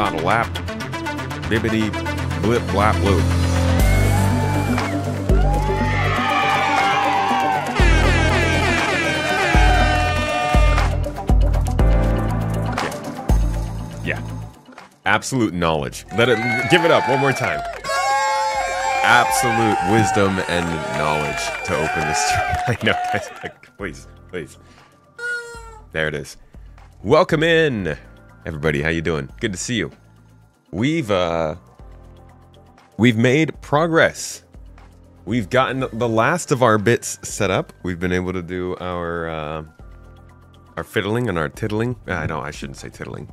bada lap, bibbity, blip, blap, bloop. Yeah. Absolute knowledge. Give it up one more time. Absolute wisdom and knowledge to open this. I know, guys. Please, please. There it is. Welcome in, everybody. How you doing? Good to see you. We've made progress. We've gotten the last of our bits set up. We've been able to do our fiddling and our tiddling. I shouldn't say tiddling.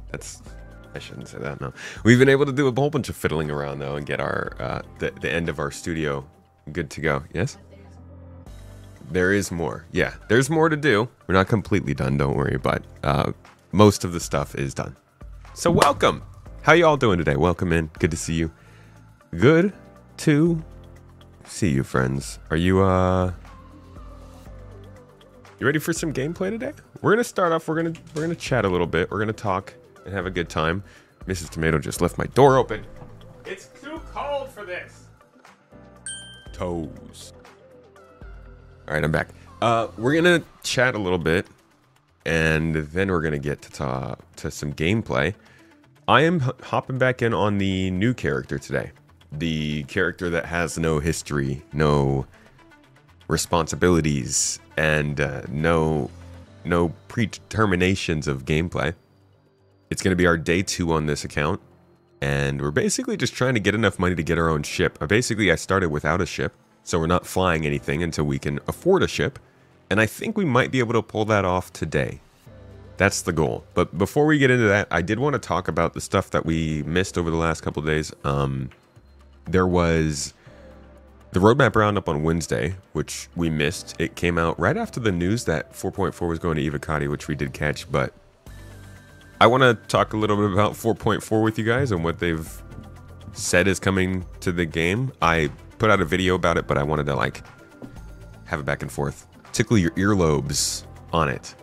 I shouldn't say that, no. We've been able to do a whole bunch of fiddling around, though, and get our the end of our studio good to go. Yes? There is more. Yeah, there's more to do. We're not completely done, don't worry, but most of the stuff is done. So welcome! How you all doing today? Welcome in. Good to see you. Good to see you, friends. Are you ready for some gameplay today? We're gonna start off, we're gonna chat a little bit, we're gonna talk and have a good time. Mrs. Tomato just left my door open. It's too cold for this. Toes. All right, I'm back. We're gonna chat a little bit, and then we're gonna get to some gameplay. I am hopping back in on the new character today. The character that has no history, no responsibilities, and no predeterminations of gameplay. It's going to be our day 2 on this account, and we're basically just trying to get enough money to get our own ship. I started without a ship, so we're not flying anything until we can afford a ship, and I think we might be able to pull that off today. That's the goal. But before we get into that, I did want to talk about the stuff that we missed over the last couple of days. There was the roadmap roundup on Wednesday, which we missed. It came out right after the news that 4.4 was going to Evocati, which we did catch, but I want to talk a little bit about 4.4 with you guys and what they've said is coming to the game. I put out a video about it, but I wanted to have it back and forth. Tickle your earlobes on it.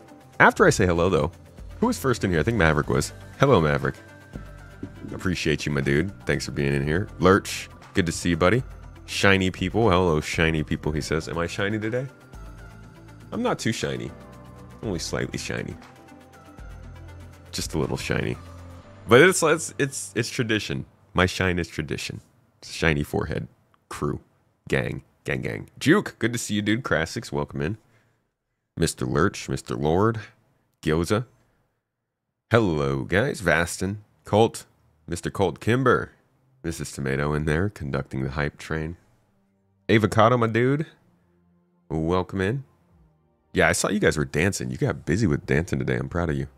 After I say hello, though, who was first in here? I think Maverick was. Hello, Maverick. Appreciate you, my dude. Thanks for being in here. Lurch, good to see you, buddy. Shiny people. Hello, shiny people, he says. Am I shiny today? I'm not too shiny. Only slightly shiny. Just a little shiny, but it's tradition. My shine is tradition. Shiny forehead, crew, gang. Juke, good to see you, dude. Crassix, welcome in. Mr. Lurch, Mr. Lord, Gyoza. Hello, guys. Vastin, Colt, Mr. Colt Kimber, Mrs. Tomato in there conducting the hype train. Avocado, my dude. Welcome in. Yeah, I saw you guys were dancing. You got busy with dancing today. I'm proud of you.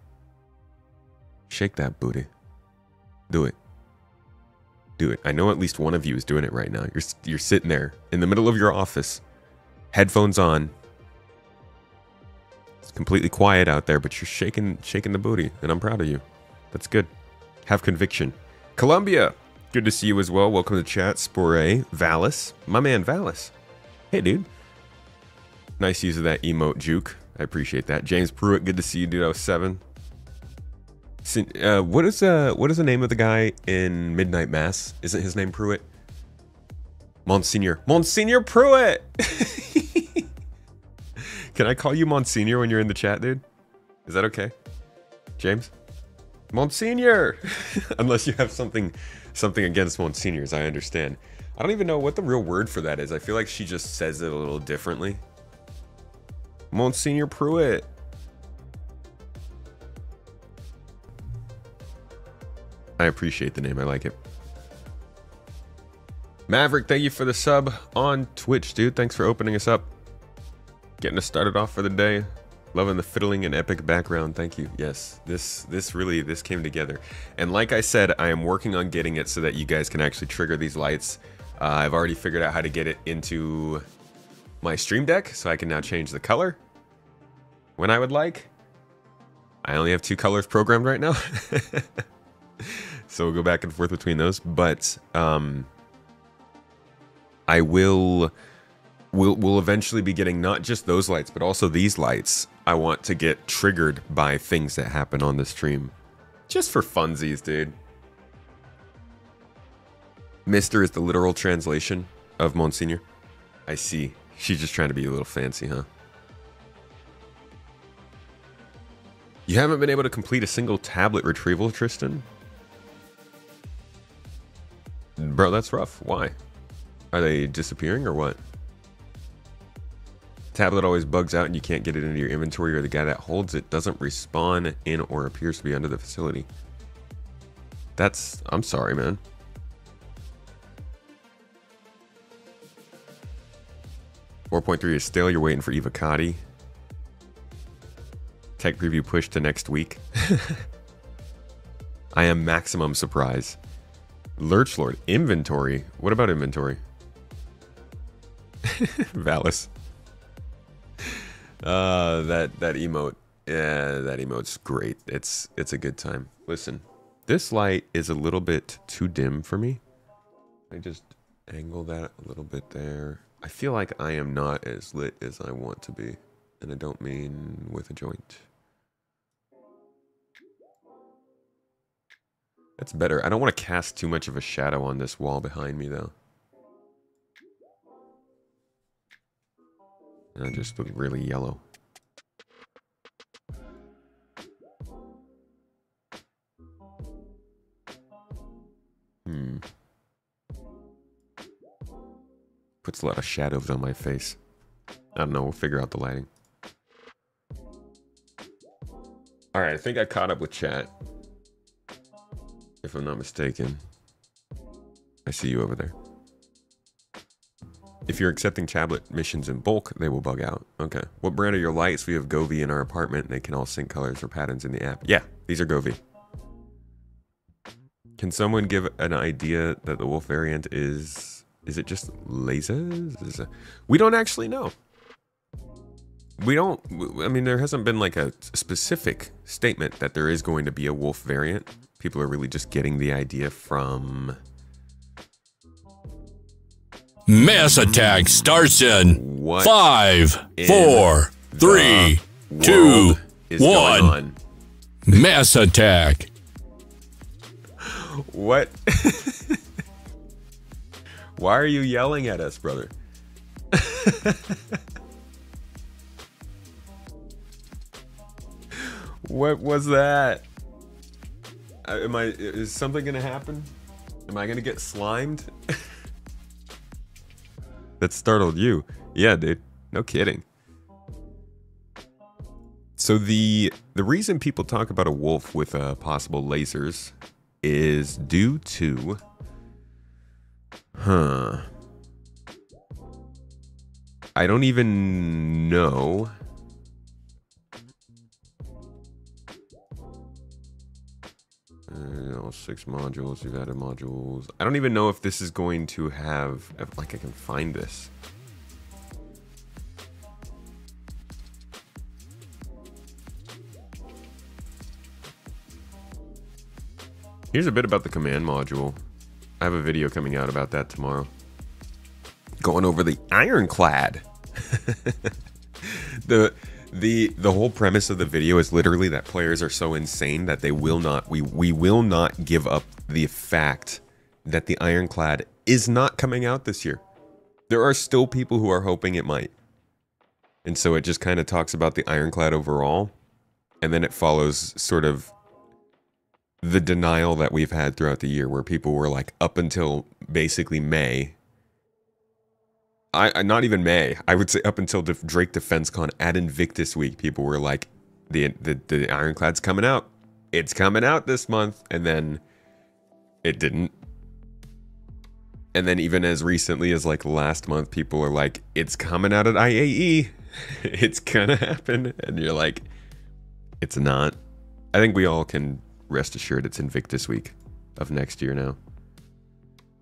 Shake that booty. Do it. Do it. I know at least one of you is doing it right now. You're sitting there in the middle of your office, headphones on. It's completely quiet out there, but you're shaking the booty, and I'm proud of you. That's good. Have conviction. Columbia, good to see you as well. Welcome to the chat. Spore, Valis, my man Valis. Hey, dude. Nice use of that emote, Juke. I appreciate that. James Pruitt, good to see you, dude. 07. What is the name of the guy in Midnight Mass? Isn't his name Pruitt? Monsignor Pruitt. Can I call you Monsignor when you're in the chat, dude? Is that okay, James? Monsignor. Unless you have something against Monsignors, I understand. I don't even know what the real word for that is. I feel like she just says it a little differently. Monsignor Pruitt. I appreciate the name. I like it. Maverick, thank you for the sub on Twitch, dude. Thanks for opening us up. Getting us started off for the day. Loving the fiddling and epic background. Thank you. Yes, this came together. And like I said, I am working on getting it so that you guys can actually trigger these lights. I've already figured out how to get it into my Stream Deck, so I can now change the color when I would like. I only have 2 colors programmed right now. So we'll go back and forth between those, but I will eventually be getting not just those lights, but also these lights. I want to get triggered by things that happen on the stream. Just for funsies, dude. Mister is the literal translation of Monsignor. I see. She's just trying to be a little fancy, huh? You haven't been able to complete a single tablet retrieval, Tristan? Bro, that's rough. Why? Are they disappearing or what? Tablet always bugs out and you can't get it into your inventory, or the guy that holds it doesn't respawn in or appears to be under the facility. That's... I'm sorry, man. .3 is stale. You're waiting for Evocati. Tech preview pushed to next week. I am maximum surprise. Lurch Lord. Inventory. What about inventory? Valis. That emote. Yeah, that emote's great. It's a good time. Listen, this light is a little bit too dim for me. I just angle that a little bit there. I feel like I am not as lit as I want to be. And I don't mean with a joint. That's better. I don't want to cast too much of a shadow on this wall behind me, though. And I just look really yellow. Puts a lot of shadows on my face. I don't know. We'll figure out the lighting. Alright, I think I caught up with chat. If I'm not mistaken. I see you over there. If you're accepting tablet missions in bulk, they will bug out. Okay. What brand are your lights? We have Govee in our apartment, and they can all sync colors or patterns in the app. Yeah, these are Govee. Can someone give an idea that the wolf variant is... Is it just lasers? We don't actually know. We don't... I mean, there hasn't been like a specific statement that there is going to be a wolf variant. People are really just getting the idea from... Mass attack starts in 5, 4, 3, 2, 1. Mass attack. What? Why are you yelling at us, brother? What was that? Is something gonna happen? Am I gonna get slimed? That startled you. Yeah, dude. No kidding. So the reason people talk about a wolf with possible lasers is due to... I don't even know. All 6 modules, you've added modules. I don't even know if this is going to have... If, like, I can find this. Here's a bit about the command module. I have a video coming out about that tomorrow. Going over the ironclad. The whole premise of the video is literally that players are so insane that they will not, we will not give up the fact that the ironclad is not coming out this year. There are still people who are hoping it might. And so it just kind of talks about the ironclad overall. And then it follows sort of the denial that we've had throughout the year, where people were like, up until basically May, not even May, I would say up until Drake Defense Con at Invictus Week, people were like, the ironclad's coming out. It's coming out this month. And then it didn't. And then even as recently as like last month, people are like, it's coming out at IAE. It's gonna happen. And you're like, it's not. I think we all can rest assured it's Invictus Week of next year now.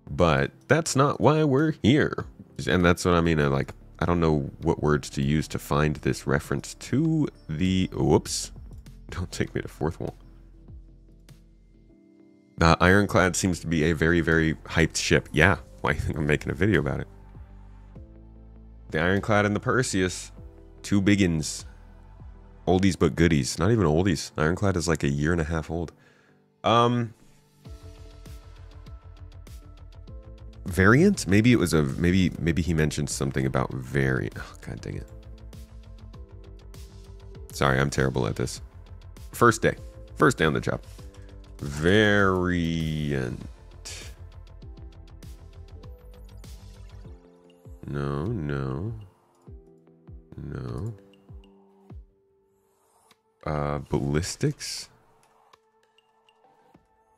But that's not why we're here. And that's what I mean. I don't know what words to use to find this reference to the... Whoops. Don't take me to fourth wall. Ironclad seems to be a very, very hyped ship. Yeah, well, I think I'm making a video about it. The Ironclad and the Perseus. 2 biggins. Oldies but goodies. Not even oldies. Ironclad is like a year and a half old. variant? Maybe it was a maybe he mentioned something about variant. Oh, god dang it. Sorry, I'm terrible at this. First day on the job. Variant. No. Ballistics?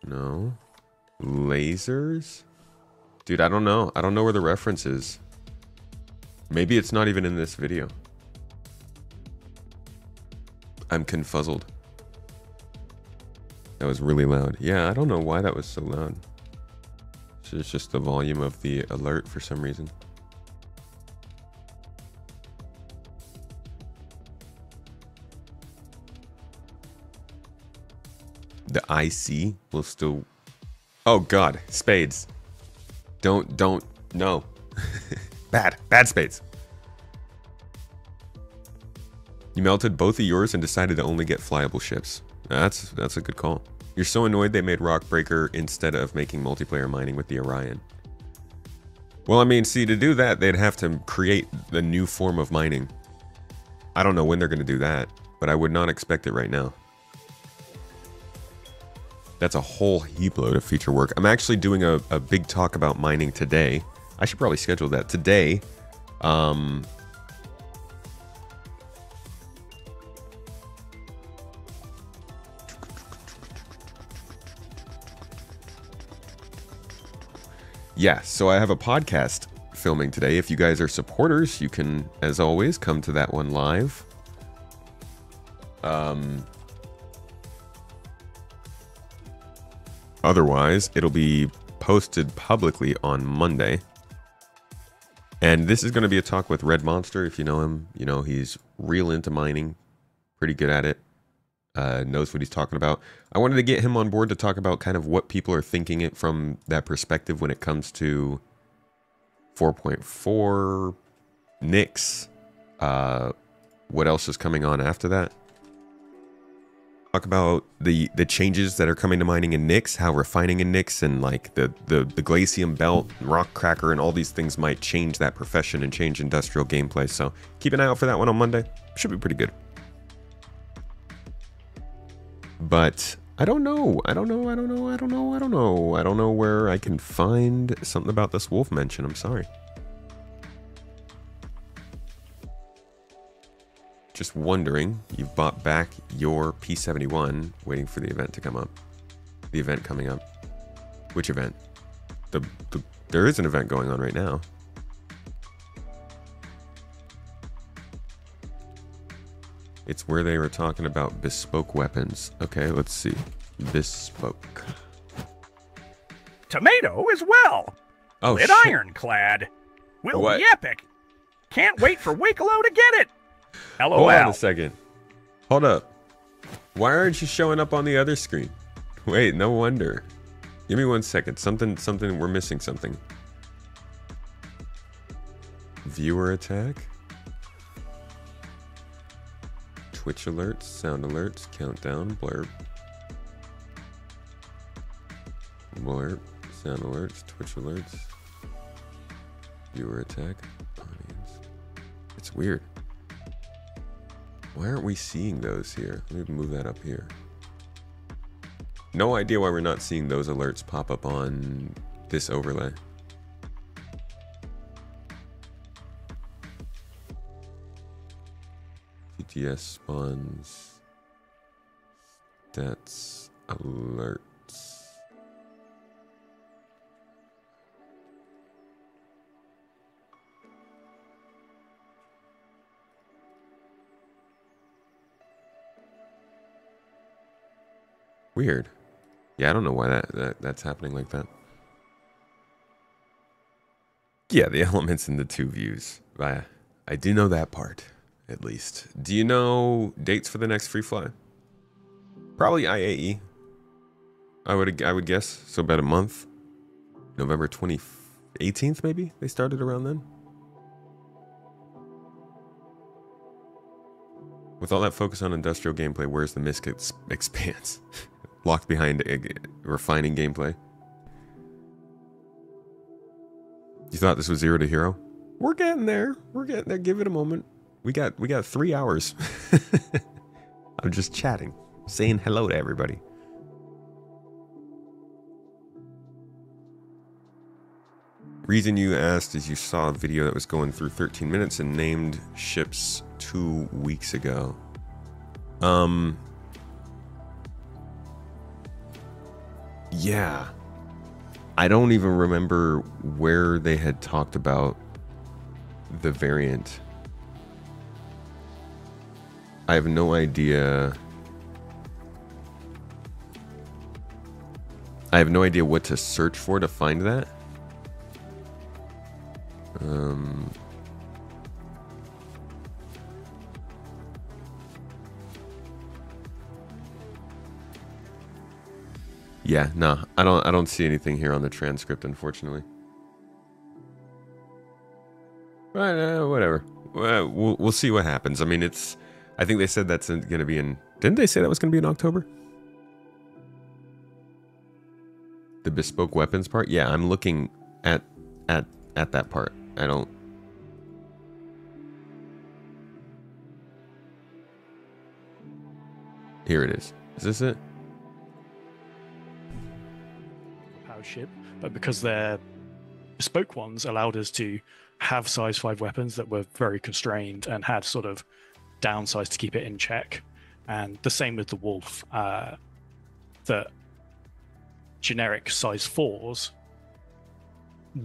No. Lasers? Dude, I don't know. I don't know where the reference is. Maybe it's not even in this video. I'm confuzzled. That was really loud. Yeah, I don't know why that was so loud. It's just the volume of the alert for some reason. The IC will still... Oh god, spades. Don't, no. Bad spades. You melted both of yours and decided to only get flyable ships. That's a good call. You're so annoyed they made Rockbreaker instead of making multiplayer mining with the Orion. Well, I mean, see, to do that, they'd have to create the new form of mining. I don't know when they're going to do that, but I would not expect it right now. That's a whole heap load of feature work. I'm actually doing a big talk about mining today. I should probably schedule that today. Yeah, so I have a podcast filming today. If you guys are supporters, you can, as always, come to that one live. Otherwise, it'll be posted publicly on Monday. And this is going to be a talk with Red Monster. If you know him, you know he's real into mining, pretty good at it, knows what he's talking about. I wanted to get him on board to talk about kind of what people are thinking it from that perspective when it comes to 4.4, Nyx, what else is coming on after that. Talk about the changes that are coming to mining in Nyx, how refining in Nyx and like the Glacium Belt, Rock Cracker, and all these things might change that profession and change industrial gameplay. So keep an eye out for that one on Monday. Should be pretty good. But I don't know where I can find something about this wolf mention. I'm sorry. Just wondering, you've bought back your P71, waiting for the event to come up. The event coming up. Which event? There is an event going on right now. It's where they were talking about bespoke weapons. Okay, let's see. Bespoke. Tomato as well. Oh, Lit shit. ironclad. Will What? be epic. Can't wait for Wicklow to get it. LOL. Hold on a second. Hold up. Why aren't you showing up on the other screen? Wait, no wonder. Give me 1 second. Something, we're missing something. Viewer attack. Twitch alerts, sound alerts, countdown, blurb. Blurb, sound alerts, Twitch alerts. Viewer attack, audience. It's weird. Why aren't we seeing those here? Let me move that up here. No idea why we're not seeing those alerts pop up on this overlay. TTS spawns. Stats alerts. Weird. Yeah, I don't know why that's happening like that. Yeah, the elements in the two views. I do know that part, at least. Do you know dates for the next free fly? Probably IAE. I would guess. So about a month. November 18th, maybe? They started around then? With all that focus on industrial gameplay, where's the Misk expanse? Locked behind refining gameplay. You thought this was 0 to hero? We're getting there. We're getting there. Give it a moment. We got 3 hours. I'm just chatting, saying hello to everybody. Reason you asked is you saw a video that was going through 13 minutes and named ships 2 weeks ago. Yeah. I don't even remember where they had talked about the variant. I have no idea. I have no idea what to search for to find that. Yeah, no, I don't see anything here on the transcript, unfortunately. But whatever. We'll see what happens. I mean, I think they said that's going to be in. Didn't they say that was going to be in October? The bespoke weapons part? Yeah, I'm looking at that part. I don't. Here it is. Is this it? Powered ship, but because they're bespoke ones, allowed us to have size 5 weapons that were very constrained and had sort of downsized to keep it in check. And the same with the Wolf. That generic size 4s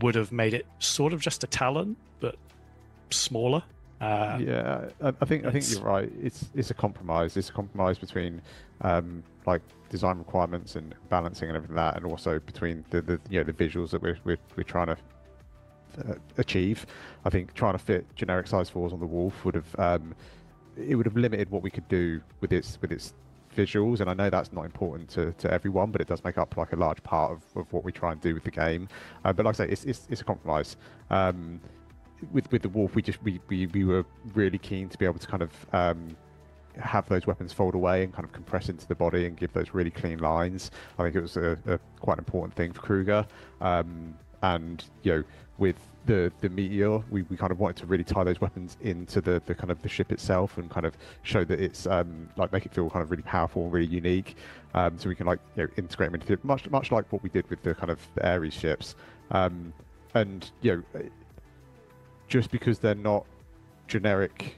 would have made it sort of just a Talon, but smaller. Yeah, I think you're right. It's a compromise. It's a compromise between like design requirements and balancing and everything like that, and also between the the visuals that we're trying to achieve. I think trying to fit generic size 4s on the Wolf would have it would have limited what we could do with its visuals, and I know that's not important to everyone, but it does make up like a large part of what we try and do with the game. But like I say, it's a compromise. With the Wolf, we were really keen to be able to kind of have those weapons fold away and kind of compress into the body and give those really clean lines. I think it was a quite an important thing for Kruger. And with the Meteor, we kind of wanted to really tie those weapons into the kind of the ship itself and kind of show that it's like make it feel kind of really powerful and really unique. So we can like integrate them into much like what we did with the kind of the Ares ships. And just because they're not generic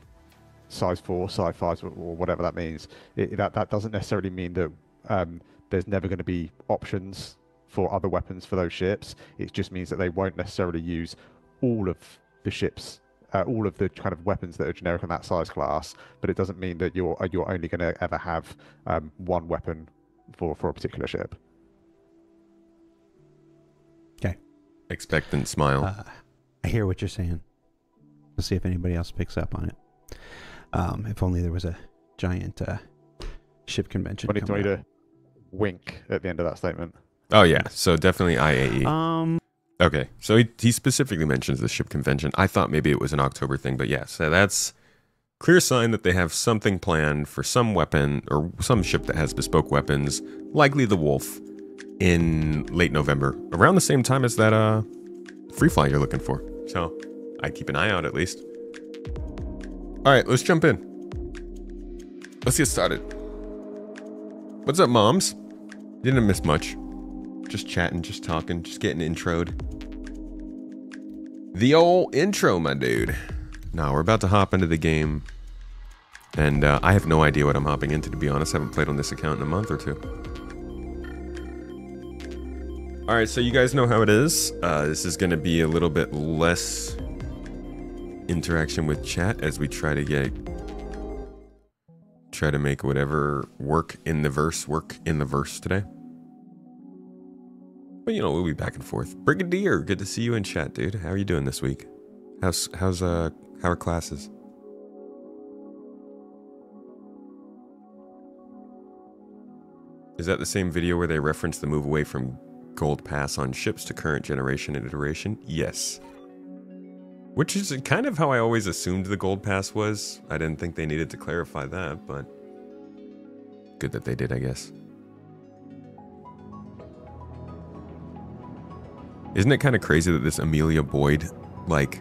size 4, size 5s, or whatever that means, that doesn't necessarily mean that there's never going to be options for other weapons for those ships. It just means that they won't necessarily use all of the ships, all of the kind of weapons that are generic in that size class. But it doesn't mean that you're only going to ever have one weapon for a particular ship. Okay. Expectant smile. I hear what you're saying. Let's see if anybody else picks up on it. If only there was a giant ship convention. We need to wink at the end of that statement. Oh yeah, so definitely IAE. Okay, so he specifically mentions the ship convention. I thought maybe it was an October thing, but yes, that's clear sign that they have something planned for some weapon or some ship that has bespoke weapons, likely the Wolf, in late November, around the same time as that free fly you're looking for. So I keep an eye out at least. All right, let's jump in. Let's get started. What's up, moms? Didn't miss much. Just chatting, just talking, just getting introed. The old intro, my dude. Now, we're about to hop into the game. And I have no idea what I'm hopping into, to be honest. I haven't played on this account in a month or two. Alright, so you guys know how it is. This is going to be a little bit less interaction with chat as we try to make whatever work in the verse today. But we'll be back and forth. Brigadier, good to see you in chat, dude. How are you doing this week? How are classes? Is that the same video where they reference the move away from gold pass on ships to current generation and iteration? Yes. Which is kind of how I always assumed the gold pass was. I didn't think they needed to clarify that, but good that they did, I guess. Isn't it kind of crazy that this Amelia Boyd, like,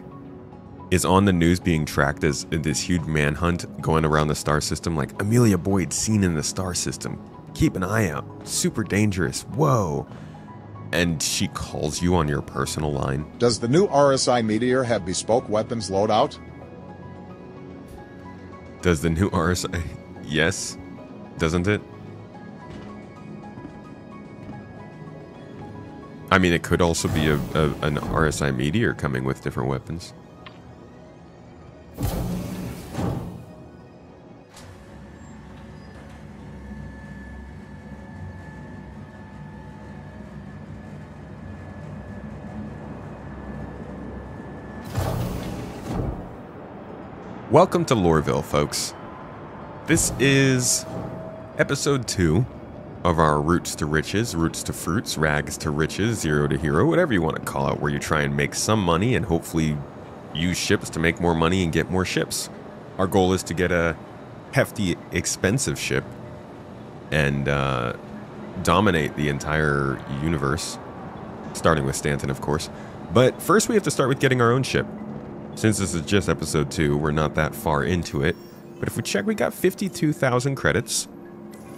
is on the news being tracked as this huge manhunt going around the star system? Like, Amelia Boyd seen in the star system. Keep an eye out. Super dangerous. Whoa. And she calls you on your personal line. Does the new RSI Meteor have bespoke weapons loadout? Does the new RSI? Yes. Doesn't it? I mean, it could also be an RSI Meteor coming with different weapons. Welcome to Loreville, folks. This is episode 2 of our Roots to Riches, Roots to Fruits, Rags to Riches, Zero to Hero, whatever you want to call it, where you try and make some money and hopefully use ships to make more money and get more ships. Our goal is to get a hefty, expensive ship and dominate the entire universe, starting with Stanton, of course. But first we have to start with getting our own ship. Since this is just episode 2, we're not that far into it. But if we check, we got 52,000 credits.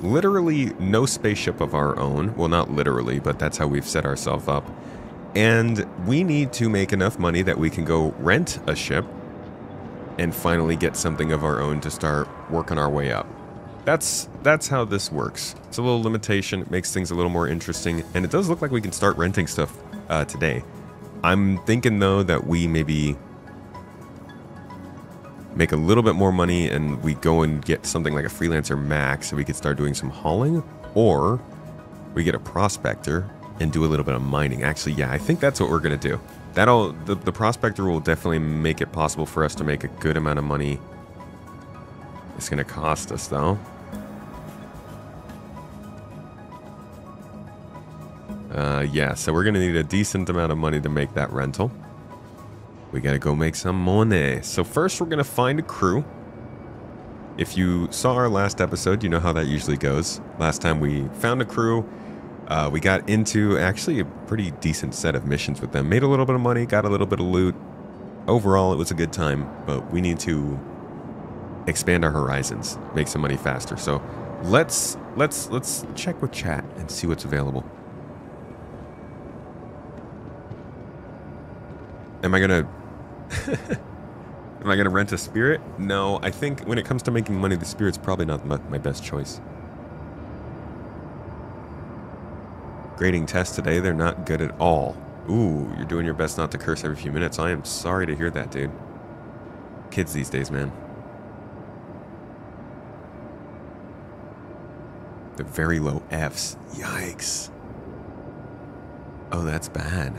Literally no spaceship of our own. Well, not literally, but that's how we've set ourselves up. And we need to make enough money that we can go rent a ship and finally get something of our own to start working our way up. That's how this works. It's a little limitation. It makes things a little more interesting. And it does look like we can start renting stuff today. I'm thinking, though, that we maybe make a little bit more money and we go and get something like a freelancer max so we could start doing some hauling, or we get a prospector and do a little bit of mining. Actually, yeah, I think that's what we're gonna do. The prospector will definitely make it possible for us to make a good amount of money. It's gonna cost us though. Yeah, so we're gonna need a decent amount of money to make that rental. We gotta go make some money. So first we're gonna find a crew. If you saw our last episode, you know how that usually goes. Last time we found a crew, we got into actually a pretty decent set of missions with them. Made a little bit of money, got a little bit of loot. Overall, it was a good time, but we need to expand our horizons, make some money faster. So let's check with chat and see what's available. Am I gonna rent a Spirit? No, I think when it comes to making money, the Spirit's probably not my best choice. Grading tests today, they're not good at all. Ooh, you're doing your best not to curse every few minutes. I am sorry to hear that, dude. Kids these days, man. They're very low Fs. Yikes. Oh, that's bad.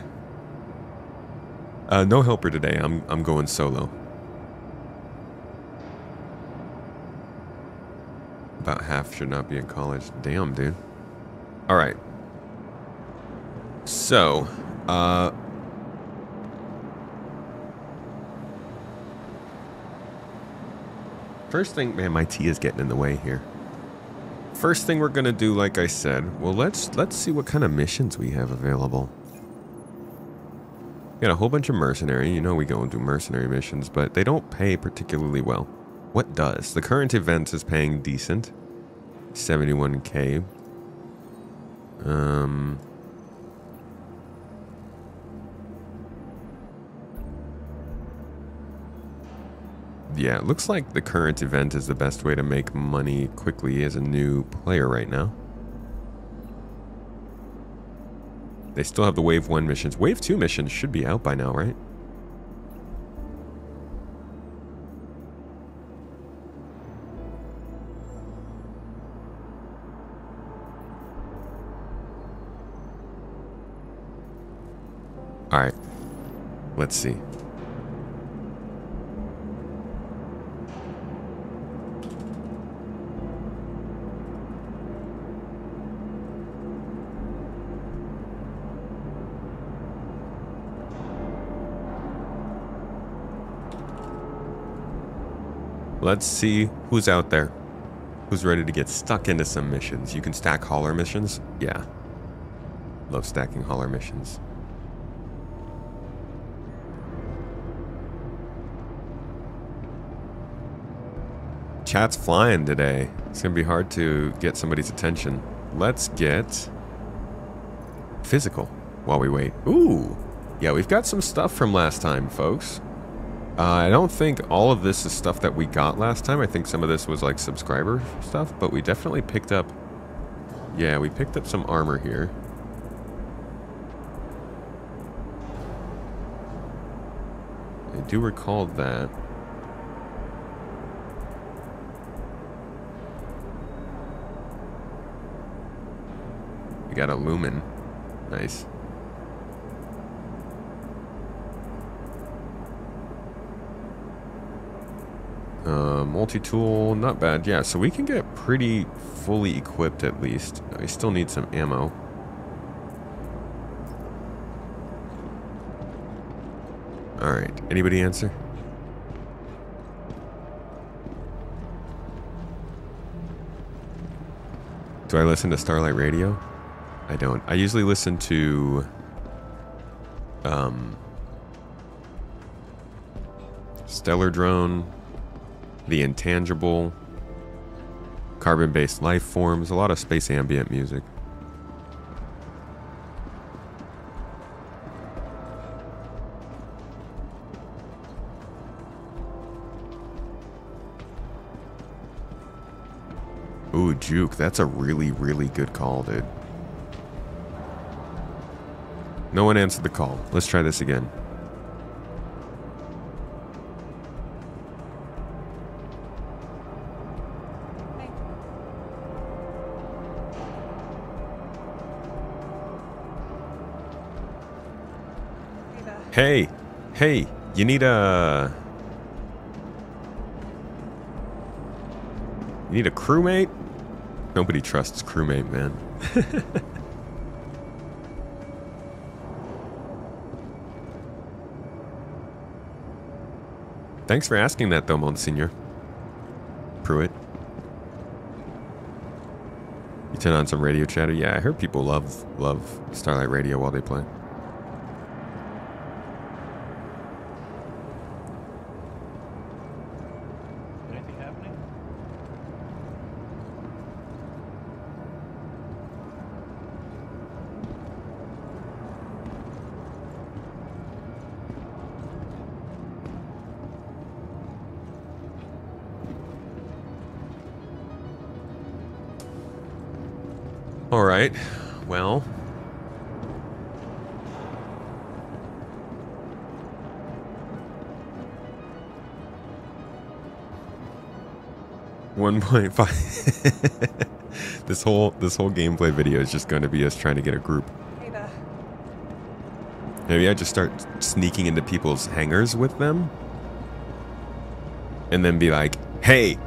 No helper today. I'm going solo. About half should not be in college. Damn, dude. All right. So, first thing, man, my tea is getting in the way here. First thing we're gonna do, like I said, well, let's see what kind of missions we have available. Got a whole bunch of mercenary. You know we go and do mercenary missions, but they don't pay particularly well. What does? The current event is paying decent. 71k. Yeah, it looks like the current event is the best way to make money quickly as a new player right now. They still have the Wave 1 missions. Wave 2 missions should be out by now, right? Alright. Let's see. Let's see who's out there. Who's ready to get stuck into some missions. You can stack hauler missions? Yeah. Love stacking hauler missions. Chat's flying today. It's gonna be hard to get somebody's attention. Let's get physical while we wait. Ooh. Yeah, we've got some stuff from last time, folks. I don't think all of this is stuff that we got last time. I think some of this was like subscriber stuff, but we definitely picked up... Yeah, we picked up some armor here. I do recall that. We got a lumen. Nice. Multi-tool, not bad. Yeah, so we can get pretty fully equipped at least. We still need some ammo. Alright, anybody answer? Do I listen to Starlight Radio? I don't. I usually listen to... Stellar Drone, The Intangible, Carbon-Based Life Forms, a lot of space ambient music. Ooh, Juke, that's a really, really good call, dude. No one answered the call. Let's try this again. Hey, hey, you need a crewmate? Nobody trusts crewmate, man. Thanks for asking that, though, Monsignor. Pruitt. You turn on some radio chatter? Yeah, I heard people love Starlight Radio while they play. Anything happening? All right, well. $1.5. This whole gameplay video is just going to be us trying to get a group. Hey there. Maybe I just start sneaking into people's hangars with them, and then be like, "Hey,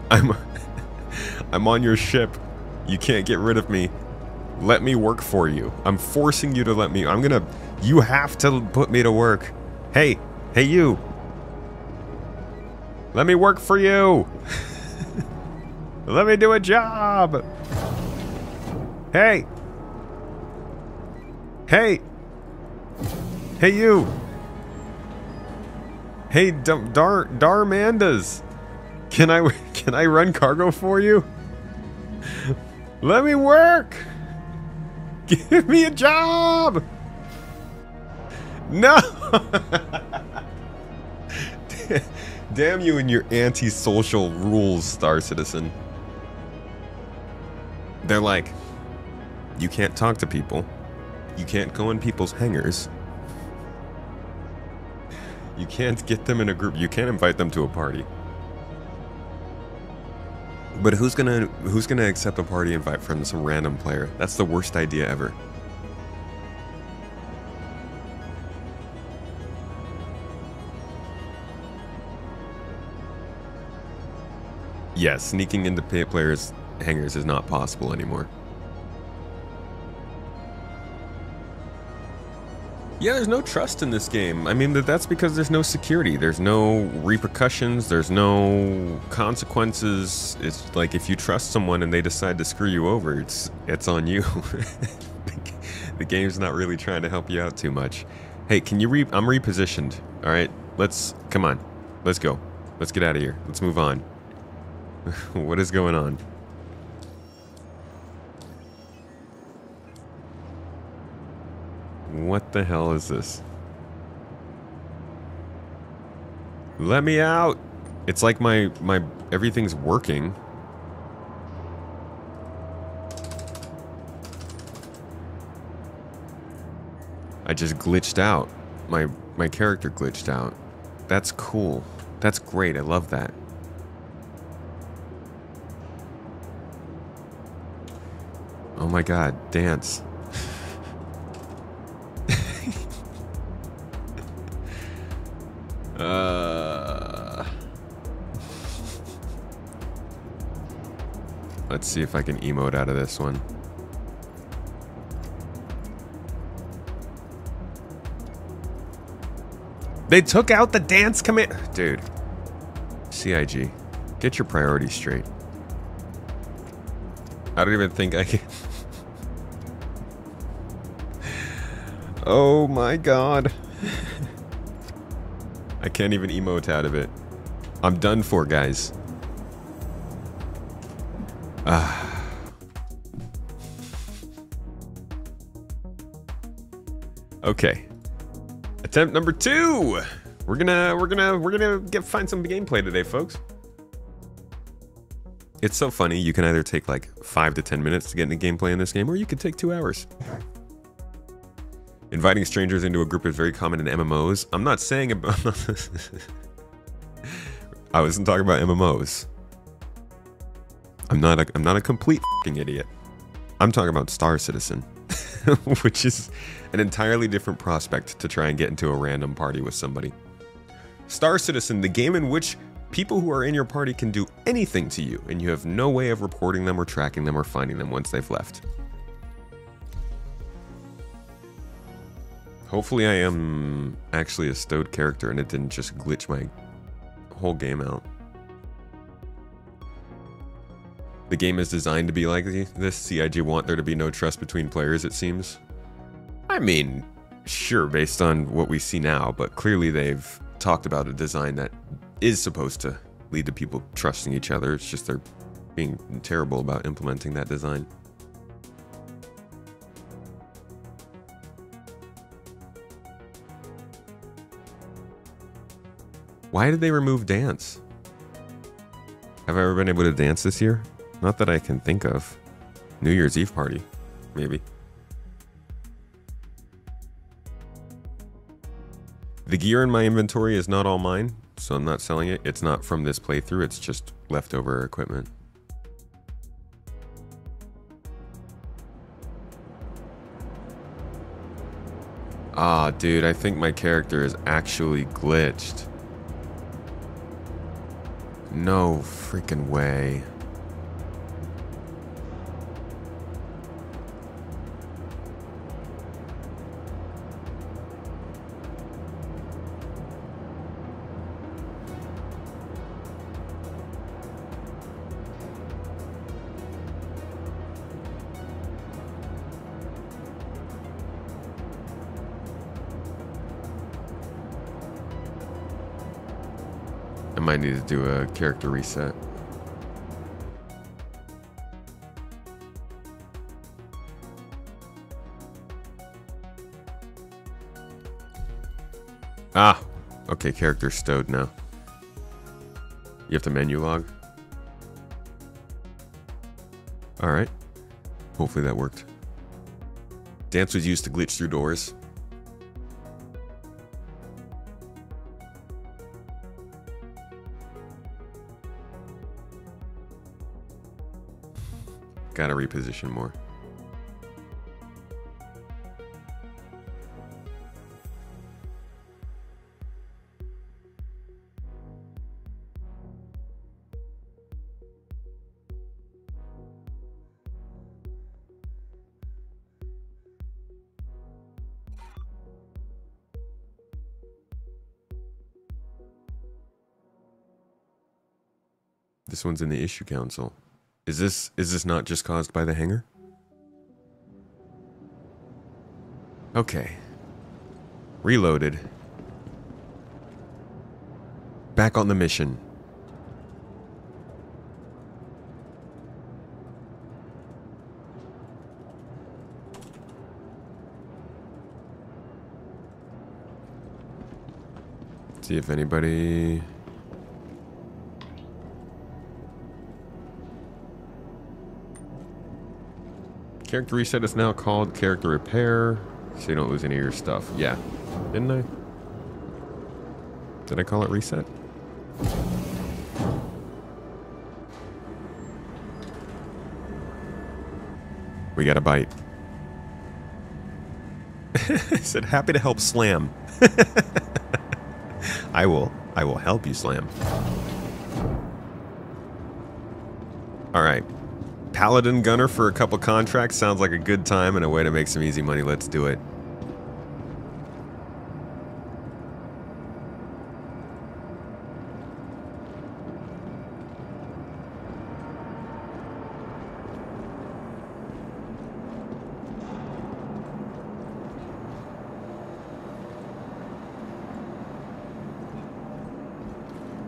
I'm on your ship. You can't get rid of me. Let me work for you. I'm forcing you to let me. You have to put me to work. Hey, you. Let me work for you. Let me do a job. Hey. Hey, you. Hey, Darmandas. Can I run cargo for you? Let me work! Give me a job! No! Damn you and your anti-social rules, Star Citizen. They're like, you can't talk to people. You can't go in people's hangars. You can't get them in a group. You can't invite them to a party. But who's gonna accept a party invite from some random player? That's the worst idea ever. Yeah, sneaking into players' hangars is not possible anymore. Yeah, there's no trust in this game. I mean, that's because there's no security. There's no repercussions. There's no consequences. It's like if you trust someone and they decide to screw you over, it's on you. The game's not really trying to help you out too much. Hey, can you I'm repositioned. All right, come on. Let's go. Let's get out of here. Let's move on. What is going on? What the hell is this? Let me out! It's like my everything's working. I just glitched out. My character glitched out. That's cool. That's great. I love that. Oh my god, dance. Let's see if I can emote out of this one. They took out the dance command. Dude. CIG. Get your priorities straight. I don't even think I can. Oh my god. I can't even emote out of it. I'm done for, guys. Okay. Attempt number 2. We're gonna find some gameplay today, folks. It's so funny. You can either take like 5 to 10 minutes to get into gameplay in this game, or you could take 2 hours. Inviting strangers into a group is very common in MMOs. I'm not saying about. I wasn't talking about MMOs. I'm not a complete fucking idiot. I'm talking about Star Citizen, which is an entirely different prospect to try and get into a random party with somebody. Star Citizen, the game in which people who are in your party can do anything to you, and you have no way of reporting them or tracking them or finding them once they've left. Hopefully I am actually a stowed character and it didn't just glitch my whole game out. The game is designed to be like this. CIG want there to be no trust between players, it seems. I mean, sure, based on what we see now, but clearly they've talked about a design that is supposed to lead to people trusting each other. It's just they're being terrible about implementing that design. Why did they remove dance? Have I ever been able to dance this year? Not that I can think of. New Year's Eve party, maybe. The gear in my inventory is not all mine, so I'm not selling it. It's not from this playthrough, it's just leftover equipment. Ah, dude, I think my character is actually glitched. No freaking way. I might need to do a character reset. Ah, okay, character stowed now. You have to menu log. All right, hopefully that worked. Dance was used to glitch through doors. Gotta reposition more. This one's in the issue council. Is this not just caused by the hangar? Okay. Reloaded. Back on the mission. See if anybody... Character reset is now called character repair, so you don't lose any of your stuff. Yeah. Didn't I? Did I call it reset? We got a bite. I said happy to help Slam. I will help you, Slam. All right. Paladin Gunner for a couple contracts sounds like a good time and a way to make some easy money. Let's do it.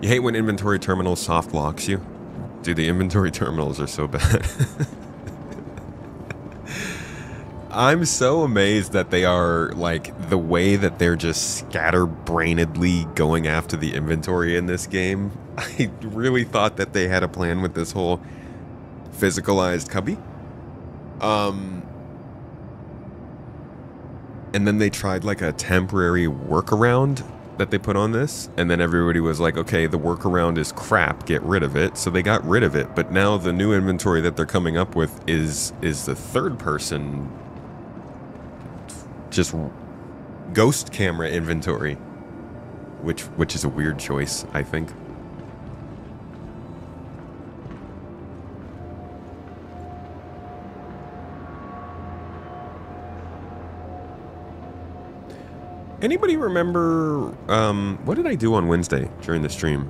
You hate when inventory terminals soft locks you? Dude, the inventory terminals are so bad. I'm so amazed that they are, like, the way that they're just scatterbrainedly going after the inventory in this game. I really thought that they had a plan with this whole physicalized cubby. And then they tried, like, a temporary workaround that they put on this, and then everybody was like, okay, the workaround is crap, get rid of it. So they got rid of it, but now the new inventory that they're coming up with is the third person just ghost camera inventory, which is a weird choice, I think. Anybody remember, what did I do on Wednesday during the stream?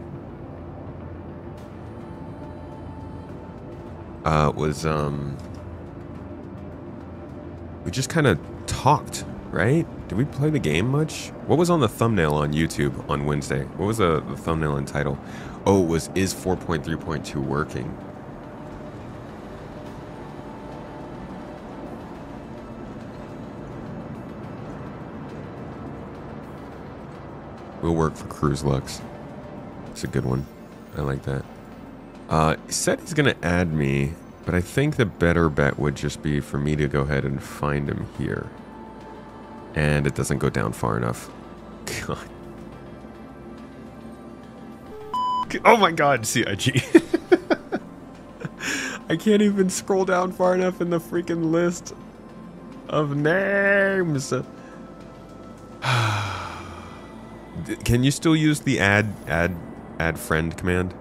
We just kind of talked, right? Did we play the game much? What was on the thumbnail on YouTube on Wednesday? What was the thumbnail and title? Oh, it was, is 4.3.2 working? Will work for Cruise Lux. It's a good one. I like that. He said he's going to add me, but I think the better bet would just be for me to go ahead and find him here. And it doesn't go down far enough. God. Oh my god, CIG. I can't even scroll down far enough in the freaking list of names. Can you still use the add friend command?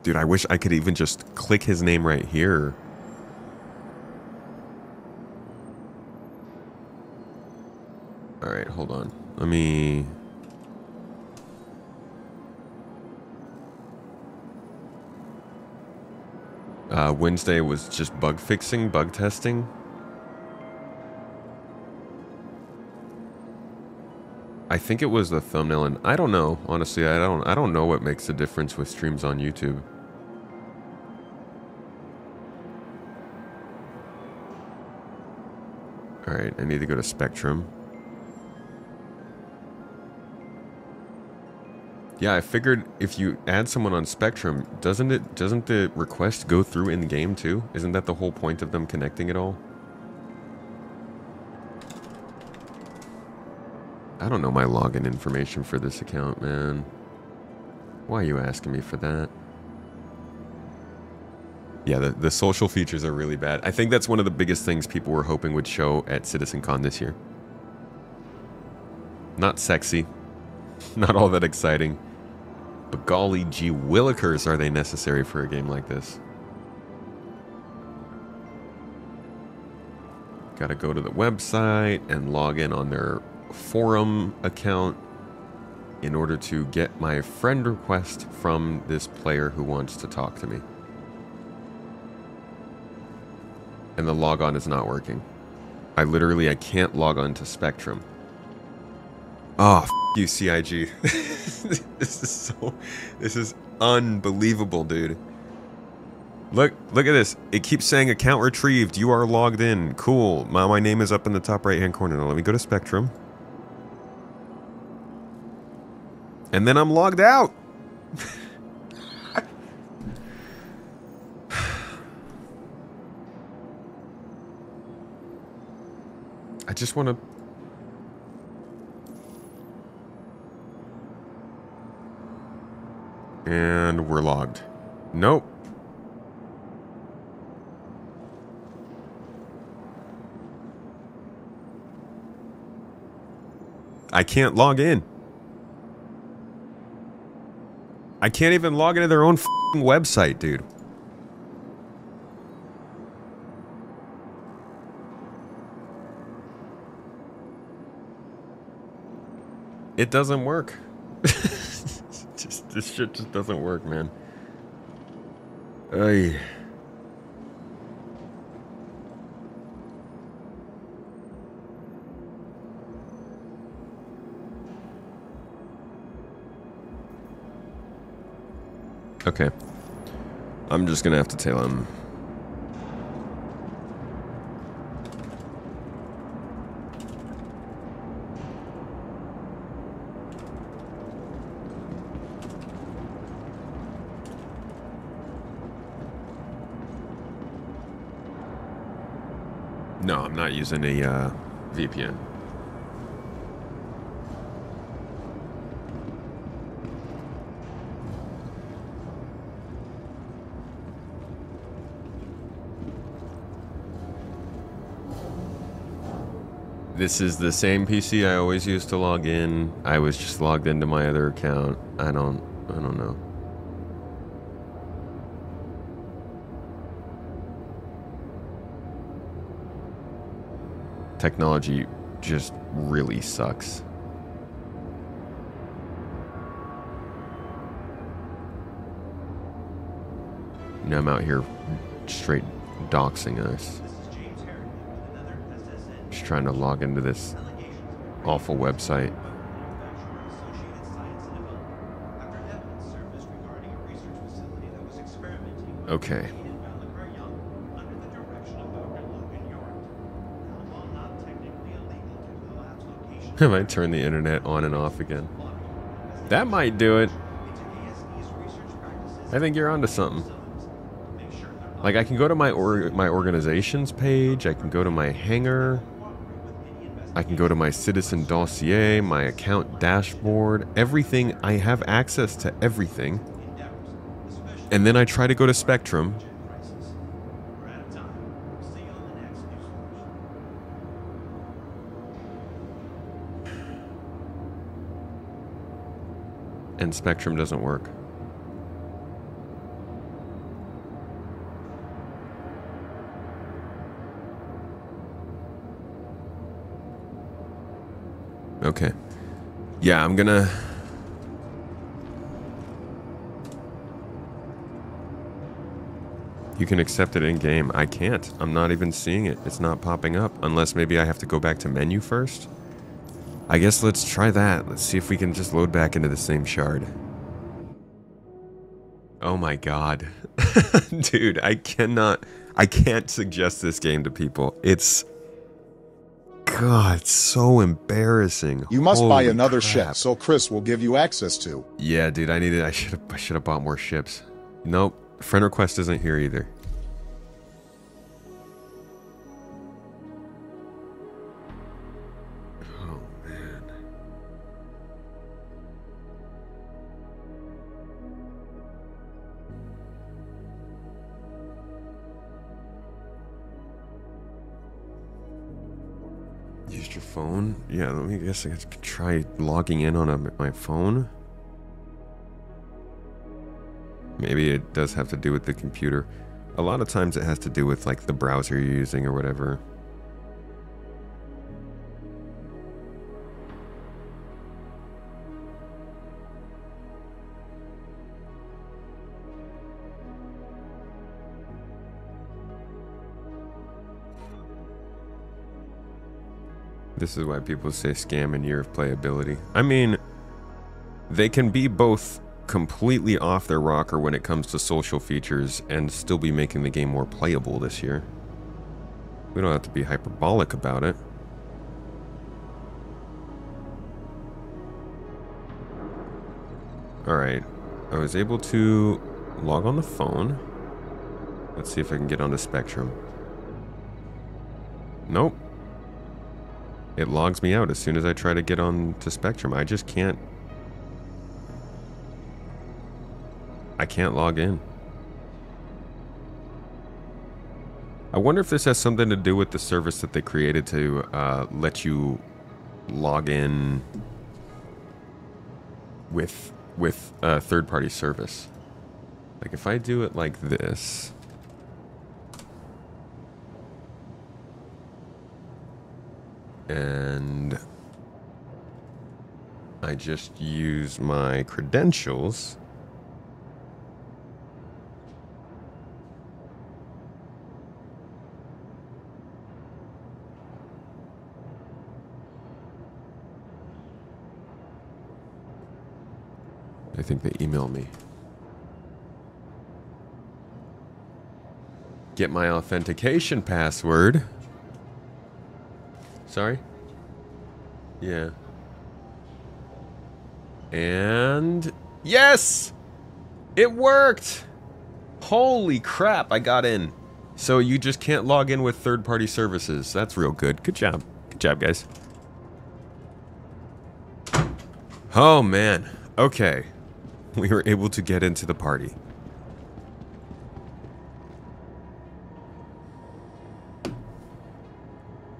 Dude, I wish I could even just click his name right here. All right, hold on. Let me... Wednesday was just bug fixing, bug testing. I think it was the thumbnail, and I don't know. Honestly, I don't know what makes the difference with streams on YouTube. All right, I need to go to Spectrum. Yeah, I figured if you add someone on Spectrum, doesn't the request go through in the game too? Isn't that the whole point of them connecting it all? I don't know my login information for this account, man. Why are you asking me for that? Yeah, the social features are really bad. I think that's one of the biggest things people were hoping would show at CitizenCon this year. Not sexy. Not all that exciting. But golly gee willikers, are they necessary for a game like this? Gotta go to the website and log in on their forum account in order to get my friend request from this player who wants to talk to me. And the logon is not working. I can't log on to Spectrum. Oh, f you, CIG. This is unbelievable, dude. Look at this. It keeps saying account retrieved. You are logged in. Cool. My name is up in the top right-hand corner. Now let me go to Spectrum. And then I'm logged out. I just want to... And we're logged. Nope. I can't log in. I can't even log into their own f***ing website, dude. It doesn't work. This shit just doesn't work, man. Ay. Okay. I'm just gonna have to tell him. No, I'm not using a VPN. This is the same PC I always used to log in. I was just logged into my other account. I don't know. Technology just really sucks. You know, I'm out here straight doxing us. Just trying to log into this awful website. Okay. I might turn the internet on and off again. That might do it. I think you're onto something. Like, I can go to my organizations page, I can go to my hangar, I can go to my citizen dossier, my account dashboard, everything. I have access to everything. And then I try to go to Spectrum. And Spectrum doesn't work. Okay. Yeah, I'm gonna... You can accept it in-game. I can't. I'm not even seeing it. It's not popping up. Unless maybe I have to go back to menu first. I guess let's try that. Let's see if we can just load back into the same shard. Oh my god. Dude, I can't suggest this game to people. It's... God, it's so embarrassing. You must buy Holy another crap. ship so Chris will give you access to. Yeah, dude, I should have bought more ships. Nope. Friend request isn't here either. Oh, man. Used your phone? Yeah, let me guess I could try logging in on my phone. Maybe it does have to do with the computer. A lot of times it has to do with like the browser you're using or whatever. This is why people say scam and year of playability. I mean, they can be both completely off their rocker when it comes to social features and still be making the game more playable this year. We don't have to be hyperbolic about it. Alright, I was able to log on the phone. Let's see if I can get onto Spectrum. Nope. It logs me out as soon as I try to get on to Spectrum. I just can't. I can't log in. I wonder if this has something to do with the service that they created to let you log in with a third-party service. Like if I do it like this. And I just use my credentials. I think they emailed me. Get my authentication password. Sorry? Yeah. And yes! It worked! Holy crap, I got in. So you just can't log in with third-party services. That's real good. Good job. Good job, guys. Oh, man. Okay. We were able to get into the party.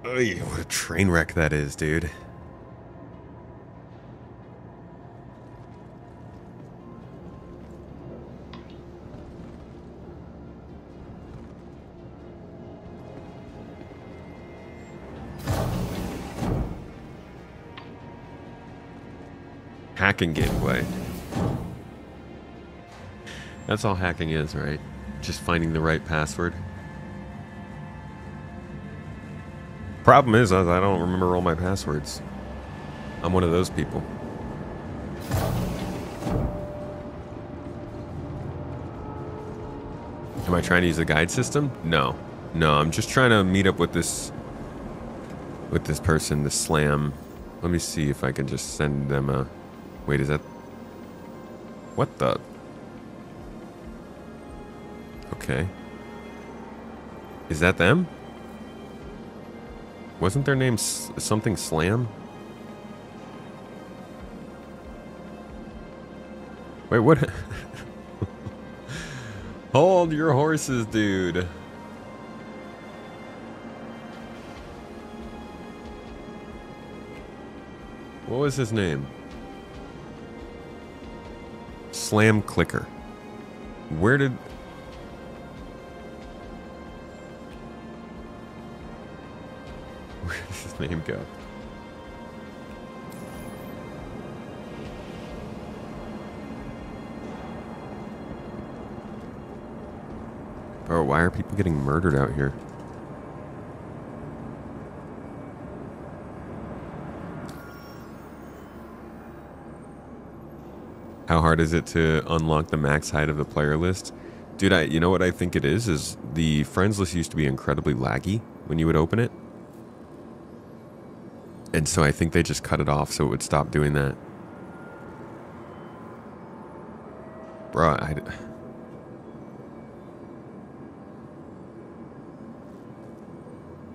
Oy, what a train wreck that is, dude. Hacking gameplay. That's all hacking is, right? Just finding the right password. Problem is, I don't remember all my passwords. I'm one of those people. Am I trying to use a guide system? No. No, I'm just trying to meet up with this person, this slam. Let me see if I can just send them a... Wait, is that... What the... Okay. Is that them? Wasn't their name something Slam? Wait, what? Hold your horses, dude. What was his name? Slam Clicker. Where did... Where does his name go? Bro, why are people getting murdered out here? How hard is it to unlock the max height of the player list? Dude, you know what I think it is the friends list used to be incredibly laggy when you would open it. And so I think they just cut it off so it would stop doing that. Bro,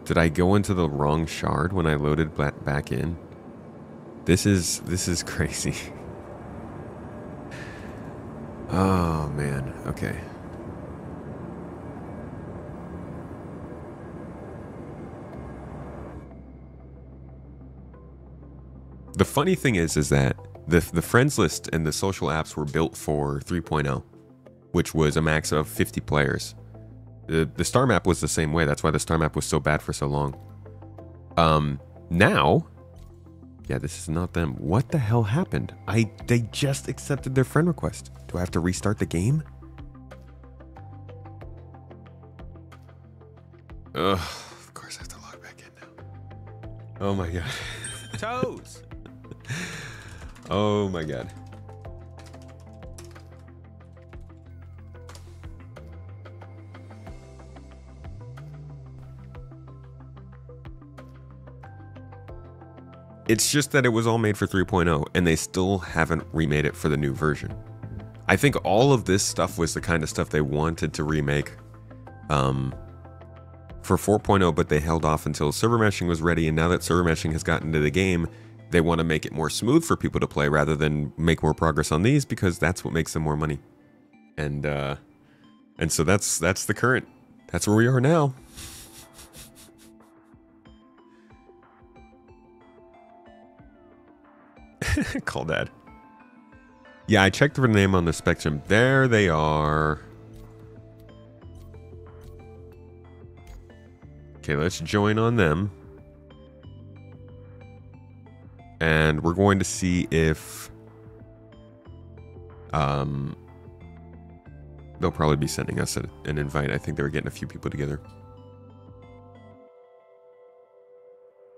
Did I go into the wrong shard when I loaded back in? This is crazy. Oh, man. Okay. The funny thing is that the friends list and the social apps were built for 3.0, which was a max of 50 players. The star map was the same way. That's why the star map was so bad for so long. Now... Yeah, this is not them. What the hell happened? They just accepted their friend request. Do I have to restart the game? Ugh, of course I have to log back in now. Oh my god. Toes! Oh my god. It's just that it was all made for 3.0, and they still haven't remade it for the new version. I think all of this stuff was the kind of stuff they wanted to remake for 4.0, but they held off until server meshing was ready, and now that server meshing has gotten into the game, they want to make it more smooth for people to play rather than make more progress on these, because that's what makes them more money. And so that's the current. That's where we are now. Call Dad. Yeah, I checked for the name on the spectrum. There they are. Okay, let's join on them. And we're going to see if they'll probably be sending us an invite. I think they were getting a few people together.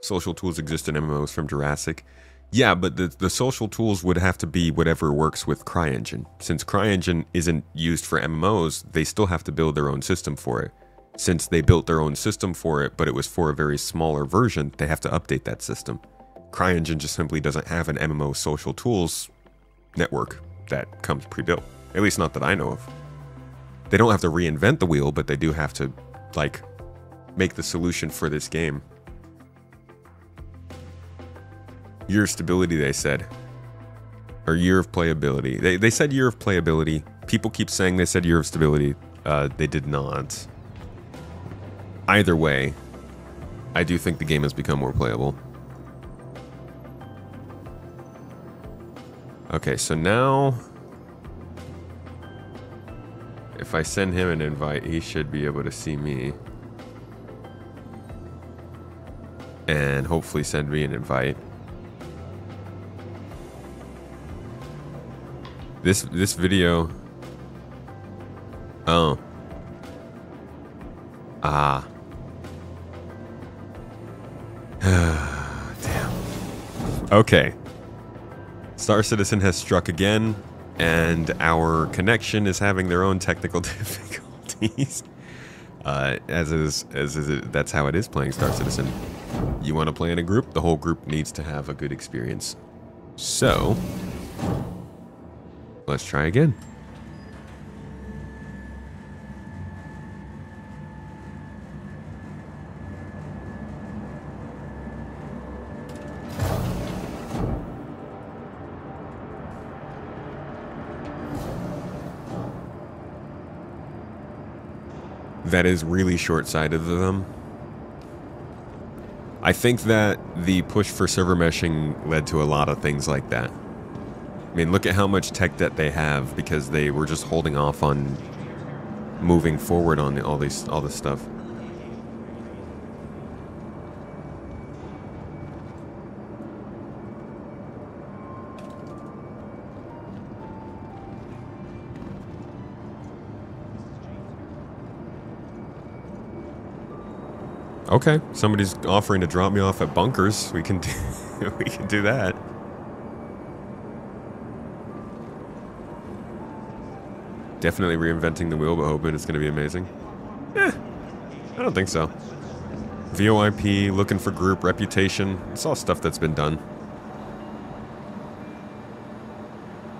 Social tools exist in MMOs from Jurassic. Yeah, but the social tools would have to be whatever works with CryEngine. Since CryEngine isn't used for MMOs, they still have to build their own system for it. Since they built their own system for it, but it was for a very smaller version, they have to update that system. CryEngine just simply doesn't have an MMO social tools network that comes pre-built. At least not that I know of. They don't have to reinvent the wheel, but they do have to, like, make the solution for this game. Year of stability, they said. Or year of playability. They said year of playability. People keep saying they said year of stability. They did not. Either way, I do think the game has become more playable. Okay, so now if I send him an invite, he should be able to see me. And hopefully send me an invite. This video. Oh. Ah. Damn. Okay. Star Citizen has struck again, and our connection is having their own technical difficulties. That's how it is playing Star Citizen. You want to play in a group, the whole group needs to have a good experience. So, let's try again. That is really short-sighted of them. I think that the push for server meshing led to a lot of things like that. I mean, look at how much tech debt they have because they were just holding off on moving forward on all this stuff. Okay, somebody's offering to drop me off at bunkers. We can do, we can do that. Definitely reinventing the wheel, but hoping it's going to be amazing. I don't think so. VoIP, looking for group, reputation. It's all stuff that's been done.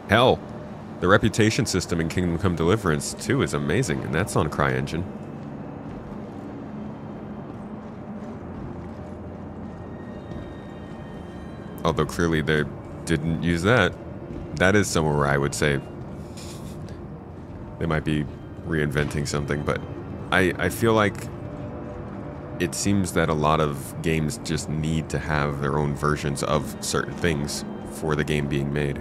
Hell, the reputation system in Kingdom Come Deliverance 2 is amazing, and that's on CryEngine. Although clearly they didn't use that. That is somewhere where I would say they might be reinventing something, but I feel like it seems that a lot of games just need to have their own versions of certain things for the game being made.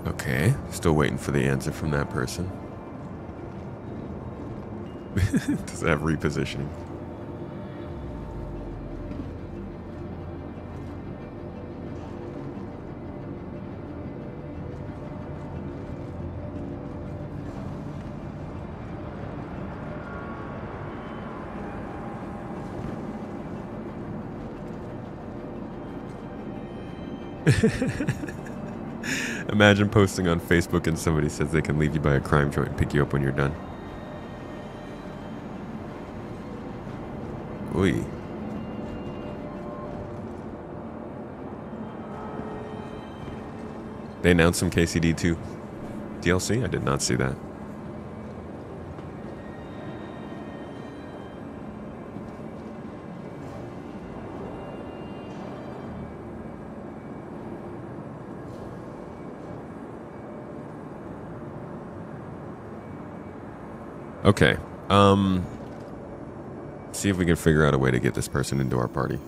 Okay, still waiting for the answer from that person. Does it have repositioning? Imagine posting on Facebook and somebody says they can leave you by a crime joint and pick you up when you're done. Oy. They announced some KCD2 DLC? I did not see that. Okay, see if we can figure out a way to get this person into our party.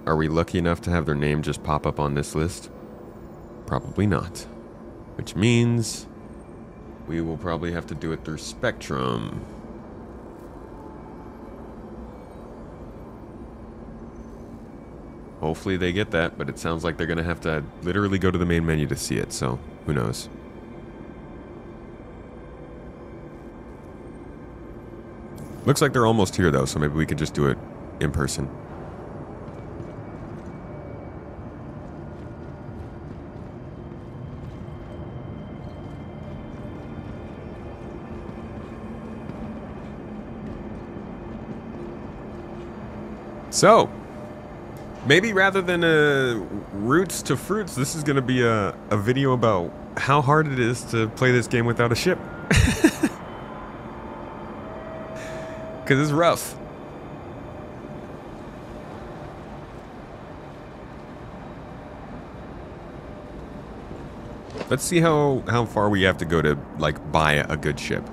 Are we lucky enough to have their name just pop up on this list? Probably not. Which means we will probably have to do it through Spectrum. Hopefully they get that, but it sounds like they're gonna have to literally go to the main menu to see it, so who knows. Looks like they're almost here, though, so maybe we could just do it in person. So, maybe rather than roots to fruits, this is going to be a video about how hard it is to play this game without a ship. Because it's rough. Let's see how far we have to go to, like, buy a good ship.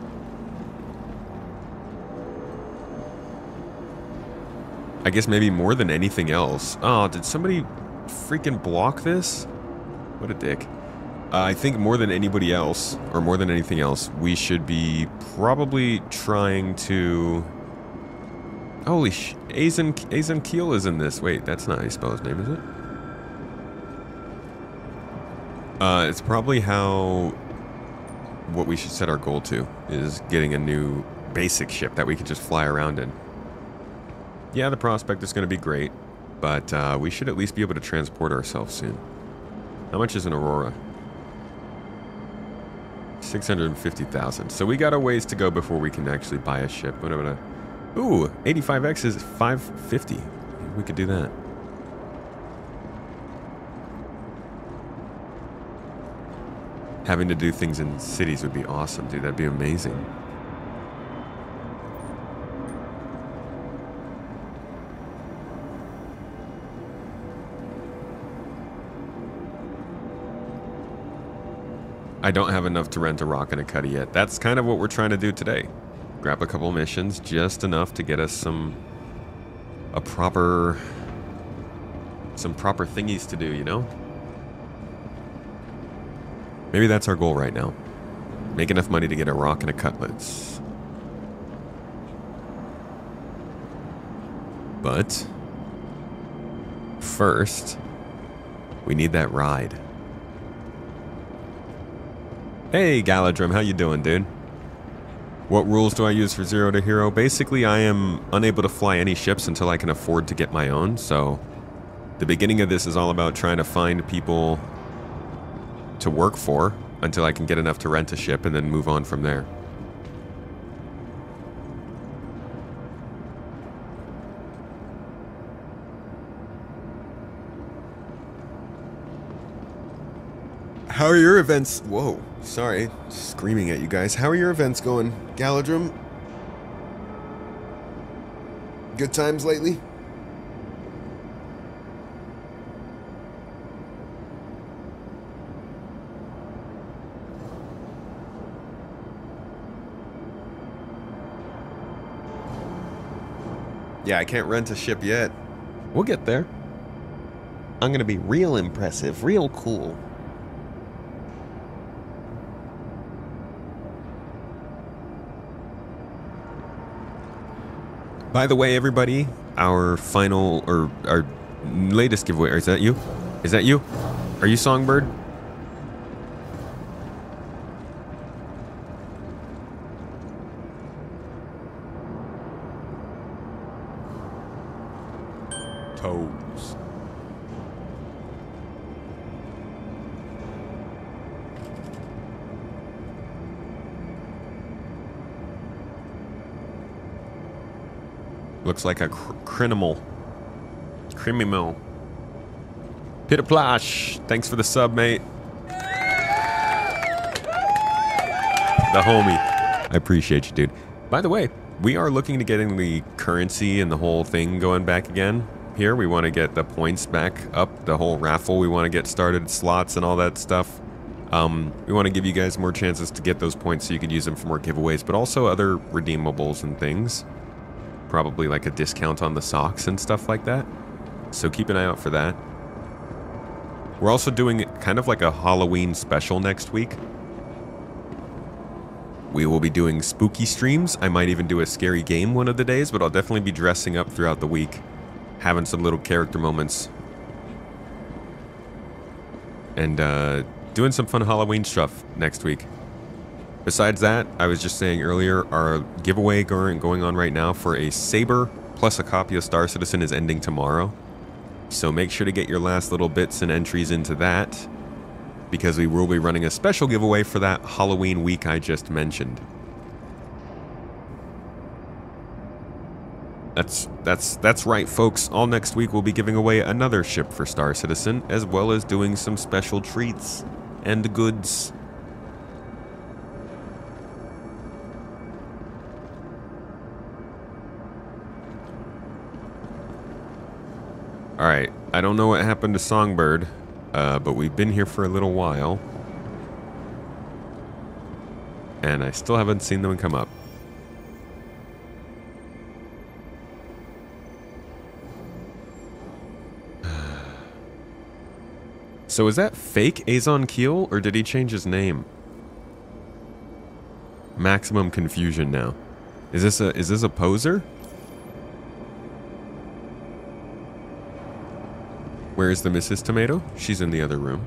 I guess maybe more than anything else. Oh, did somebody freaking block this? What a dick. I think more than anybody else, or more than anything else, we should be probably trying to... Holy sh... Azan Keel is in this. Wait, that's not how you spell his name, is it? It's probably how... What we should set our goal to is getting a new basic ship that we can just fly around in. Yeah, the prospect is going to be great, but we should at least be able to transport ourselves soon. How much is an Aurora? 650,000. So we got a ways to go before we can actually buy a ship. Whatever. Ooh, 85X is 550. We could do that. Having to do things in cities would be awesome, dude. That'd be amazing. I don't have enough to rent a rock and a cutty yet. That's kind of what we're trying to do today. Grab a couple missions, just enough to get us some proper thingies to do, you know? Maybe that's our goal right now. Make enough money to get a rock and a cutlets. But first, we need that ride. Hey, Galadrim, how you doing, dude? What rules do I use for Zero to Hero? Basically, I am unable to fly any ships until I can afford to get my own, so the beginning of this is all about trying to find people to work for until I can get enough to rent a ship and then move on from there. How are your events? Whoa, sorry, screaming at you guys. How are your events going, Galadrim? Good times lately? Yeah, I can't rent a ship yet. We'll get there. I'm gonna be real impressive, real cool. By the way, everybody, our final, or our latest giveaway, is that you? Is that you? Are you Songbird? Toes. Looks like a criminal. Criminal. Pitaplash, thanks for the sub, mate. The homie. I appreciate you, dude. By the way, we are looking to getting the currency and the whole thing going back again. Here, we want to get the points back up, the whole raffle. We want to get started, slots and all that stuff. We want to give you guys more chances to get those points so you can use them for more giveaways, but also other redeemables and things. Probably like a discount on the socks and stuff like that. So keep an eye out for that. We're also doing kind of like a Halloween special next week. We will be doing spooky streams. I might even do a scary game one of the days, but I'll definitely be dressing up throughout the week. Having some little character moments. And doing some fun Halloween stuff next week. Besides that, I was just saying earlier, our giveaway going on right now for a Saber plus a copy of Star Citizen is ending tomorrow. So make sure to get your last little bits and entries into that, because we will be running a special giveaway for that Halloween week I just mentioned. That's right, folks. All next week we'll be giving away another ship for Star Citizen, as well as doing some special treats and goods. Alright, I don't know what happened to Songbird, but we've been here for a little while. And I still haven't seen them come up. So is that fake Azon Keel, or did he change his name? Maximum confusion now. Is this a poser? Where is the Mrs. Tomato? She's in the other room.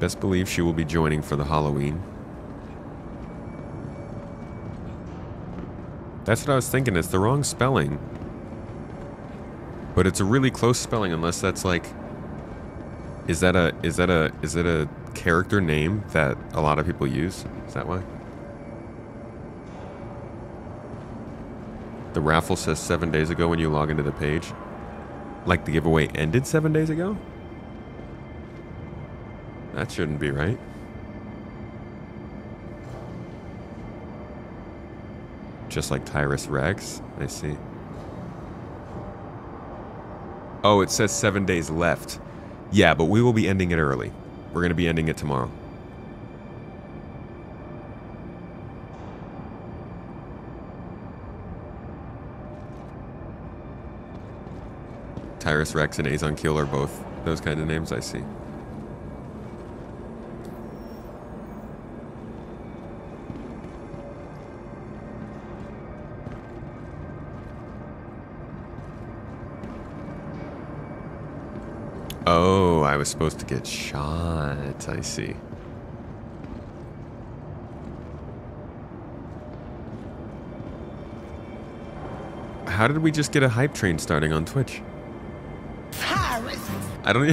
Best believe she will be joining for the Halloween. That's what I was thinking. It's the wrong spelling. But it's a really close spelling, unless that's like... Is it a character name that a lot of people use? Is that why? The raffle says 7 days ago when you log into the page. Like the giveaway ended 7 days ago? That shouldn't be right. Just like Tyrus Rex? I see. Oh, it says 7 days left. Yeah, but we will be ending it early. We're going to be ending it tomorrow. Tyrus Rex and Azon Keel are both those kind of names, I see. Oh, I was supposed to get shot. I see. How did we just get a hype train starting on Twitch? I don't.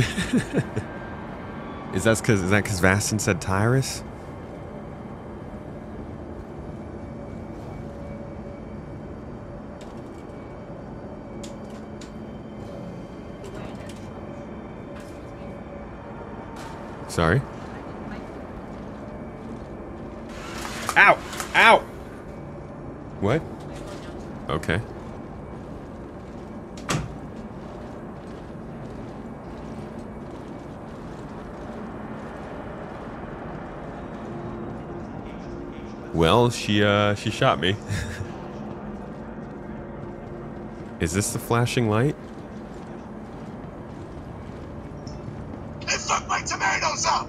Is that because Vastin said Tyrus? Sorry. Ow! Ow! What? Okay. Well, she shot me. Is this the flashing light? It fucked my tomatoes up!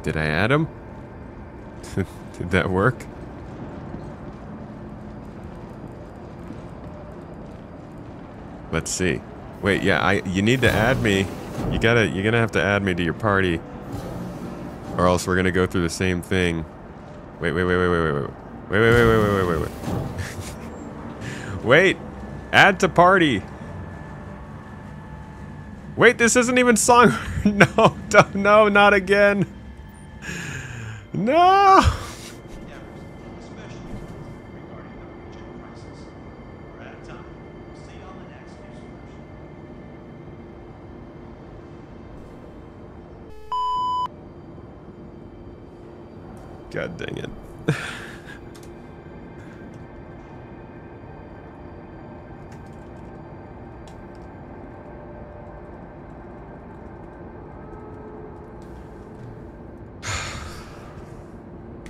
Did I add him? Did that work? Let's see. Wait, yeah, you need to add me. You're gonna have to add me to your party. Or else we're gonna go through the same thing. Wait. Wait. Wait! Add to party! Wait, this isn't even song. No, not again. No! God dang it.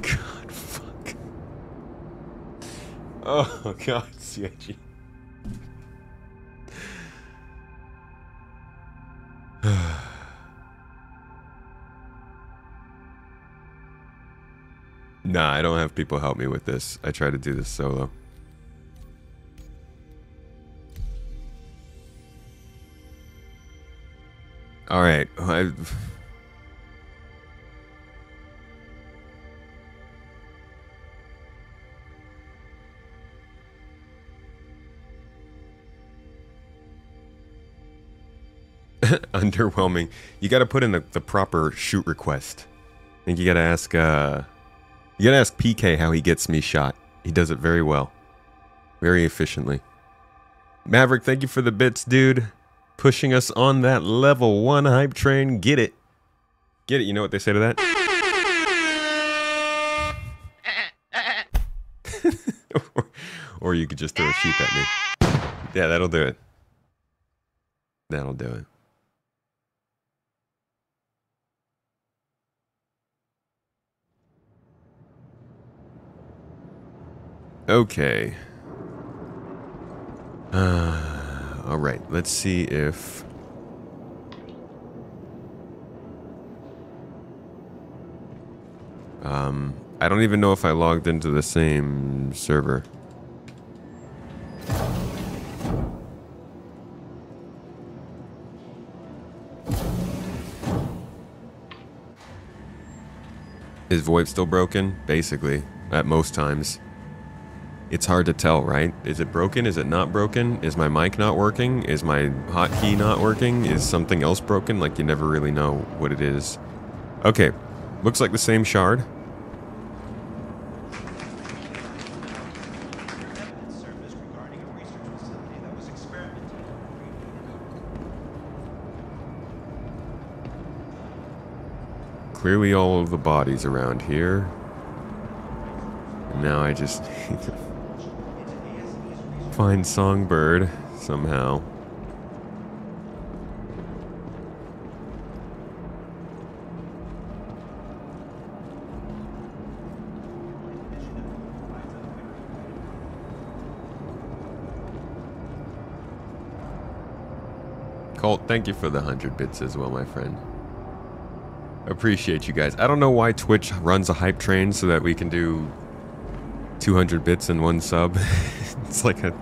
God, fuck. Oh, God, CIG. Nah, I don't have people help me with this. I try to do this solo. Alright, underwhelming. You gotta put in the proper shoot request. I think you gotta ask, PK how he gets me shot. He does it very well. Very efficiently. Maverick, thank you for the bits, dude. Pushing us on that level 1 hype train. Get it. Get it. You know what they say to that? Or you could just throw a sheep at me. Yeah, that'll do it. That'll do it. Okay. Alright, let's see if... I don't even know if I logged into the same server. Is VoIP still broken? Basically, at most times. It's hard to tell, right? Is it broken? Is it not broken? Is my mic not working? Is my hotkey not working? Is something else broken? Like, you never really know what it is. Okay, looks like the same shard. Clearly all of the bodies around here. Now I just need to find Songbird somehow. Colt, thank you for the 100 bits as well, my friend. Appreciate you guys. I don't know why Twitch runs a hype train so that we can do 200 bits in one sub. It's like a...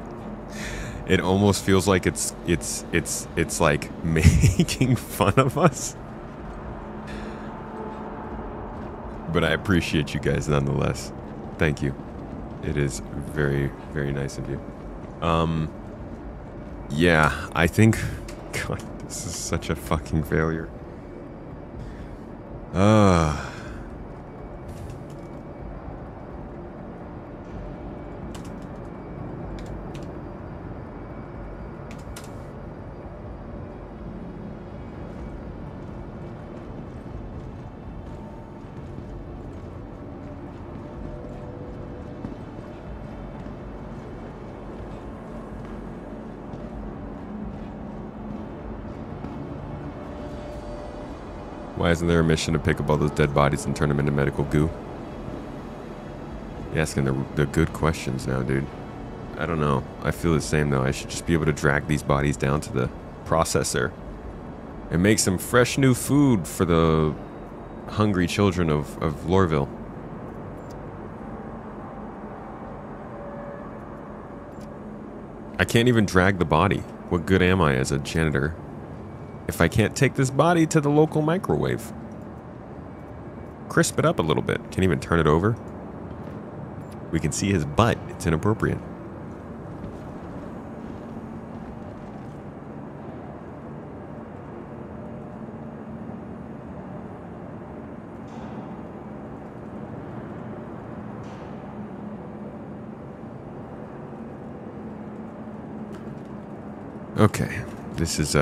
It almost feels like it's like making fun of us. But I appreciate you guys nonetheless. Thank you. It is very, very nice of you. Yeah, I think... God, this is such a fucking failure. Why isn't there a mission to pick up all those dead bodies and turn them into medical goo? You're asking the good questions now, dude. I don't know. I feel the same, though. I should just be able to drag these bodies down to the processor and make some fresh new food for the hungry children of Lorville. I can't even drag the body. What good am I as a janitor if I can't take this body to the local microwave? Crisp it up a little bit. Can't even turn it over. We can see his butt. It's inappropriate. Okay, this is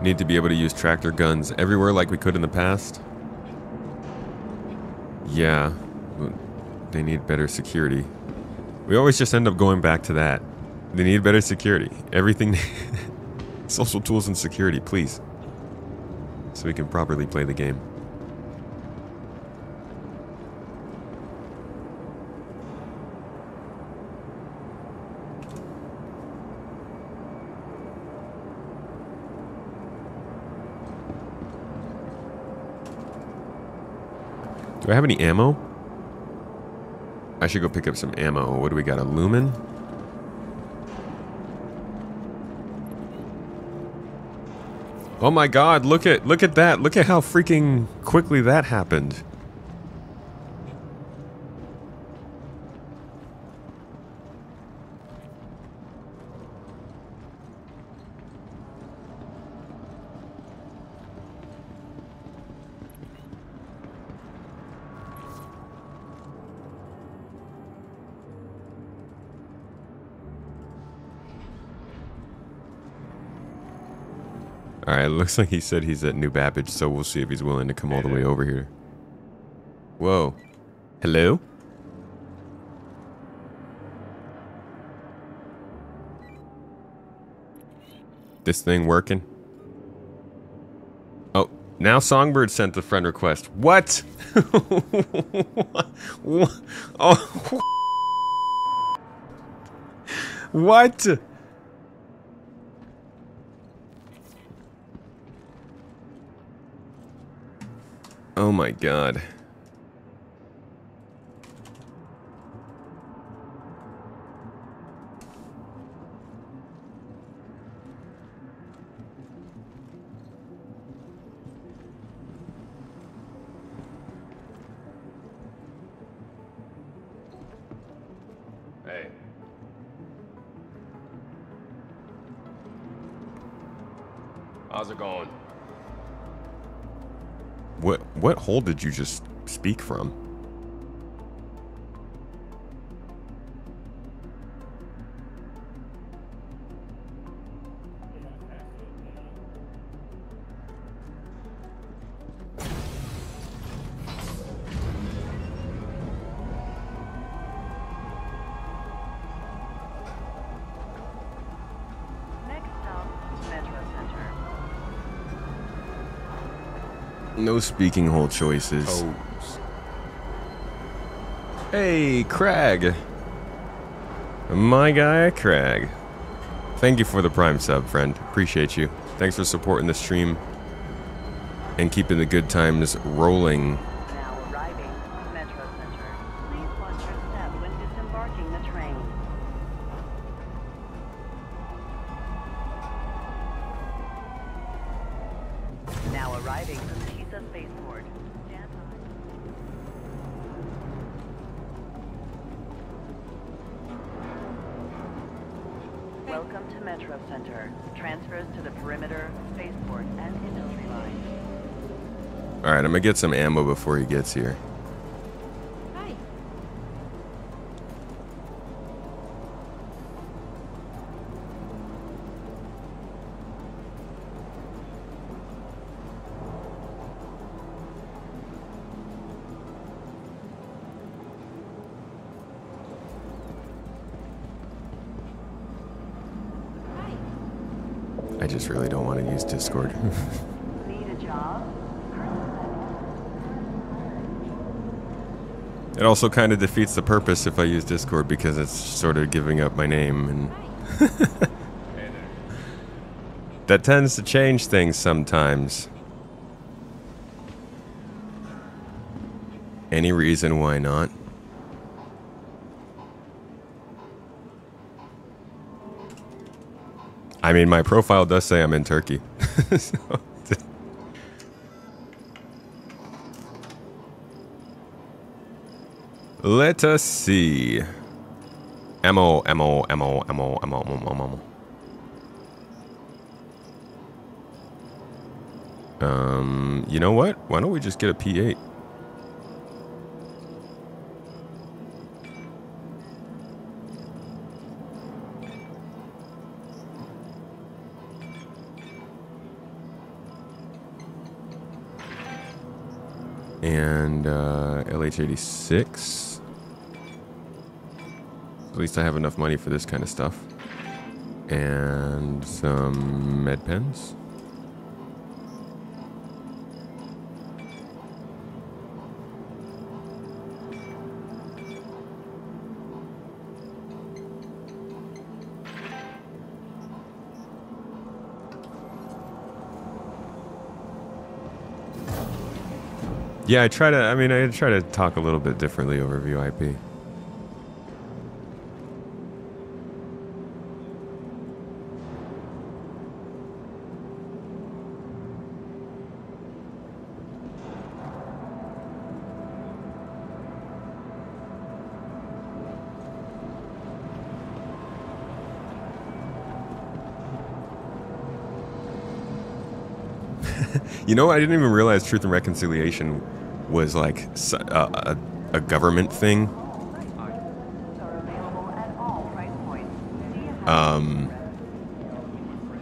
need to be able to use tractor guns everywhere like we could in the past. Yeah, they need better security. We always just end up going back to that. They need better security. Everything, social tools and security, please. So we can properly play the game. Do I have any ammo? I should go pick up some ammo. What do we got? A lumen? Oh my god, look at that. Look at how freaking quickly that happened. Alright, looks like he said he's at New Babbage, so we'll see if he's willing to come all the way over here. Whoa. Hello? This thing working? Oh, now Songbird sent the friend request. What? Oh. What? Oh my god. Hey. How's it going? What hole did you just speak from? No speaking hole choices. Oh. Hey, Crag. My guy, Crag. Thank you for the Prime sub, friend. Appreciate you. Thanks for supporting the stream and keeping the good times rolling. Now arriving Metro Center. Please watch your step when disembarking the train. Now arriving from Tisa Spaceport. Stand by. Welcome to Metro Center. Transfers to the perimeter, spaceport, and industry lines. Alright, I'm gonna get some ammo before he gets here. Hi. I just really don't want to use Discord. Need a job? It also kind of defeats the purpose if I use Discord because it's sort of giving up my name and that tends to change things sometimes. Any reason why not? I mean, my profile does say I'm in Turkey. So, let us see. Ammo. You know what? Why don't we just get a P8? And LH86. At least I have enough money for this kind of stuff. And some med pens. Yeah, I try to talk a little bit differently over VoIP. You know, I didn't even realize Truth and Reconciliation was like a government thing.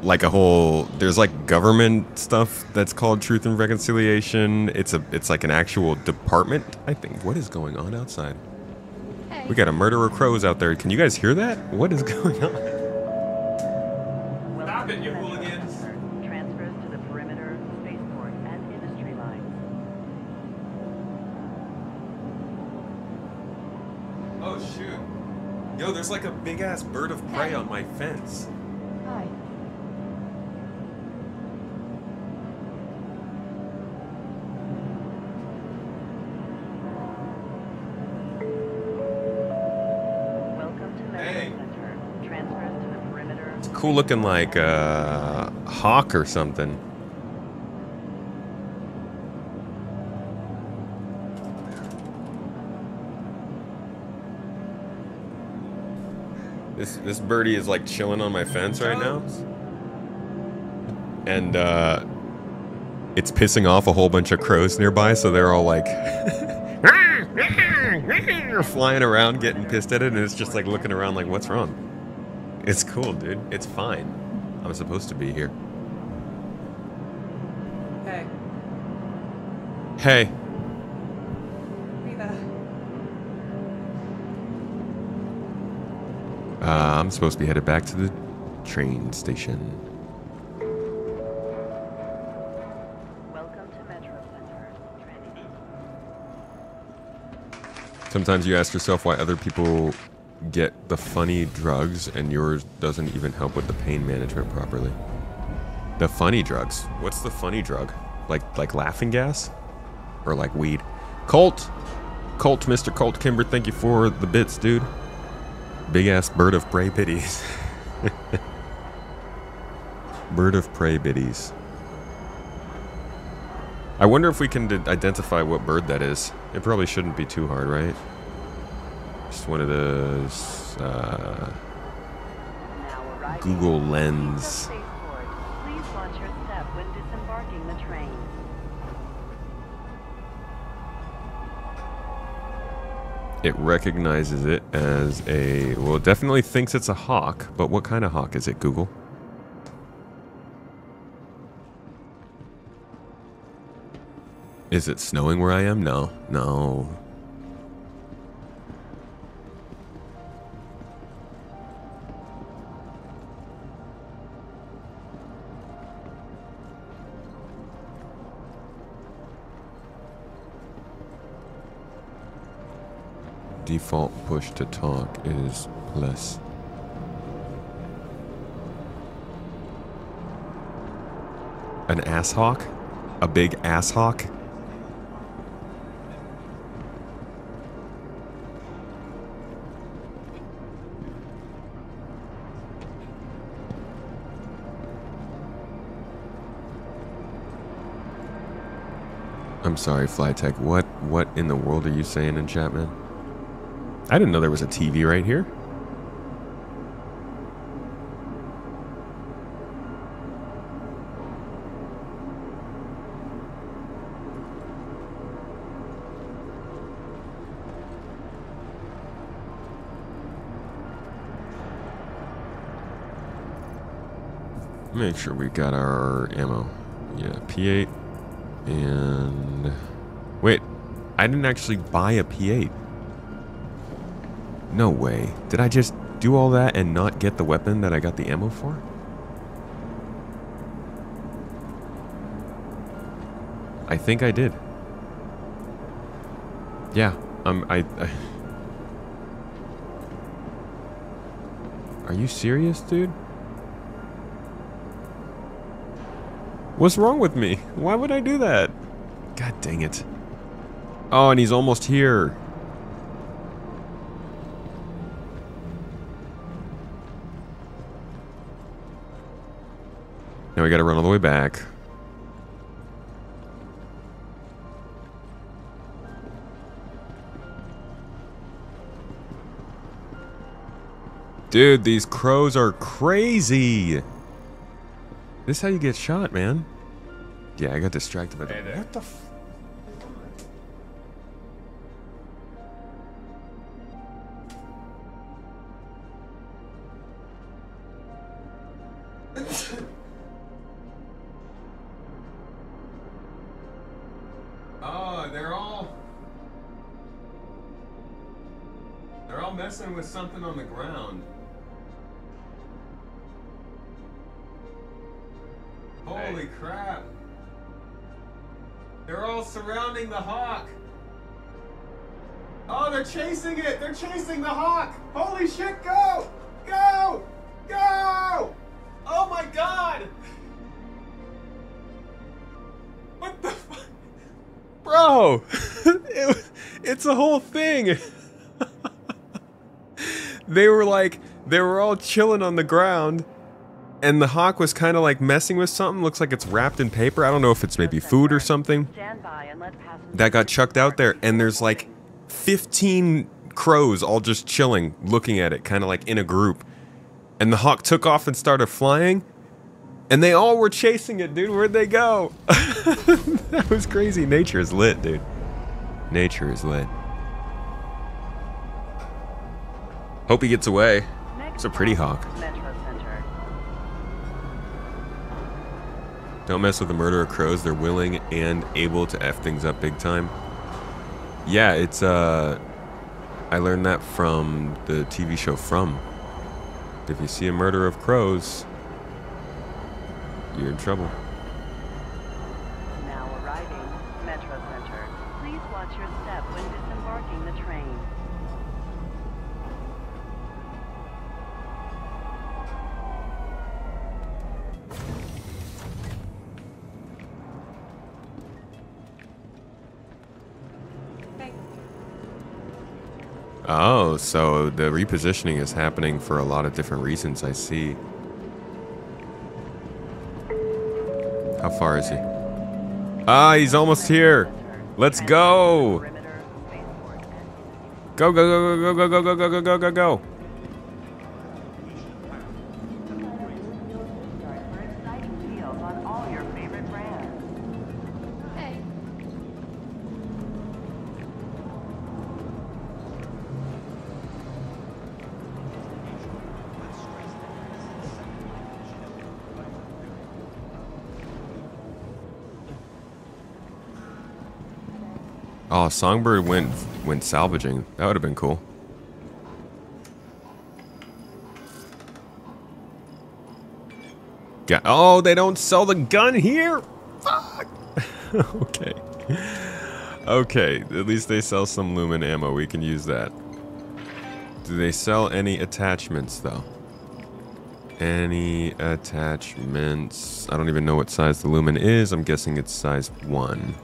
Like a whole, there's like government stuff that's called Truth and Reconciliation. It's like an actual department, I think. What is going on outside? Hey. We got a murder of crows out there. Can you guys hear that? What is going on? Stop it, you hooligans. Transfers to the perimeter, spaceport, and industry lines. Oh shoot. Yo, there's like a big ass bird of prey on my fence. Hi. Cool looking, like a hawk or something. This birdie is like chilling on my fence right now, and it's pissing off a whole bunch of crows nearby, so they're all like flying around getting pissed at it, and it's just like looking around like, what's wrong? It's cool, dude. It's fine. I'm supposed to be here. Hey. Hey. I'm supposed to be headed back to the train station. Welcome to Metro Center. Sometimes you ask yourself why other people get the funny drugs and yours doesn't even help with the pain management properly. The funny drugs. What's the funny drug? Like laughing gas? Or like weed? Colt, Mr. Colt Kimber, thank you for the bits, dude. Big ass bird of prey biddies. Bird of prey biddies. I wonder if we can identify what bird that is. It probably shouldn't be too hard, right? Just one of those Google Lens. Please launch your step when disembarking the train. It recognizes it as a, well, it definitely thinks it's a hawk, but what kind of hawk is it, Google? Is it snowing where I am? No, no. Default push to talk is plus. An ass hawk? A big ass hawk? I'm sorry, Flytech. What in the world are you saying in chat, man? I didn't know there was a TV right here. Make sure we got our ammo. Yeah, P8. And... Wait, I didn't actually buy a P8. No way. Did I just do all that and not get the weapon that I got the ammo for? I think I did. Yeah, I... Are you serious, dude? What's wrong with me? Why would I do that? God dang it. Oh, and he's almost here. Now we gotta run all the way back. Dude, these crows are crazy. This is how you get shot, man. Yeah, I got distracted by that. What the f... Oh, they're all messing with something on the ground. Holy crap. They're all surrounding the hawk. Oh, they're chasing it. They're chasing the hawk. Holy shit, go! Go! Go! Oh my god! What the fuck? Bro! It's a whole thing. They were all chilling on the ground. And the hawk was kind of like messing with something. Looks like it's wrapped in paper. I don't know if it's maybe food or something. That got chucked out there. And there's like 15 crows all just chilling, looking at it, kind of like in a group. And the hawk took off and started flying. And they all were chasing it, dude. Where'd they go? That was crazy. Nature is lit, dude. Nature is lit. Hope he gets away. It's a pretty hawk. Don't mess with the murder of crows. They're willing and able to F things up big time. Yeah, it's, I learned that from the TV show From. If you see a murder of crows, you're in trouble. Now arriving, Metro Center. Please watch your step when disembarking the train. Oh, so the repositioning is happening for a lot of different reasons, I see. How far is he? Ah, he's almost here. Let's go. Go, go, go, go, go, go, go, go, go, go, go. Oh, Songbird went salvaging. That would have been cool. Oh, they don't sell the gun here? Fuck! Okay. Okay, at least they sell some Lumen ammo. We can use that. Do they sell any attachments, though? Any attachments? I don't even know what size the lumen is. I'm guessing it's size 1.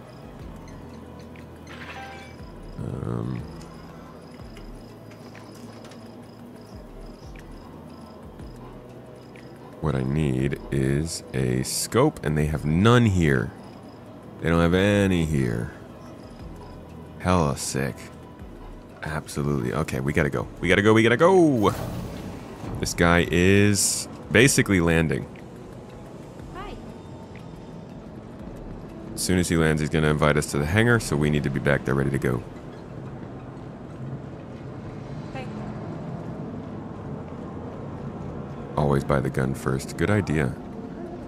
What I need is a scope, and they have none here. They don't have any here. Hella sick. Absolutely. Okay, we gotta go. We gotta go. We gotta go. This guy is basically landing. Hi. As soon as he lands, he's gonna invite us to the hangar, so we need to be back there ready to go. Hey. Always buy the gun first. Good idea.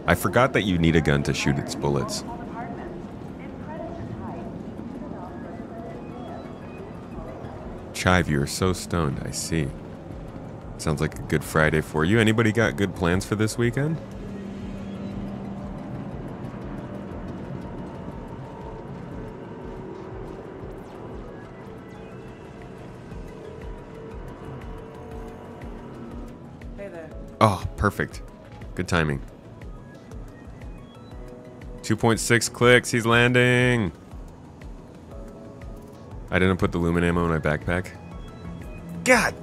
I forgot that you need a gun to shoot its bullets. Chive, you're so stoned. I see. Sounds like a good Friday for you. Anybody got good plans for this weekend? Hey there. Oh, perfect. Good timing. 2.6 clicks. He's landing. I didn't put the lumen ammo in my backpack. God!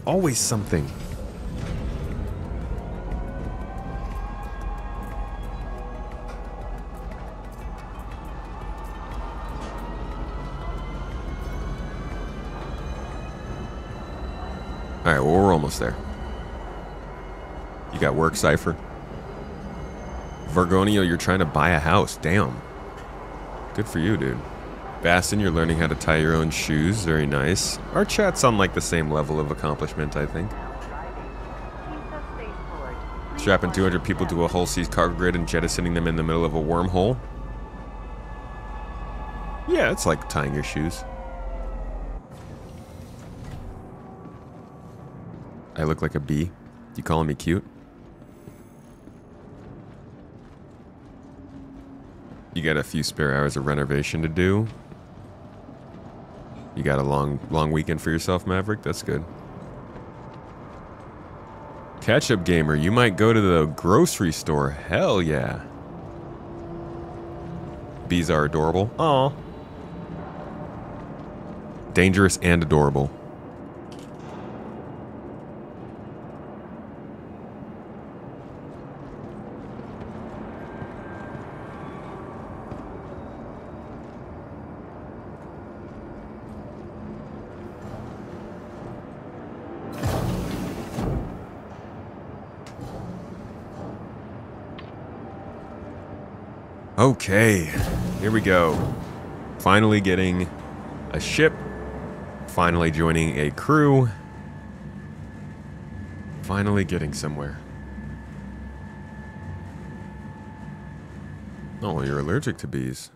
Always something. Alright, well, we're almost there. You got work, Cypher? Vergonio, you're trying to buy a house. Damn. Good for you, dude. Bastin, you're learning how to tie your own shoes. Very nice. Our chat's on like the same level of accomplishment, I think. Strapping 200 people to a hull seized cargo grid and jettisoning them in the middle of a wormhole. Yeah, it's like tying your shoes. I look like a bee. You calling me cute? You got a few spare hours of renovation to do. You got a long weekend for yourself, Maverick? That's good. Catch-up gamer, you might go to the grocery store. Hell yeah. Bees are adorable. Aw. Dangerous and adorable. Okay, here we go. Finally getting a ship. Finally joining a crew. Finally getting somewhere. Oh, you're allergic to bees.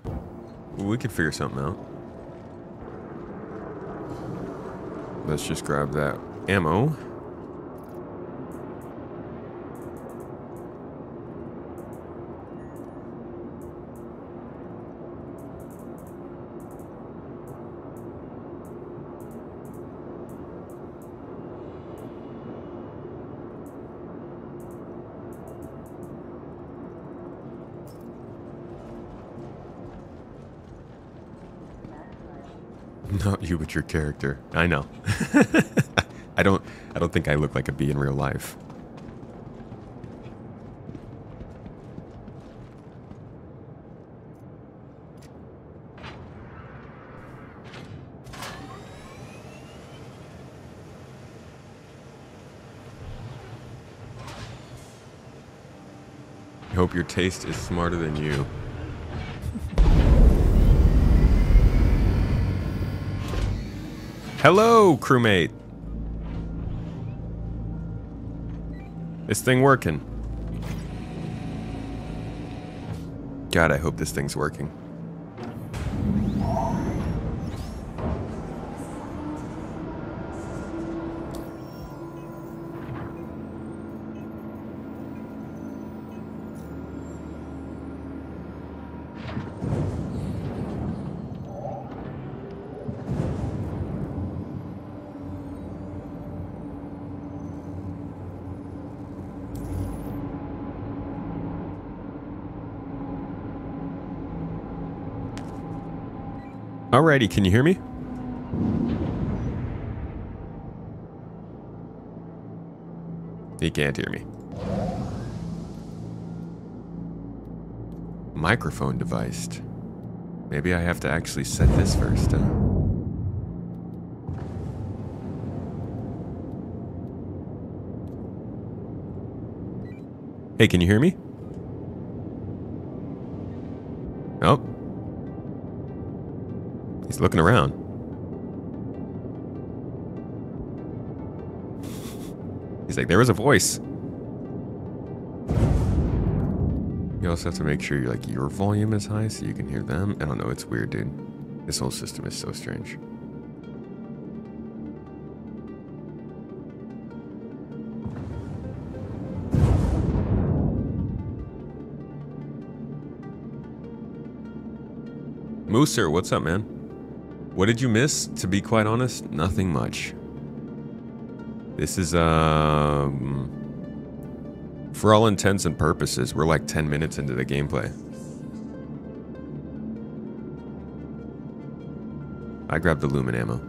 We could figure something out. Let's just grab that ammo. Not you, but your character. I know. I don't think I look like a bee in real life. I hope your taste is smarter than you. Hello, crewmate. This thing working? God, I hope this thing's working. Alrighty, can you hear me? He can't hear me. Microphone device. Maybe I have to actually set this first, huh? Hey, can you hear me? Oh. He's looking around. He's like, there was a voice. You also have to make sure your volume is high so you can hear them. I don't know, it's weird, dude. This whole system is so strange. Mooser, what's up, man? What did you miss? To be quite honest, nothing much. This is, for all intents and purposes, we're like 10 minutes into the gameplay. I grabbed the lumen ammo.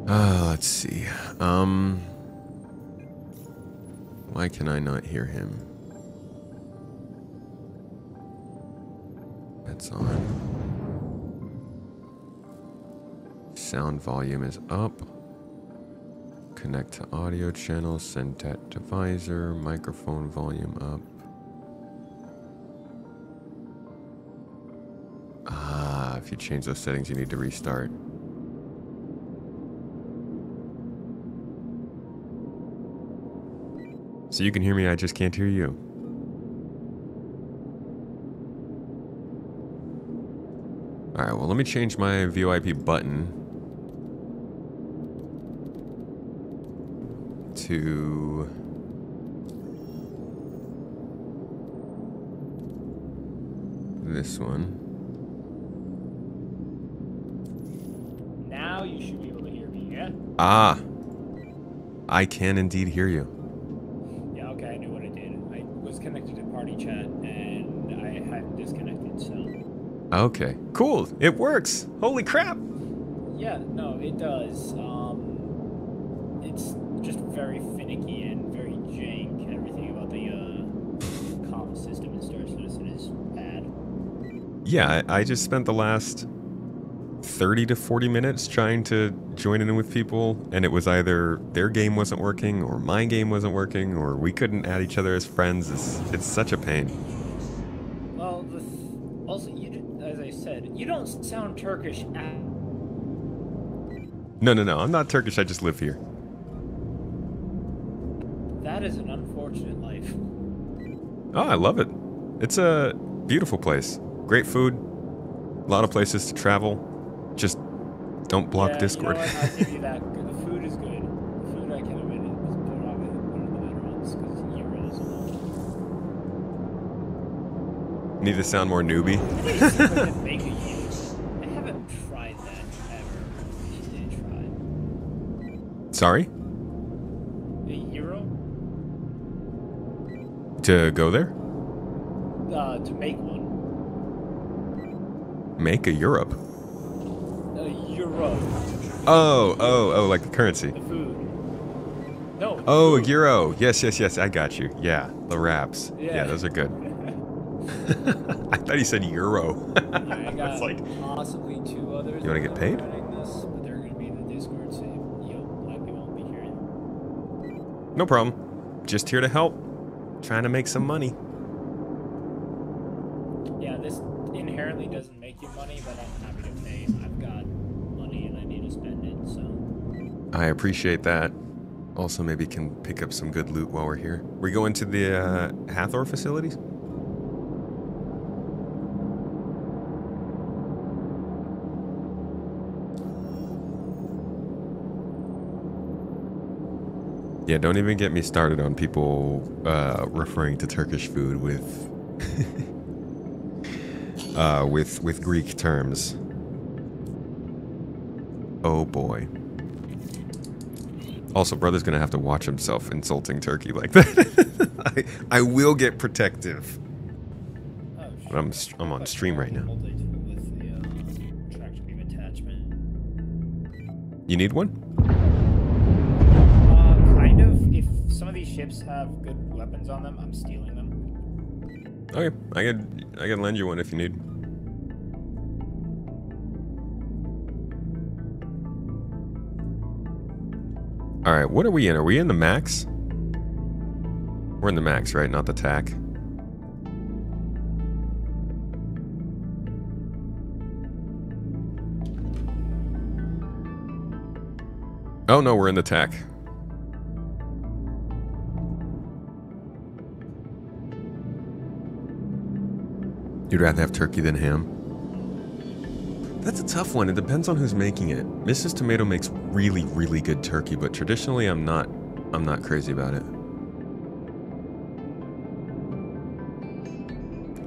Let's see. Why can I not hear him? That's on. Sound volume is up. Connect to audio channel, send that to visor, microphone volume up. Ah, if you change those settings, you need to restart. So you can hear me, I just can't hear you. Alright, well, let me change my VoIP button to this one. Now you should be able to hear me, yeah? Ah, I can indeed hear you. Yeah, okay, I knew what I did. I was connected to party chat and I had disconnected, so. Okay, cool. It works. Holy crap. Yeah, no, it does. It's just very finicky and very jank. Everything about the comm system in Star Citizen is bad. Yeah, I just spent the last 30 to 40 minutes trying to join in with people, and it was either their game wasn't working, or my game wasn't working, or we couldn't add each other as friends. It's such a pain. Well, also, as I said, you don't sound Turkish at... No, I'm not Turkish, I just live here. That is an unfortunate life. Oh, I love it. It's a beautiful place. Great food. A lot of places to travel. Just don't block Discord. You know what? I'll give you that. The food is good. The food I can admit is probably one of the better ones because euros alone. Need to sound more newbie. Make a gyro. I haven't tried that ever. You did try. Sorry? A gyro? To go there? To make one. Make a Europe. A euro. Oh, like the currency. The food. No. Oh, food. Euro. Yes, I got you. Yeah, the wraps. Yeah, those are good. I thought he said euro. Yeah, I got like possibly two others. You want to get paid? This, but they're going to be in the Discord, so you likely won't be hearing. No problem. Just here to help. Trying to make some money. Yeah, this inherently doesn't make you money, but I'm happy to pay. I've got money and I need to spend it, so. I appreciate that. Also, maybe can pick up some good loot while we're here. We go into the Hathor facilities? Yeah, don't even get me started on people referring to Turkish food with with Greek terms. Oh boy. Also, brother's gonna have to watch himself insulting turkey like that. I will get protective. But I'm on stream right now. You need one? Kind of. If some of these ships have good weapons on them, I'm stealing them. Okay, I can lend you one if you need. All right, what are we in? Are we in the max? We're in the max, right? Not the tack. Oh no, we're in the tack. You'd rather have turkey than ham? That's a tough one. It depends on who's making it. Mrs. Tomato makes really, really good turkey, but traditionally I'm not crazy about it.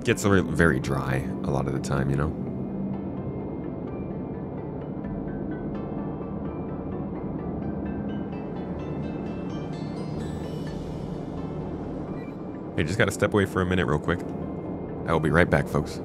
Gets very dry a lot of the time, you know? Hey, just gotta step away for a minute real quick. I will be right back, folks.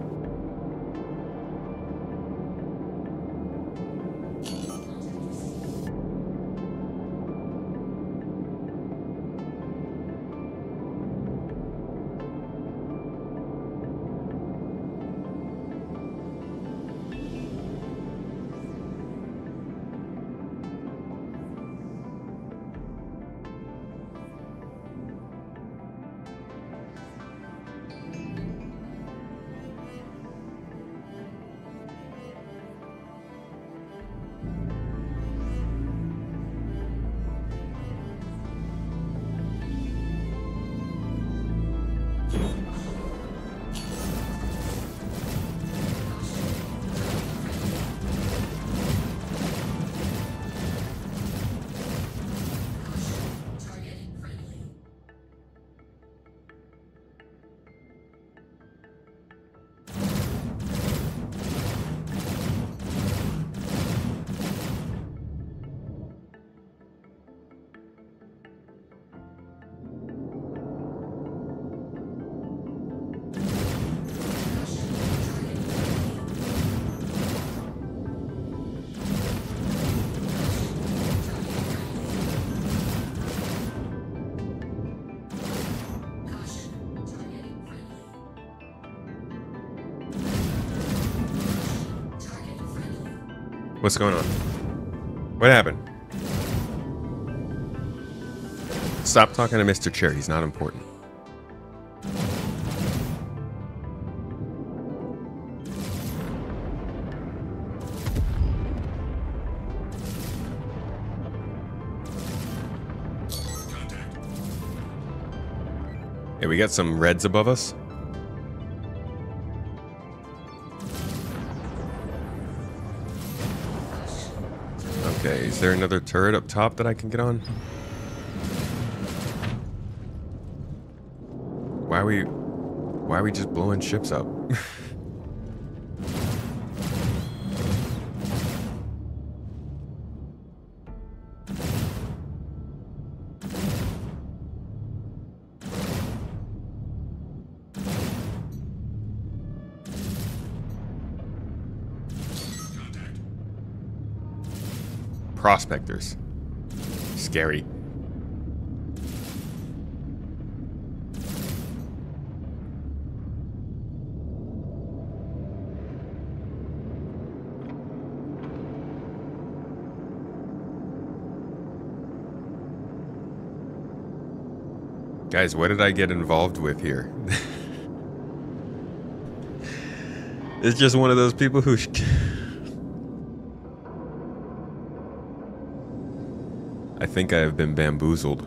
What's going on? What happened? Stop talking to Mr. Chair. He's not important. Hey, we got some reds above us. Okay, is there another turret up top that I can get on? Why are we just blowing ships up? Prospectors. Scary. Guys, what did I get involved with here? It's just one of those people who... I think I have been bamboozled.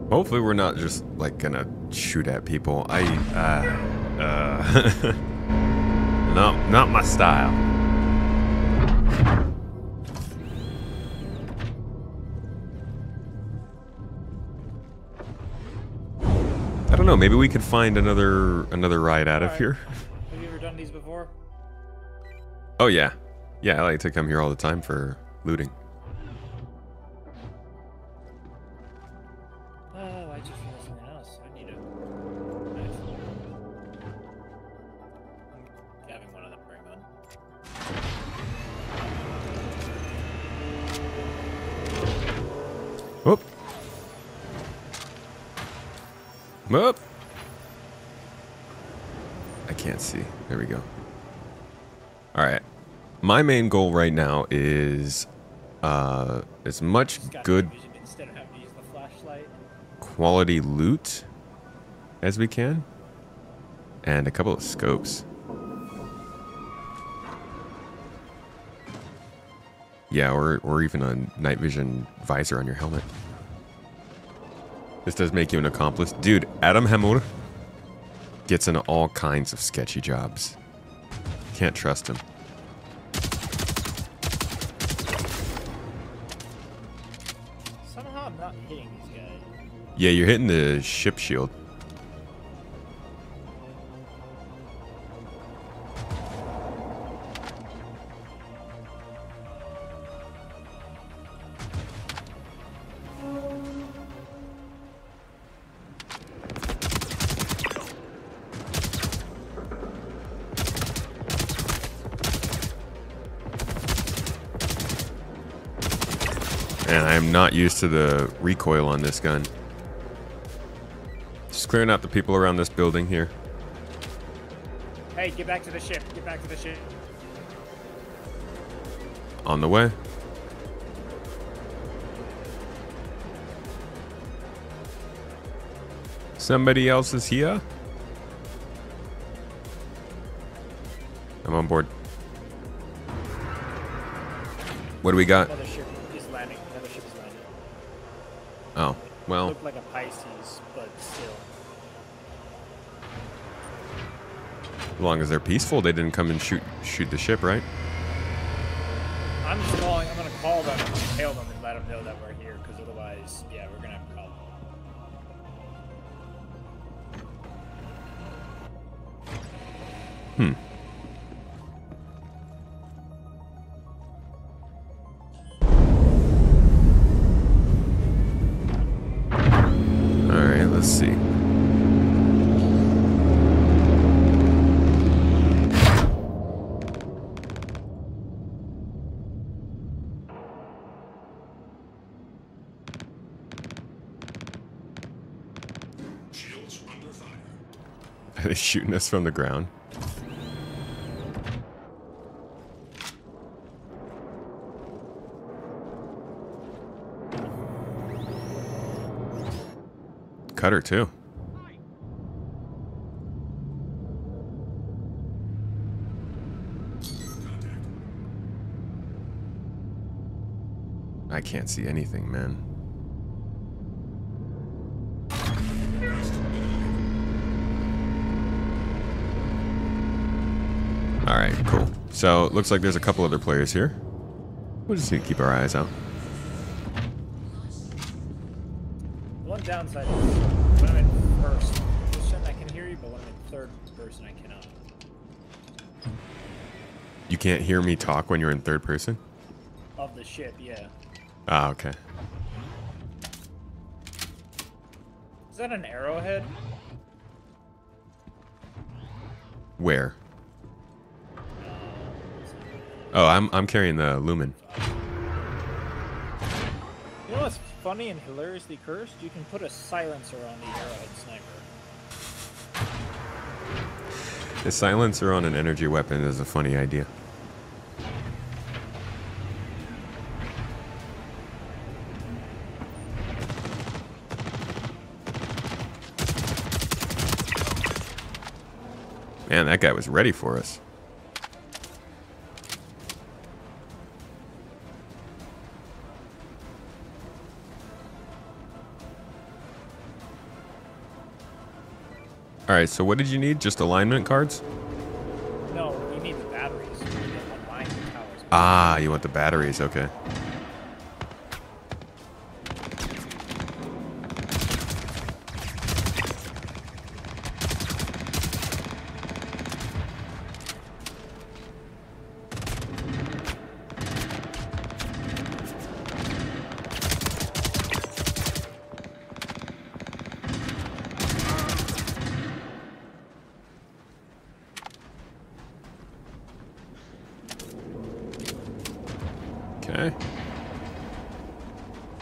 Hopefully we're not just, like, gonna shoot at people. Not my style. I don't know. Maybe we could find another ride out of here. Have you ever done these before? Oh yeah, yeah. I like to come here all the time for looting. Oh, I just realized something else. I need to. I'm having one of them bring one. Whoop. Whoop. I can't see. There we go. All right. My main goal right now is as much good Instead of having to use the flashlight. quality loot as we can, and a couple of scopes. Yeah, or even a night vision visor on your helmet. This does make you an accomplice. Dude, Adam Hamur gets into all kinds of sketchy jobs. Can't trust him. Somehow I'm not hitting these guys. Yeah, you're hitting the ship shield. And I'm not used to the recoil on this gun. Just clearing out the people around this building here. Hey, get back to the ship. Get back to the ship. On the way. Somebody else is here? I'm on board. What do we got? Another ship is landing. Another ship is landing. Oh, well. Looked like a Pisces, but still. As long as they're peaceful, they didn't come and shoot the ship, right? I'm just calling. I'm gonna call them, and hail them, and let them know that we're here, because otherwise, yeah, we're gonna have a problem. Hmm. All right, let's see. Are they shooting us from the ground? Cutter too. I can't see anything, man. Alright, cool. So, it looks like there's a couple other players here. We'll just need to keep our eyes out. One downside is when I'm in first person, I can hear you, but when I'm in third person, I cannot. You can't hear me talk when you're in third person? Of the ship, yeah. Ah, okay. Is that an arrowhead? Where? Oh, I'm carrying the Lumen. You know what's funny and hilariously cursed? You can put a silencer on the arrowhead sniper. The silencer on an energy weapon is a funny idea. Man, that guy was ready for us. Alright, so what did you need? Just alignment cards? No, you need the batteries. You need to align the towers. Ah, you want the batteries, okay. Okay.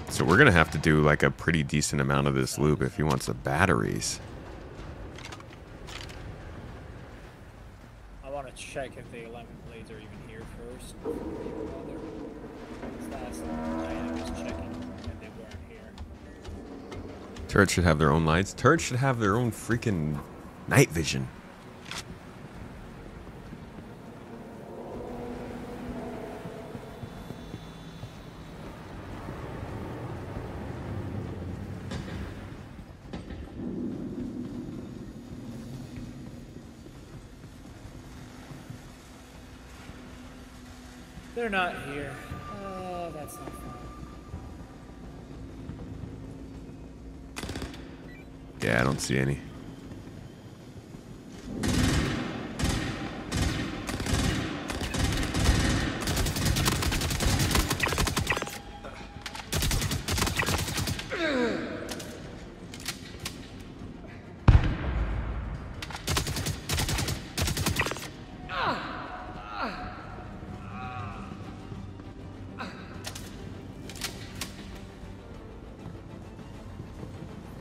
So we're gonna have to do like a pretty decent amount of this loop if he wants the batteries. I want to check if the 11 blades are even here first. Last night I was checking and they weren't here. Turrets should have their own lights. Turrets should have their own freaking night vision. They're not here. That's not fun. Yeah, I don't see any.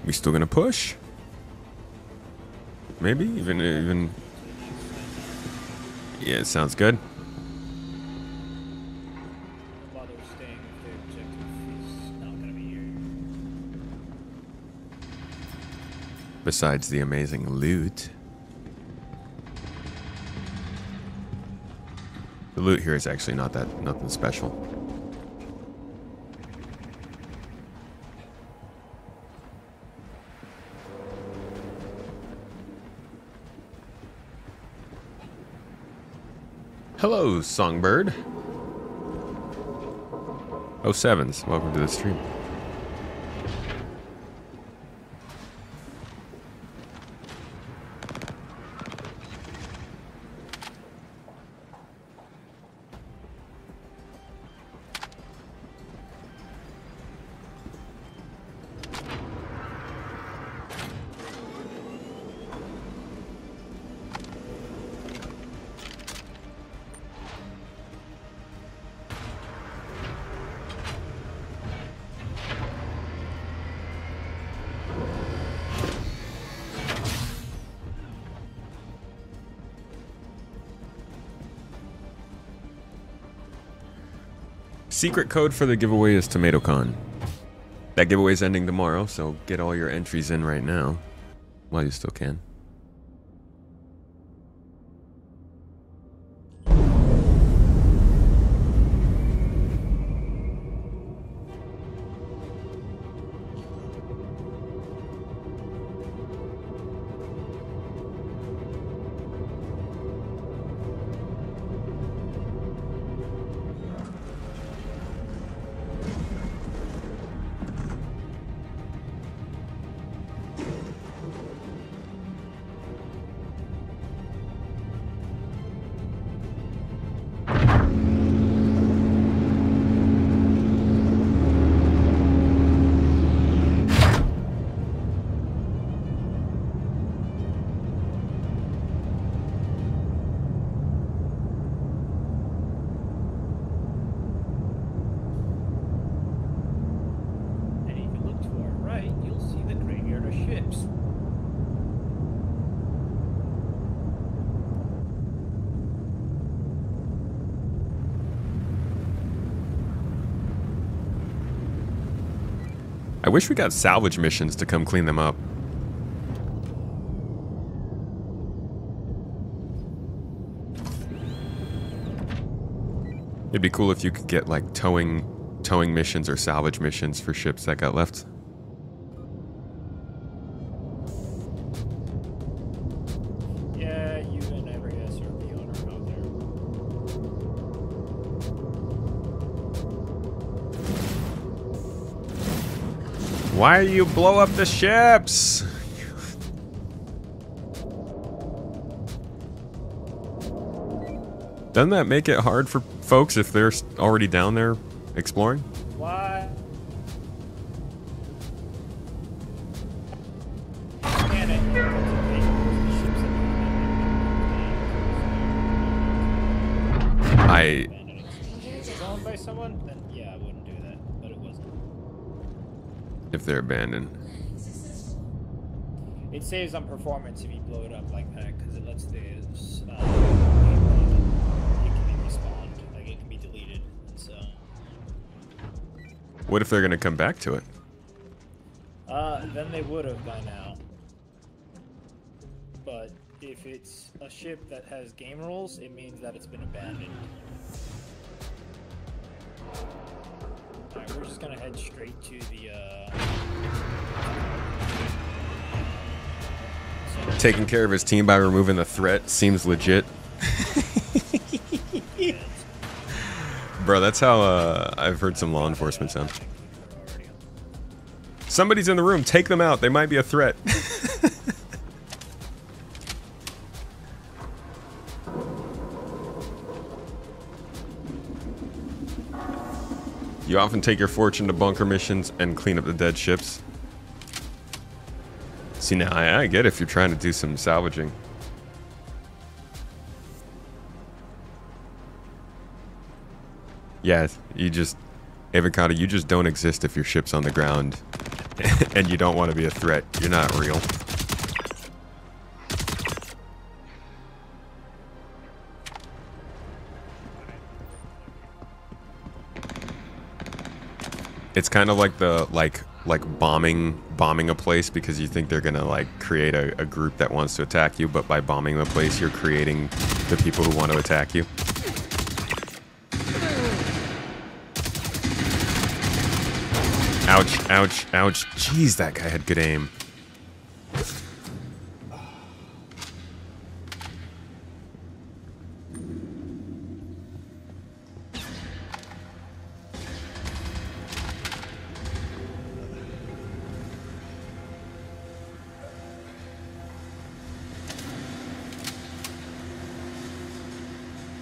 We still gonna push? Maybe even. Yeah, it sounds good. Bother staying if the objective is not gonna be here. Besides the amazing loot. The loot here is actually nothing special. Hello, Songbird. 07s, welcome to the stream. Secret code for the giveaway is TomatoCon. That giveaway is ending tomorrow, so get all your entries in right now while you still can. I wish we got salvage missions to come clean them up. It'd be cool if you could get like towing missions or salvage missions for ships that got left. Yeah, you and every SRP owner out there. Why do you blow up the ships? Doesn't that make it hard for folks if they're already down there exploring? Why? someone, then yeah, I wouldn't do that. But it wasn't. If they're abandoned. It saves on performance if you blow it up like that, because it lets the it can be respawned, like it can be deleted. And so. What if they're gonna come back to it? Then they would have by now. But if it's a ship that has game rules, it means that it's been abandoned. Alright, we're just gonna head straight to the, Taking care of his team by removing the threat seems legit. Bro, that's how I've heard some law enforcement sound. Somebody's in the room. Take them out. They might be a threat. You often take your fortune to bunker missions and clean up the dead ships. See, now I get if you're trying to do some salvaging. Yeah, you just... Avocado, you just don't exist if your ship's on the ground. And you don't want to be a threat. You're not real. It's kind of like the like bombing a place because you think they're gonna like create a group that wants to attack you, but by bombing the place you're creating the people who want to attack you. Ouch, ouch, ouch. Jeez, that guy had good aim.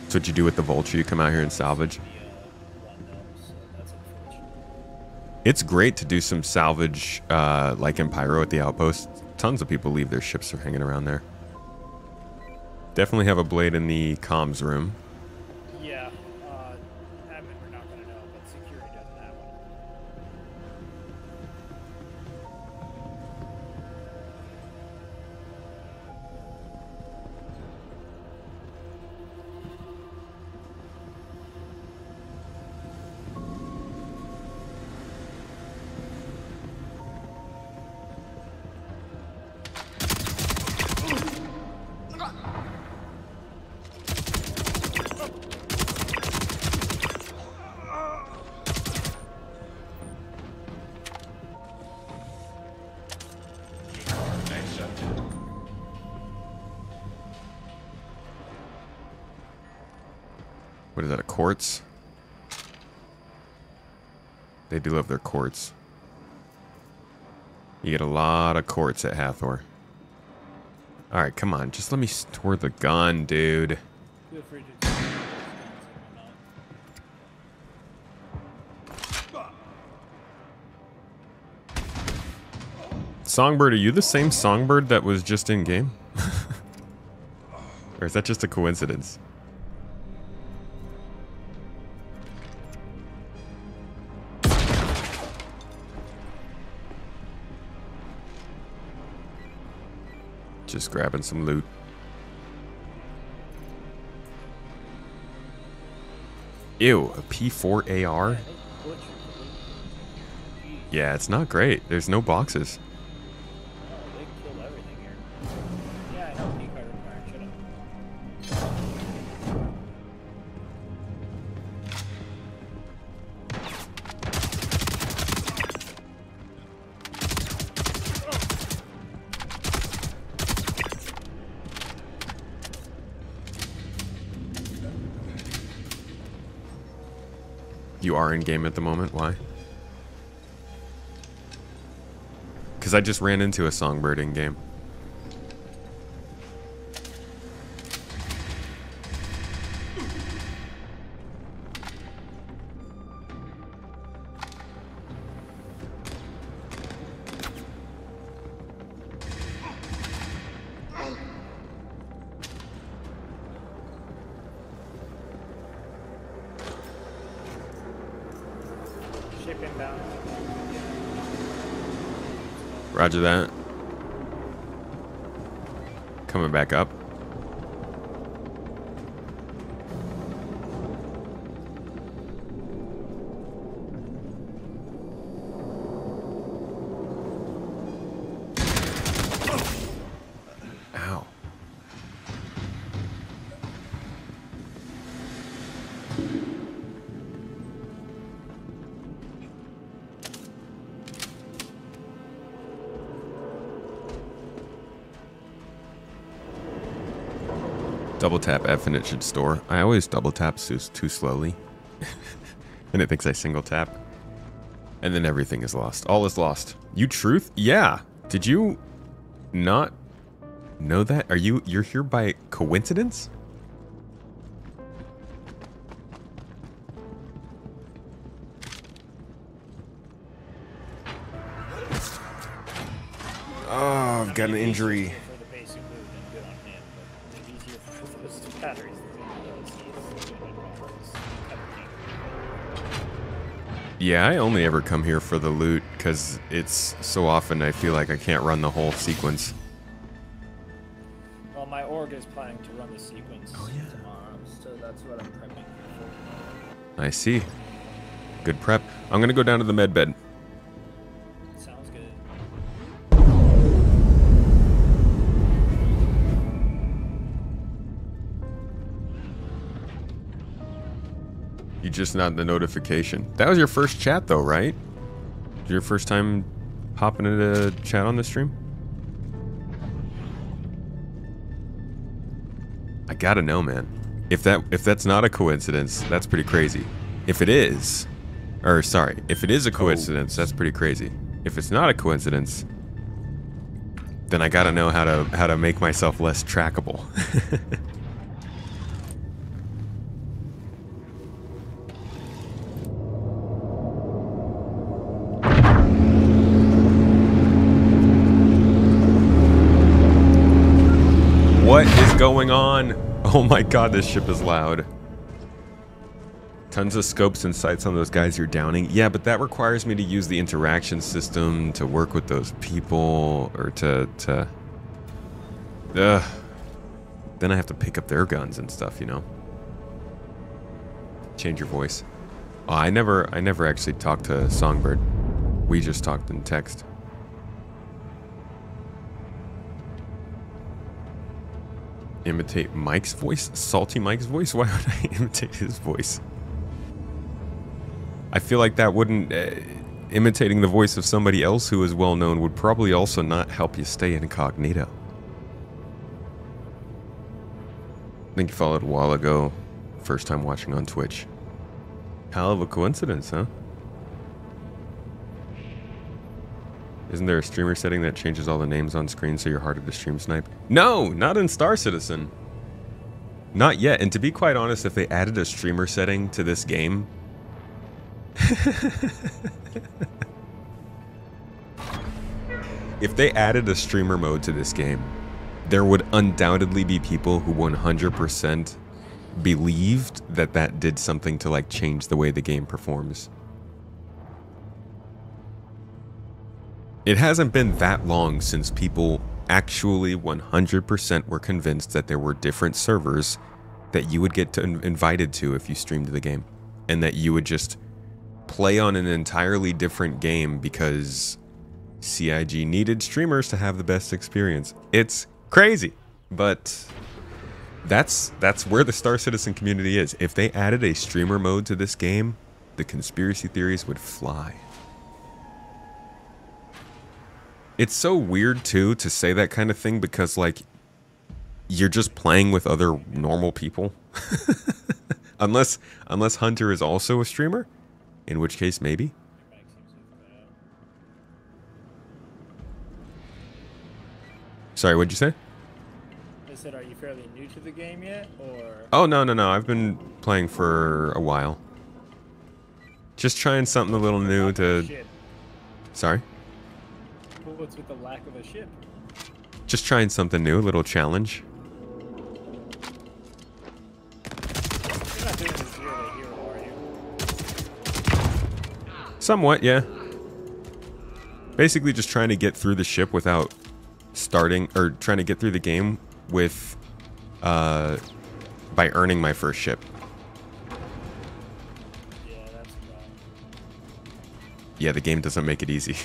That's what you do with the vulture. You come out here and salvage. It's great to do some salvage, like in Pyro at the outpost. Tons of people leave their ships are hanging around there. Definitely have a blade in the comms room. Yeah, admin we're not gonna know, but security doesn't have one. What is that, a quartz? They do love their quartz. You get a lot of quartz at Hathor. Alright, come on. Just let me store the gun, dude. Feel free to Songbird, are you the same Songbird that was just in game? Or is that just a coincidence? Just grabbing some loot. Ew, a P4 AR? Yeah, it's not great. There's no boxes. they killed everything here. Yeah, I know P card required, shut up. You are in game at the moment. Why? Because I just ran into a Songbird in game. Ship inbound. Roger that. Coming back up. Ow. Double tap F and it should store. I always double tap too slowly. And it thinks I single tap. And then everything is lost. All is lost. You truth? Yeah. Did you not know that? You're here by coincidence? Oh, I've got an injury. Yeah, I only ever come here for the loot because it's so often I feel like I can't run the whole sequence. Well, my org is planning to run the sequence tomorrow, so that's what I'm prepping for. I see. Good prep. I'm gonna go down to the med bed. Sounds good. You just not the notification. That was your first chat though, right? Your first time hopping into chat on the stream? I gotta know, man. If that's not a coincidence, that's pretty crazy. If it is, or sorry, if it is a coincidence, that's pretty crazy. If it's not a coincidence, then I gotta know how to make myself less trackable. What is going on? Oh my god, this ship is loud. Tons of scopes and sights on those guys you're downing. Yeah, but that requires me to use the interaction system to work with those people, or to then I have to pick up their guns and stuff, you know? Change your voice. Oh, I never actually talked to Songbird. We just talked in text. Imitate Mike's voice? Salty Mike's voice? Why would I imitate his voice? I feel like that wouldn't... imitating the voice of somebody else who is well known would probably also not help you stay incognito. I think you followed a while ago. First time watching on Twitch. Hell of a coincidence, huh? Isn't there a streamer setting that changes all the names on screen so you're harder to stream snipe? No, not in Star Citizen. Not yet. And to be quite honest, if they added a streamer setting to this game... if they added a streamer mode to this game, there would undoubtedly be people who 100% believed that that did something to like change the way the game performs. It hasn't been that long since people actually 100% were convinced that there were different servers that you would get invited to if you streamed the game. And that you would just play on an entirely different game because CIG needed streamers to have the best experience. It's crazy, but that's where the Star Citizen community is. If they added a streamer mode to this game, the conspiracy theories would fly. It's so weird, too, to say that kind of thing because, like, you're just playing with other normal people. unless Hunter is also a streamer, in which case, maybe. Sorry, what'd you say? I said, are you fairly new to the game yet, or...? Oh, no. I've been playing for a while. Just trying something a little new to... Sorry? What's with the lack of a ship? Just trying something new, a little challenge. You're not doing this zero to hero, are you? Somewhat, yeah. Basically just trying to get through the ship without starting, or trying to get through the game with, by earning my first ship. Yeah, that's wrong. Yeah, the game doesn't make it easy.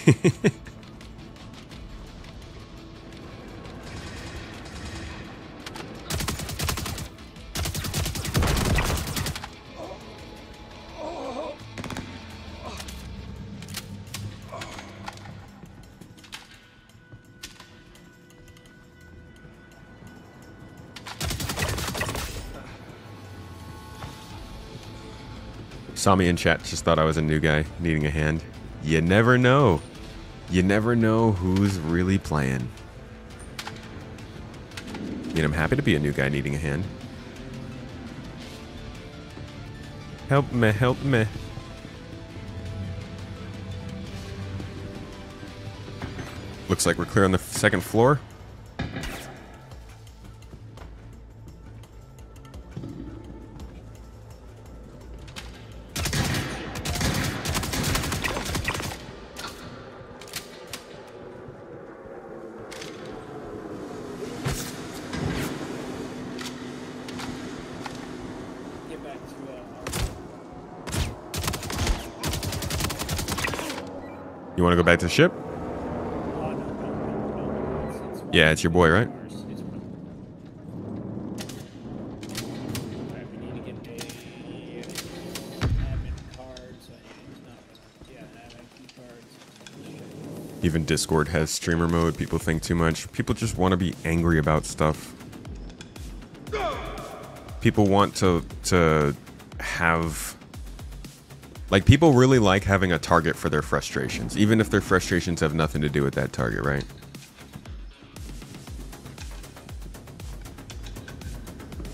Saw me in chat, just thought I was a new guy needing a hand. You never know. You never know who's really playing. I mean, I'm happy to be a new guy needing a hand. Help me, help me. Looks like we're clear on the second floor. You want to go back to the ship? Yeah, it's your boy, right? Even Discord has streamer mode. People think too much. People just want to be angry about stuff. People want to have... Like, people really like having a target for their frustrations, even if their frustrations have nothing to do with that target, right?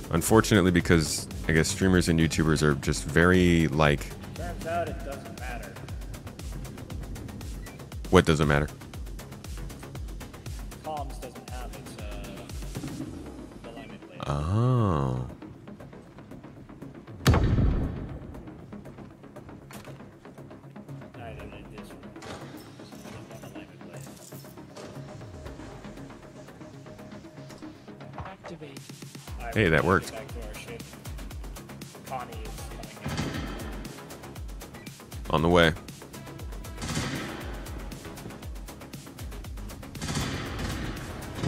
Unfortunately, because I guess streamers and YouTubers are just very, like... Turns out it doesn't matter. What doesn't matter? Comms doesn't have its alignment layer. Oh. Hey, that worked. On the way.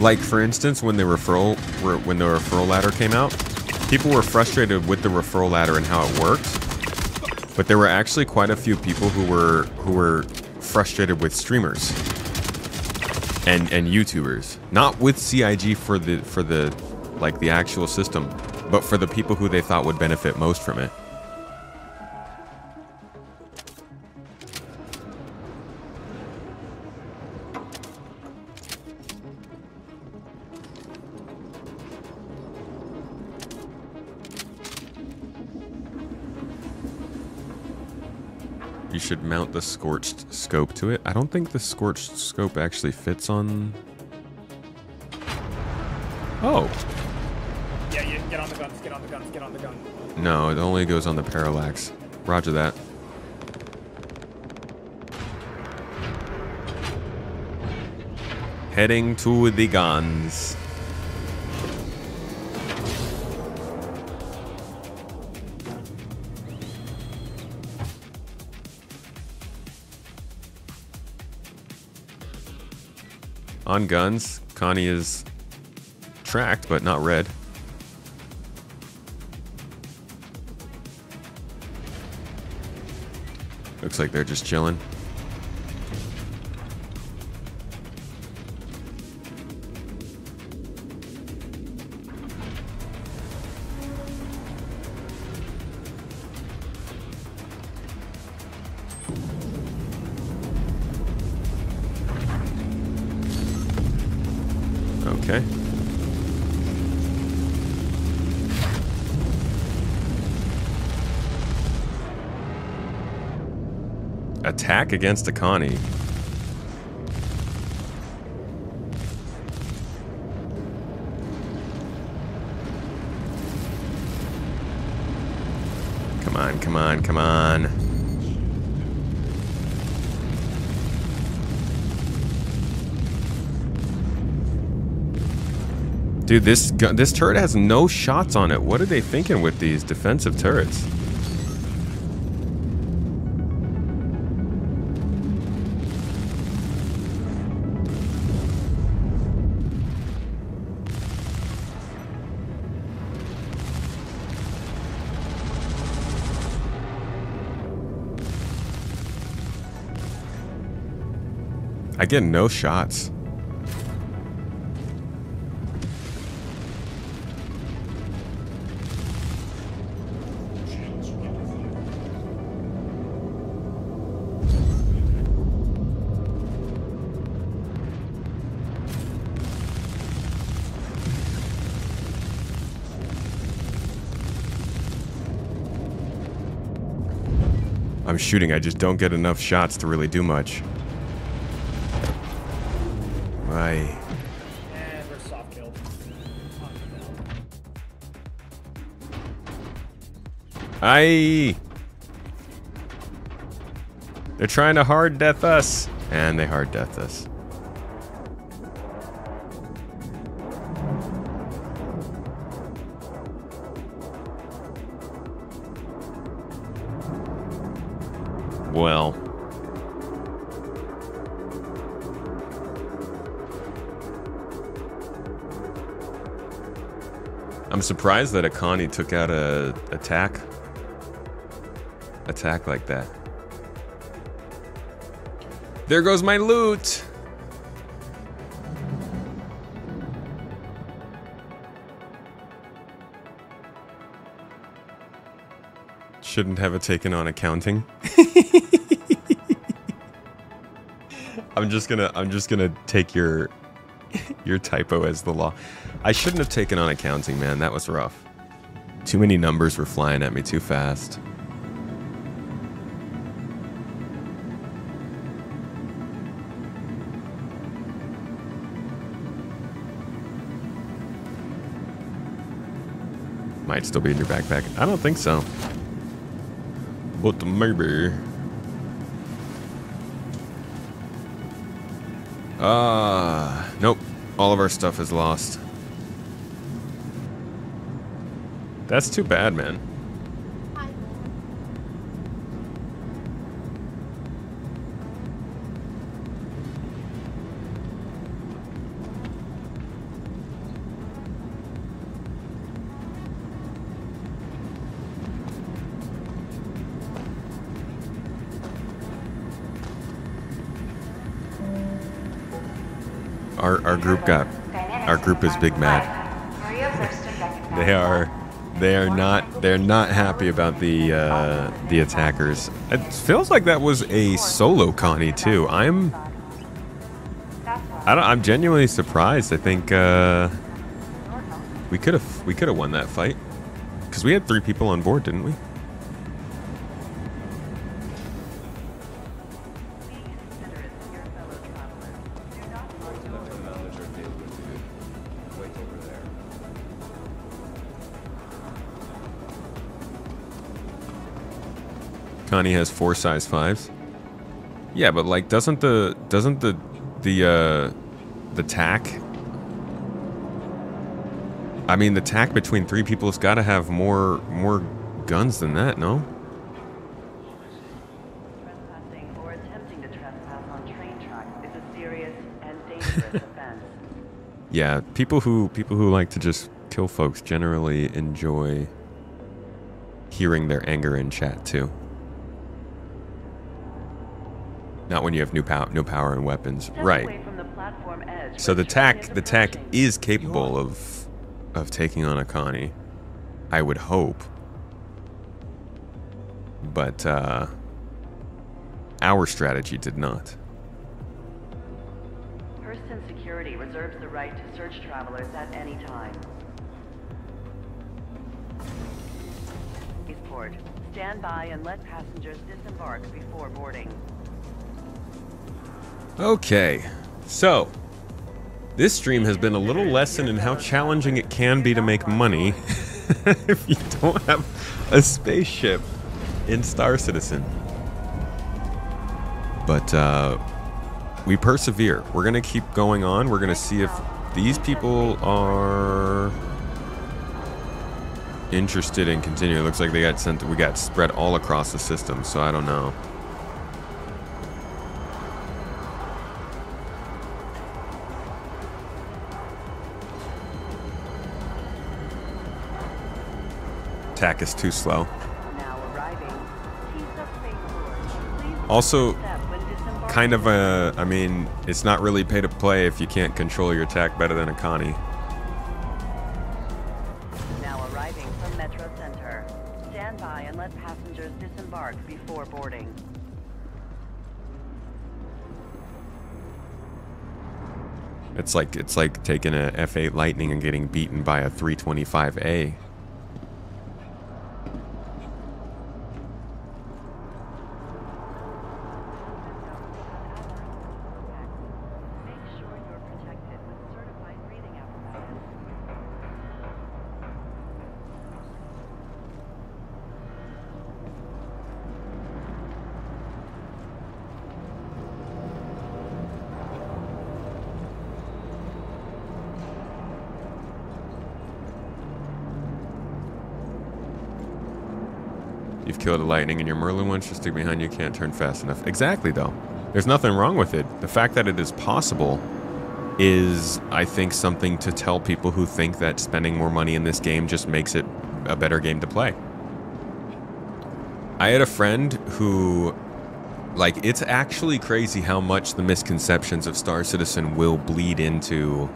Like, for instance, when the referral ladder came out, people were frustrated with the referral ladder and how it worked. But there were actually quite a few people who were frustrated with streamers and YouTubers, not with CIG for the like the actual system, but for the people who they thought would benefit most from it. You should mount the scorched scope to it. I don't think the scorched scope actually fits on... Oh. Yeah, get on the guns, get on the guns, get on the gun. No, it only goes on the parallax. Roger that. Heading to the guns. On guns, Connie is tracked, but not red. Looks like they're just chilling. Okay. Attack against a Connie. Come on, come on, come on. Dude, this turret has no shots on it. What are they thinking with these defensive turrets? I get no shots. I'm shooting, I just don't get enough shots to really do much. Why? And we're soft killed. Aye! They're trying to hard death us. And they hard death us. Well. I'm surprised that Akani took out a attack like that. There goes my loot. Shouldn't have it taken on accounting. I'm just gonna take your typo as the law. I shouldn't have taken on accounting, man. That was rough. Too many numbers were flying at me too fast. Might still be in your backpack. I don't think so. But maybe. Nope. All of our stuff is lost. That's too bad, man. Our group is big mad. They're not happy about the attackers. It feels like that was a solo Connie too. I'm genuinely surprised. I think we could have won that fight because we had 3 people on board, didn't we? Connie has 4 size 5s. Yeah, but like, doesn't the tack? I mean, the tack between 3 people has got to have more guns than that, no? Trespassing or attempting to trespass on train tracks is a serious and dangerous offense. Yeah, people who like to just kill folks generally enjoy hearing their anger in chat too. Not when you have no power and weapons, right? So the tack is capable of taking on Akani, I would hope. But our strategy did not. Hurston Security reserves the right to search travelers at any time. Spaceport, stand by and let passengers disembark before boarding. Okay, so this stream has been a little lesson in how challenging it can be to make money if you don't have a spaceship in Star Citizen. But we persevere. We're gonna keep going on. We're gonna see if these people are interested in continuing. It looks like they got sent. We got spread all across the system, so I don't know. Attack is too slow. Also, kind of a, I mean, it's not really pay to play if you can't control your attack better than a Connie. Now arriving from Metro Center. Stand by and let passengers disembark before boarding. It's like taking a F8 Lightning and getting beaten by a 325A. You've killed a Lightning and your Merlin wants to stick behind you, can't turn fast enough. Exactly, though. There's nothing wrong with it. The fact that it is possible is, I think, something to tell people who think that spending more money in this game just makes it a better game to play. I had a friend who, like, it's actually crazy how much the misconceptions of Star Citizen will bleed into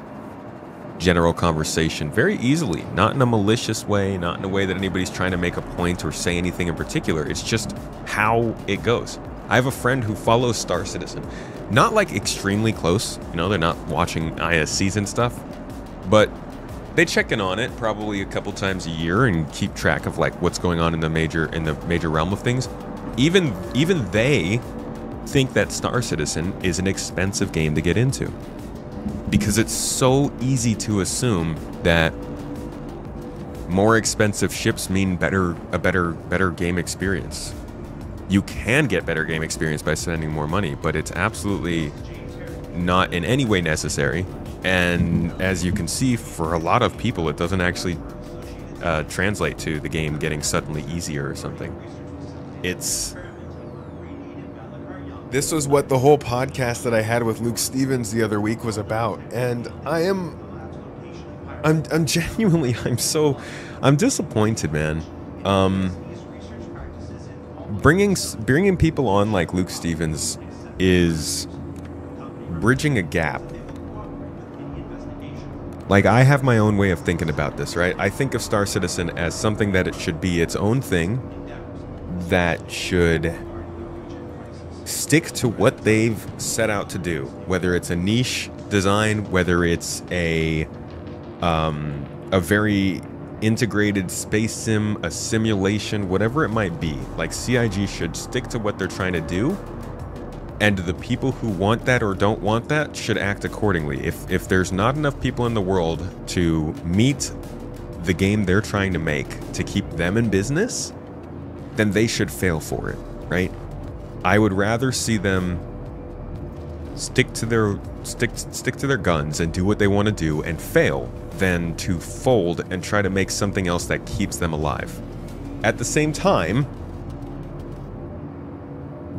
general conversation very easily, not in a malicious way, not in a way that anybody's trying to make a point or say anything in particular. It's just how it goes. I have a friend who follows Star Citizen, not like extremely close, you know, they're not watching ISCs and stuff, but they check in on it probably a couple times a year and keep track of like what's going on in the major realm of things. Even they think that Star Citizen is an expensive game to get into, because it's so easy to assume that more expensive ships mean a better game experience. You can get better game experience by spending more money, but it's absolutely not in any way necessary. And as you can see, for a lot of people, it doesn't actually translate to the game getting suddenly easier or something. This was what the whole podcast that I had with Luke Stevens the other week was about, and I'm genuinely, I'm disappointed, man. Bringing people on like Luke Stevens is bridging a gap. Like, I have my own way of thinking about this, right? I think of Star Citizen as something that it should be its own thing, that should stick to what they've set out to do, whether it's a niche design, whether it's a very integrated space sim, a simulation, whatever it might be. Like, CIG should stick to what they're trying to do, and the people who want that or don't want that should act accordingly. If there's not enough people in the world to meet the game they're trying to make to keep them in business, then they should fail for it, right? I would rather see them stick to their guns and do what they want to do and fail than to fold and try to make something else that keeps them alive. At the same time,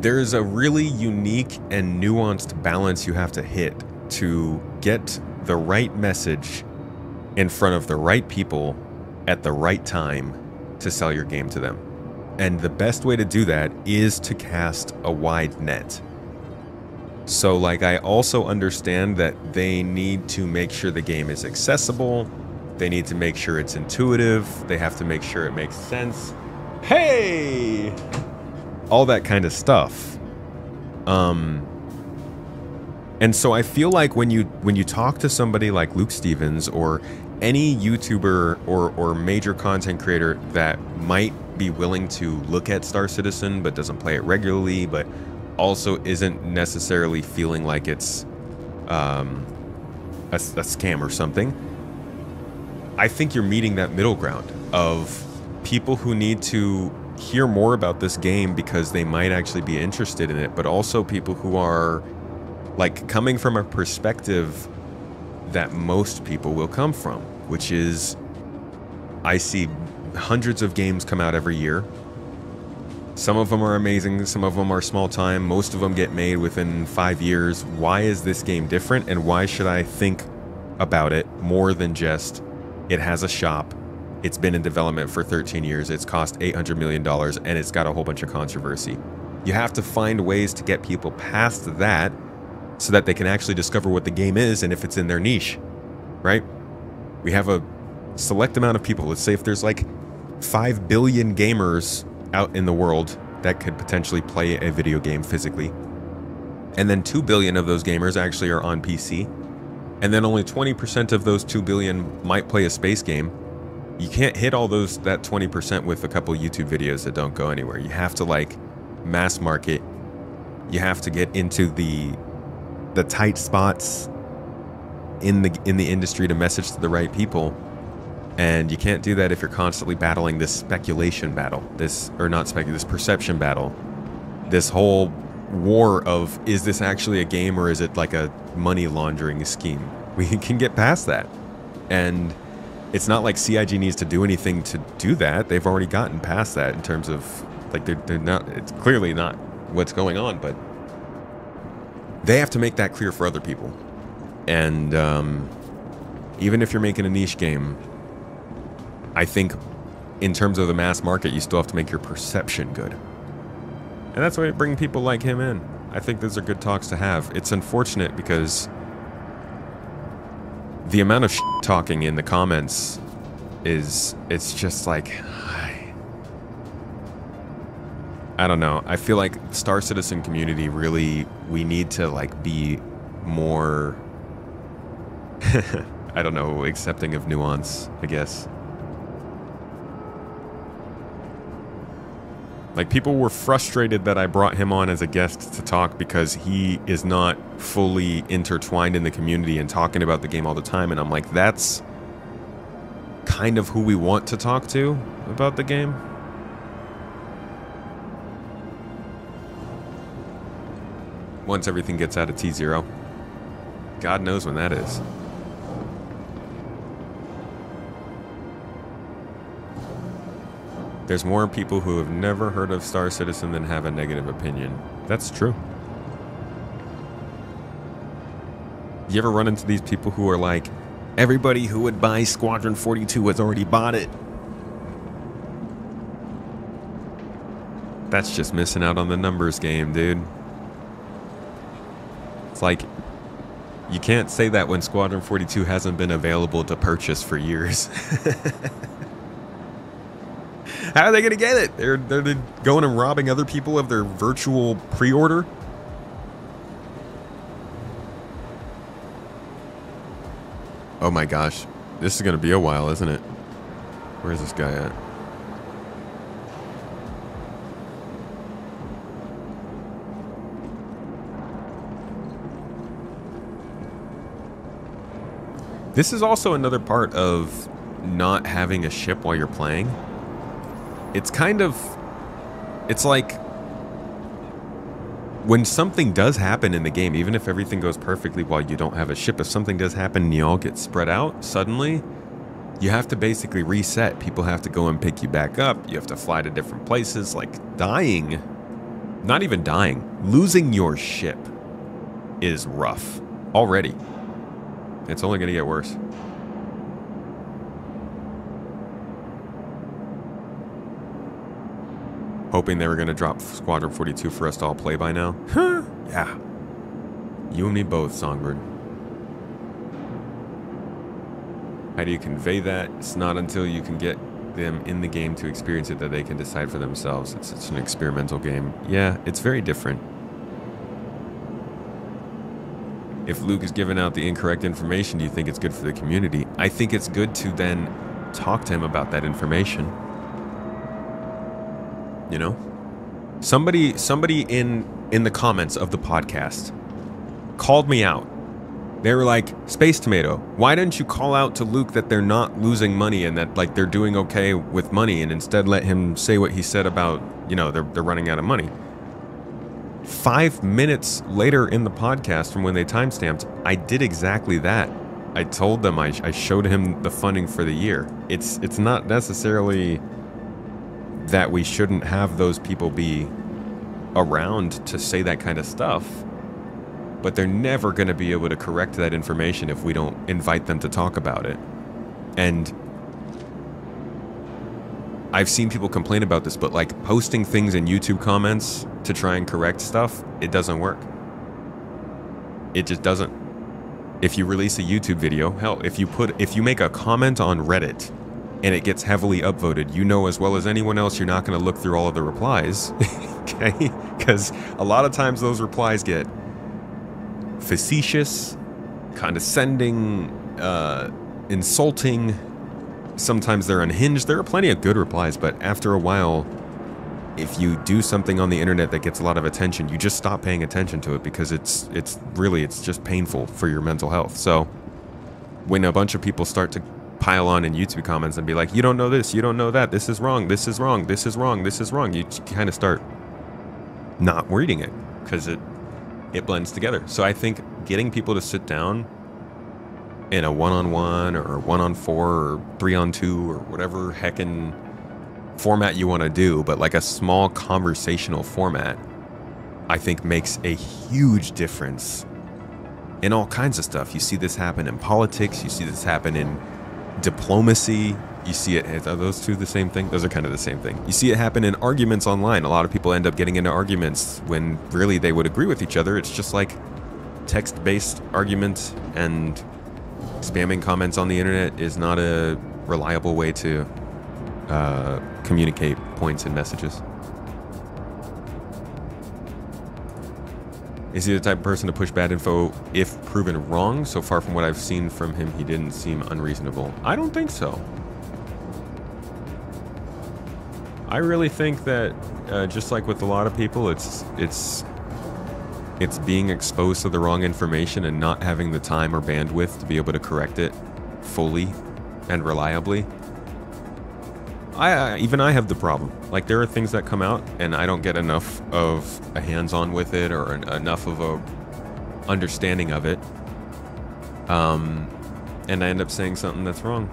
there is a really unique and nuanced balance you have to hit to get the right message in front of the right people at the right time to sell your game to them. And the best way to do that is to cast a wide net. So, like, I also understand that they need to make sure the game is accessible. They need to make sure it's intuitive. They have to make sure it makes sense. Hey! All that kind of stuff. And so I feel like when you talk to somebody like Luke Stevens or any YouTuber or major content creator that might be willing to look at Star Citizen but doesn't play it regularly, but also isn't necessarily feeling like it's a scam or something, I think you're meeting that middle ground of people who need to hear more about this game because they might actually be interested in it, but also people who are like coming from a perspective that most people will come from, which is I see hundreds of games come out every year. Some of them are amazing, some of them are small time, most of them get made within 5 years. Why is this game different, and why should I think about it more than just it has a shop, it's been in development for 13 years, it's cost $800 million, and it's got a whole bunch of controversy? You have to find ways to get people past that so that they can actually discover what the game is and if it's in their niche, right? We have a select amount of people. Let's say if there's like 5 billion gamers out in the world that could potentially play a video game physically, and then 2 billion of those gamers actually are on PC, and then only 20% of those 2 billion might play a space game. You can't hit all that 20% with a couple YouTube videos that don't go anywhere. You have to like mass market. You have to get into the tight spots in the industry to message to the right people. And you can't do that if you're constantly battling this speculation battle, this perception battle, this whole war of, is this actually a game or is it like a money laundering scheme? We can get past that. And it's not like CIG needs to do anything to do that. They've already gotten past that in terms of, like, they're not, it's clearly not what's going on, but they have to make that clear for other people. And even if you're making a niche game, I think in terms of the mass market, you still have to make your perception good. And that's why we bring people like him in. I think those are good talks to have. It's unfortunate because the amount of talking in the comments it's just like, I don't know. I feel like Star Citizen community really, we need to like be more, I don't know, accepting of nuance, I guess. Like, people were frustrated that I brought him on as a guest to talk because he is not fully intertwined in the community and talking about the game all the time. And I'm like, that's kind of who we want to talk to about the game. Once everything gets out of T0. God knows when that is. There's more people who have never heard of Star Citizen than have a negative opinion. That's true. You ever run into these people who are like, everybody who would buy Squadron 42 has already bought it? That's just missing out on the numbers game, dude. It's like, you can't say that when Squadron 42 hasn't been available to purchase for years. How are they going to get it? They're going and robbing other people of their virtual pre-order? Oh my gosh. This is going to be a while, isn't it? Where is this guy at? This is also another part of not having a ship while you're playing. It's kind of, it's like when something does happen in the game, even if everything goes perfectly while you don't have a ship, if something does happen and you all get spread out, suddenly you have to basically reset. People have to go and pick you back up. You have to fly to different places. Like, dying, not even dying, losing your ship is rough already. It's only going to get worse. Hoping they were going to drop Squadron 42 for us to all play by now. Huh? Yeah. You and me both, Songbird. How do you convey that? It's not until you can get them in the game to experience it that they can decide for themselves. It's an experimental game. Yeah, it's very different. If Luke is giving out the incorrect information, do you think it's good for the community? I think it's good to then talk to him about that information. You know? Somebody in the comments of the podcast called me out. They were like, Space Tomato, why didn't you call out to Luke that they're not losing money and that, like, they're doing okay with money, and instead let him say what he said about, you know, they're running out of money? 5 minutes later in the podcast from when they timestamped, I did exactly that. I told them, I showed him the funding for the year. It's not necessarily that we shouldn't have those people be around to say that kind of stuff, but they're never going to be able to correct that information if we don't invite them to talk about it. And I've seen people complain about this, but like posting things in YouTube comments to try and correct stuff, it doesn't work. It just doesn't. If you release a YouTube video, hell, if you make a comment on Reddit and it gets heavily upvoted, you know as well as anyone else you're not going to look through all of the replies, okay? Because a lot of times those replies get facetious, condescending, insulting. Sometimes they're unhinged. There are plenty of good replies, but after a while, if you do something on the internet that gets a lot of attention, you just stop paying attention to it because it's just painful for your mental health. So when a bunch of people start to pile on in YouTube comments and be like, you don't know this, you don't know that, this is wrong, this is wrong, this is wrong, this is wrong, you kind of start not reading it because it blends together. So I think getting people to sit down in a one-on-one or one-on-four or three-on-two or whatever heckin' format you want to do, but like a small conversational format, I think makes a huge difference in all kinds of stuff. You see this happen in politics, you see this happen in diplomacy, you see it, are those two the same thing? Those are kind of the same thing. You see it happen in arguments online. A lot of people end up getting into arguments when really they would agree with each other. It's just like text-based arguments, and spamming comments on the internet is not a reliable way to communicate points and messages. Is he the type of person to push bad info if proven wrong? So far from what I've seen from him, he didn't seem unreasonable. I don't think so. I really think that just like with a lot of people, it's being exposed to the wrong information and not having the time or bandwidth to be able to correct it fully and reliably. Even I have the problem. Like, there are things that come out and I don't get enough of a hands-on with it or enough of a understanding of it. And I end up saying something that's wrong.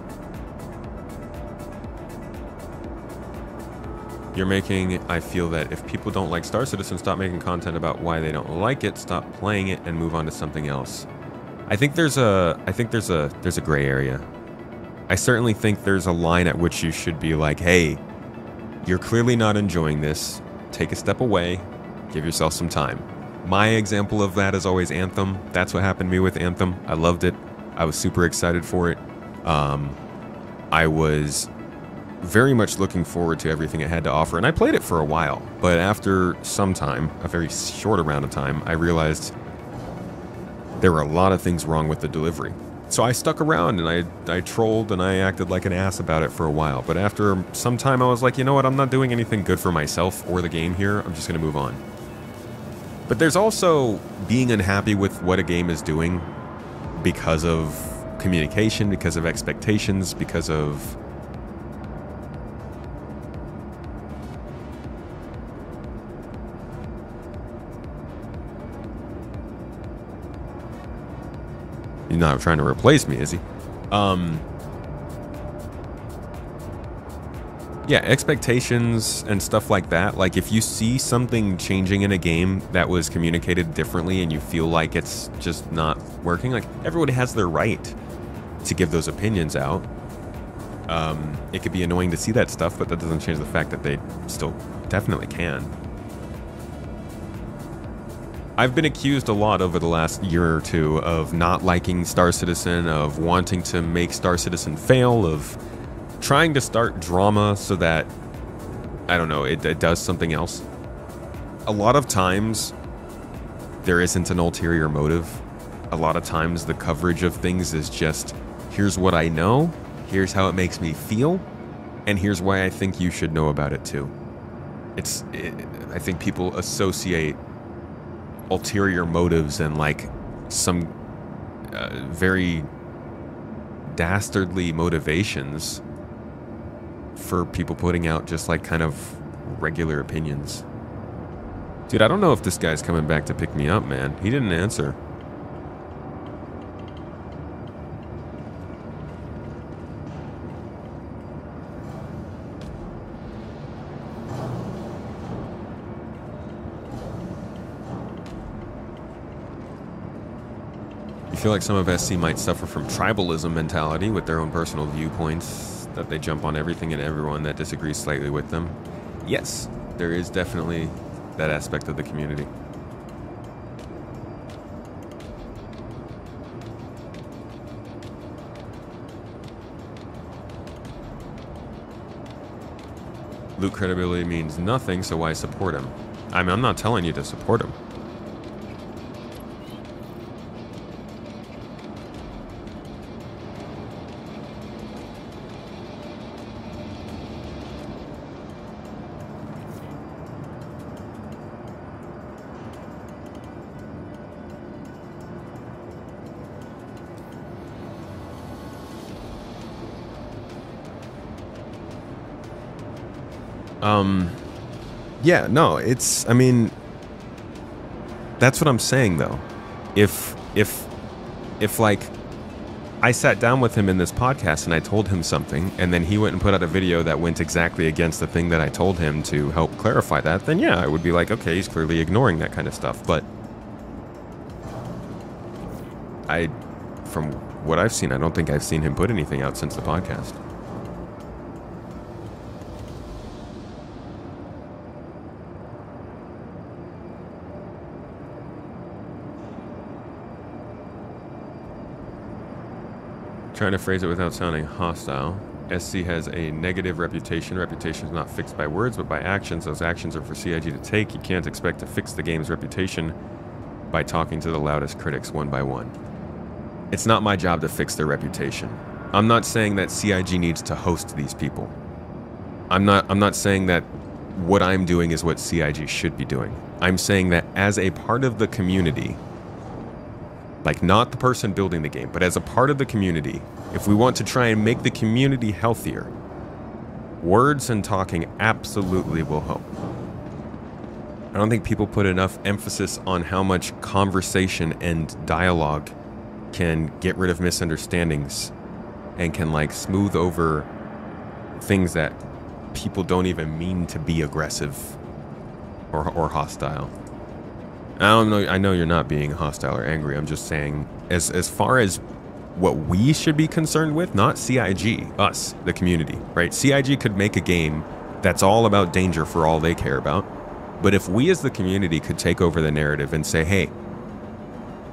You're making, I feel that if people don't like Star Citizen, stop making content about why they don't like it, stop playing it, and move on to something else. I think there's a gray area. I certainly think there's a line at which you should be like, hey, you're clearly not enjoying this. Take a step away. Give yourself some time. My example of that is always Anthem. That's what happened to me with Anthem. I loved it. I was super excited for it. I was very much looking forward to everything it had to offer, and I played it for a while. But after some time, a very short amount of time, I realized there were a lot of things wrong with the delivery. So I stuck around and I trolled and I acted like an ass about it for a while. But after some time I was like, you know what, I'm not doing anything good for myself or the game here. I'm just going to move on. But there's also being unhappy with what a game is doing because of communication, because of expectations, because of... He's not trying to replace me, is he? Yeah, expectations and stuff like that. Like, if you see something changing in a game that was communicated differently and you feel like it's just not working, like, everybody has their right to give those opinions out. It could be annoying to see that stuff, but that doesn't change the fact that they still definitely can. I've been accused a lot over the last year or two of not liking Star Citizen, of wanting to make Star Citizen fail, of trying to start drama so that, I don't know, it does something else. A lot of times, there isn't an ulterior motive. A lot of times, the coverage of things is just, here's what I know, here's how it makes me feel, and here's why I think you should know about it too. I think people associate ulterior motives and like some very dastardly motivations for people putting out just like kind of regular opinions. Dude, I don't know if this guy's coming back to pick me up, man. He didn't answer. feel like some of SC might suffer from tribalism mentality with their own personal viewpoints, that they jump on everything and everyone that disagrees slightly with them. Yes, there is definitely that aspect of the community. Loot credibility means nothing, so why support him? I mean, I'm not telling you to support him. Yeah, no, it's, I mean, that's what I'm saying, though. If like, I sat down with him in this podcast and I told him something, and then he went and put out a video that went exactly against the thing that I told him to help clarify that, then yeah, I would be like, okay, he's clearly ignoring that kind of stuff. But from what I've seen, I don't think I've seen him put anything out since the podcast. Trying to phrase it without sounding hostile. SC has a negative reputation. Reputation is not fixed by words, but by actions. Those actions are for CIG to take. You can't expect to fix the game's reputation by talking to the loudest critics one by one. It's not my job to fix their reputation. I'm not saying that CIG needs to host these people. I'm not saying that what I'm doing is what CIG should be doing. I'm saying that as a part of the community, like not the person building the game, but as a part of the community, if we want to try and make the community healthier, words and talking absolutely will help. I don't think people put enough emphasis on how much conversation and dialogue can get rid of misunderstandings and can like smooth over things that people don't even mean to be aggressive or hostile. I know you're not being hostile or angry. I'm just saying, as far as what we should be concerned with, not CIG, us, the community, right? CIG could make a game that's all about danger for all they care about. But if we as the community could take over the narrative and say, hey,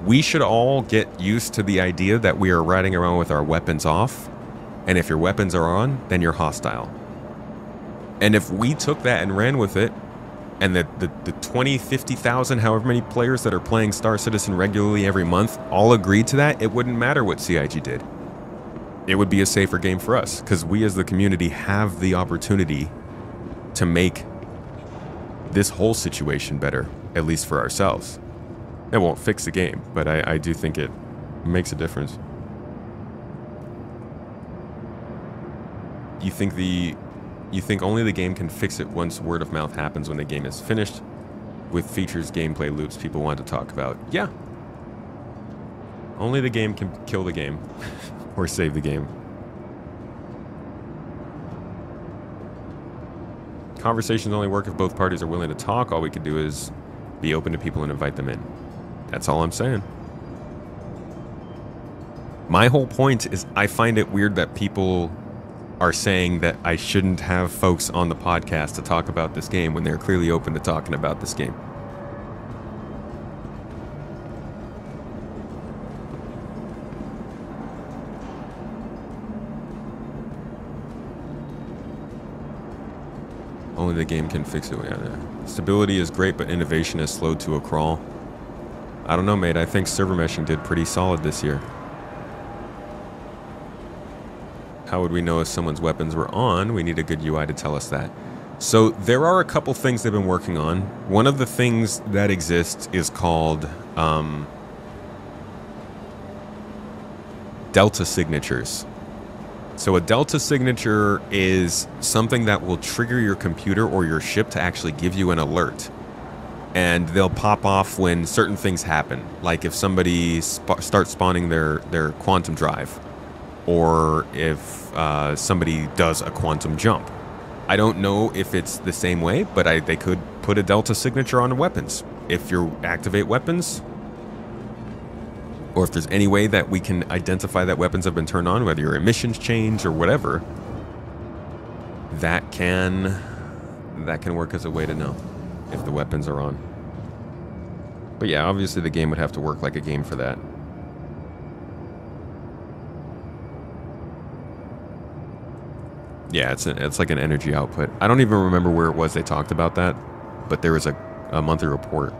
we should all get used to the idea that we are riding around with our weapons off, and if your weapons are on, then you're hostile. And if we took that and ran with it, and the 20, 50,000, however many players that are playing Star Citizen regularly every month all agreed to that, it wouldn't matter what CIG did. It would be a safer game for us, because we as the community have the opportunity to make this whole situation better, at least for ourselves. It won't fix the game, but I do think it makes a difference. You think only the game can fix it once word of mouth happens when the game is finished, with features, gameplay loops people want to talk about? Yeah. Only the game can kill the game or save the game. Conversations only work if both parties are willing to talk. All we could do is be open to people and invite them in. That's all I'm saying. My whole point is I find it weird that people are saying that I shouldn't have folks on the podcast to talk about this game when they're clearly open to talking about this game. Only the game can fix it. Yeah. Stability is great, but innovation is slowed to a crawl. I don't know, mate. I think server meshing did pretty solid this year. How would we know if someone's weapons were on? We need a good UI to tell us that. So there are a couple things they've been working on. One of the things that exists is called Delta signatures. So a Delta signature is something that will trigger your computer or your ship to actually give you an alert. And they'll pop off when certain things happen. Like if somebody starts spawning their quantum drive. Or if somebody does a quantum jump. I don't know if it's the same way, but they could put a Delta signature on weapons. If you activate weapons, or if there's any way that we can identify that weapons have been turned on, whether your emissions change or whatever, that can work as a way to know if the weapons are on. But yeah, obviously the game would have to work like a game for that. Yeah, it's like an energy output. I don't even remember where it was they talked about that, but there was a monthly report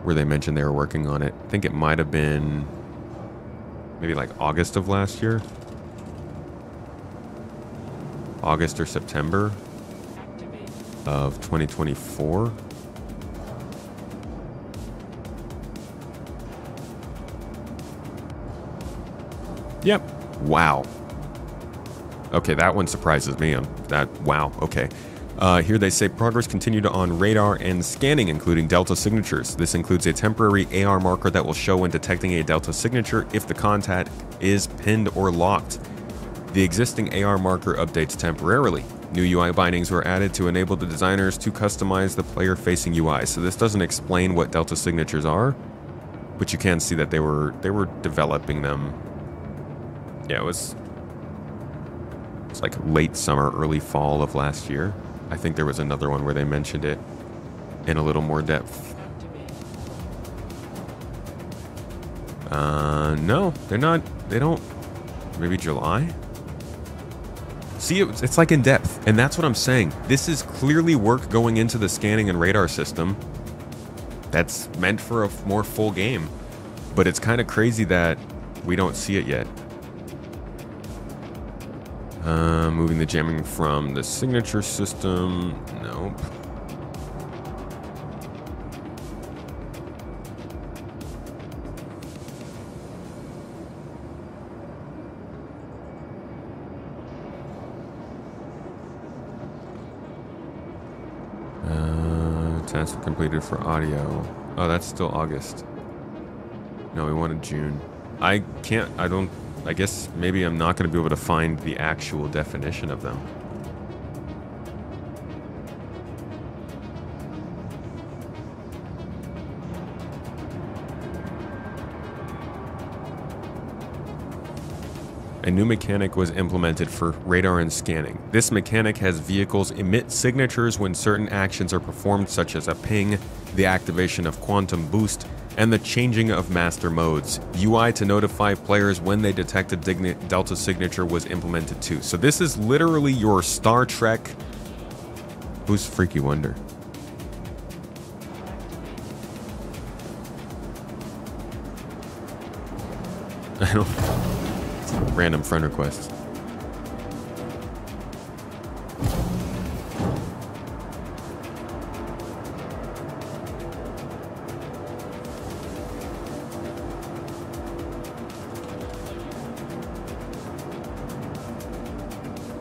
where they mentioned they were working on it. I think it might have been maybe like August of last year. August or September of 2024. Yep. Wow. Okay, that one surprises me. Wow, okay. Here they say progress continued on radar and scanning, including Delta signatures. This includes a temporary AR marker that will show when detecting a Delta signature if the contact is pinned or locked. The existing AR marker updates temporarily. New UI bindings were added to enable the designers to customize the player-facing UI. So this doesn't explain what Delta signatures are, but you can see that they were developing them. Yeah, it's like late summer, early fall of last year. I think there was another one where they mentioned it in a little more depth. No, they're not. They don't. Maybe July? See, it's like in depth, and that's what I'm saying. This is clearly work going into the scanning and radar system that's meant for a more full game. But it's kind of crazy that we don't see it yet. Moving the jamming from the signature system. Nope. Tasks completed for audio. Oh, that's still August. No, we wanted June. I guess maybe I'm not going to be able to find the actual definition of them. A new mechanic was implemented for radar and scanning. This mechanic has vehicles emit signatures when certain actions are performed, such as a ping, the activation of quantum boost, and the changing of master modes. UI to notify players when they detect a Delta signature was implemented too. So this is literally your Star Trek. Who's Freaky Wonder? I don't. It's a random friend request.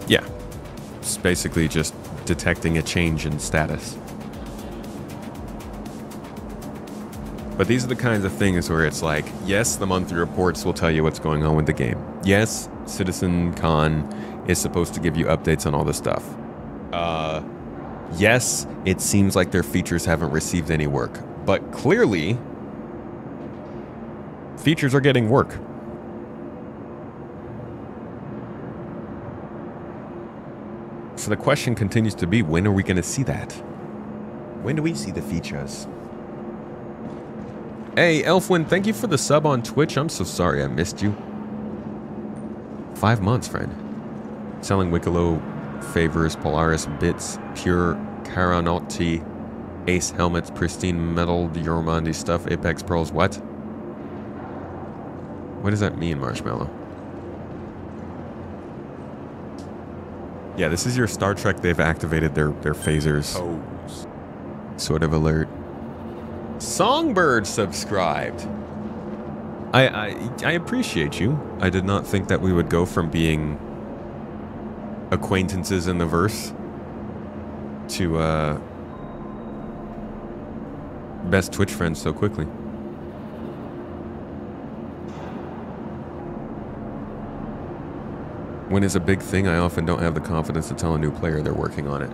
Yeah, it's basically just detecting a change in status. But these are the kinds of things where it's like, yes, the monthly reports will tell you what's going on with the game. Yes, Citizen Con is supposed to give you updates on all this stuff. Yes, it seems like their features haven't received any work. But clearly, features are getting work. So the question continues to be, when are we going to see that? When do we see the features? Hey, Elfwin, thank you for the sub on Twitch. I'm so sorry I missed you. 5 months, friend. Selling Wicklow favors, Polaris bits, pure Caranotti, Ace helmets, pristine metal, Euromandi stuff, Apex pearls. What? What does that mean, Marshmallow? Yeah, this is your Star Trek. They've activated their phasers. Pose. Sort of alert. Songbird subscribed. I appreciate you. I did not think that we would go from being acquaintances in the verse to best Twitch friends so quickly. When it's a big thing, I often don't have the confidence to tell a new player they're working on it.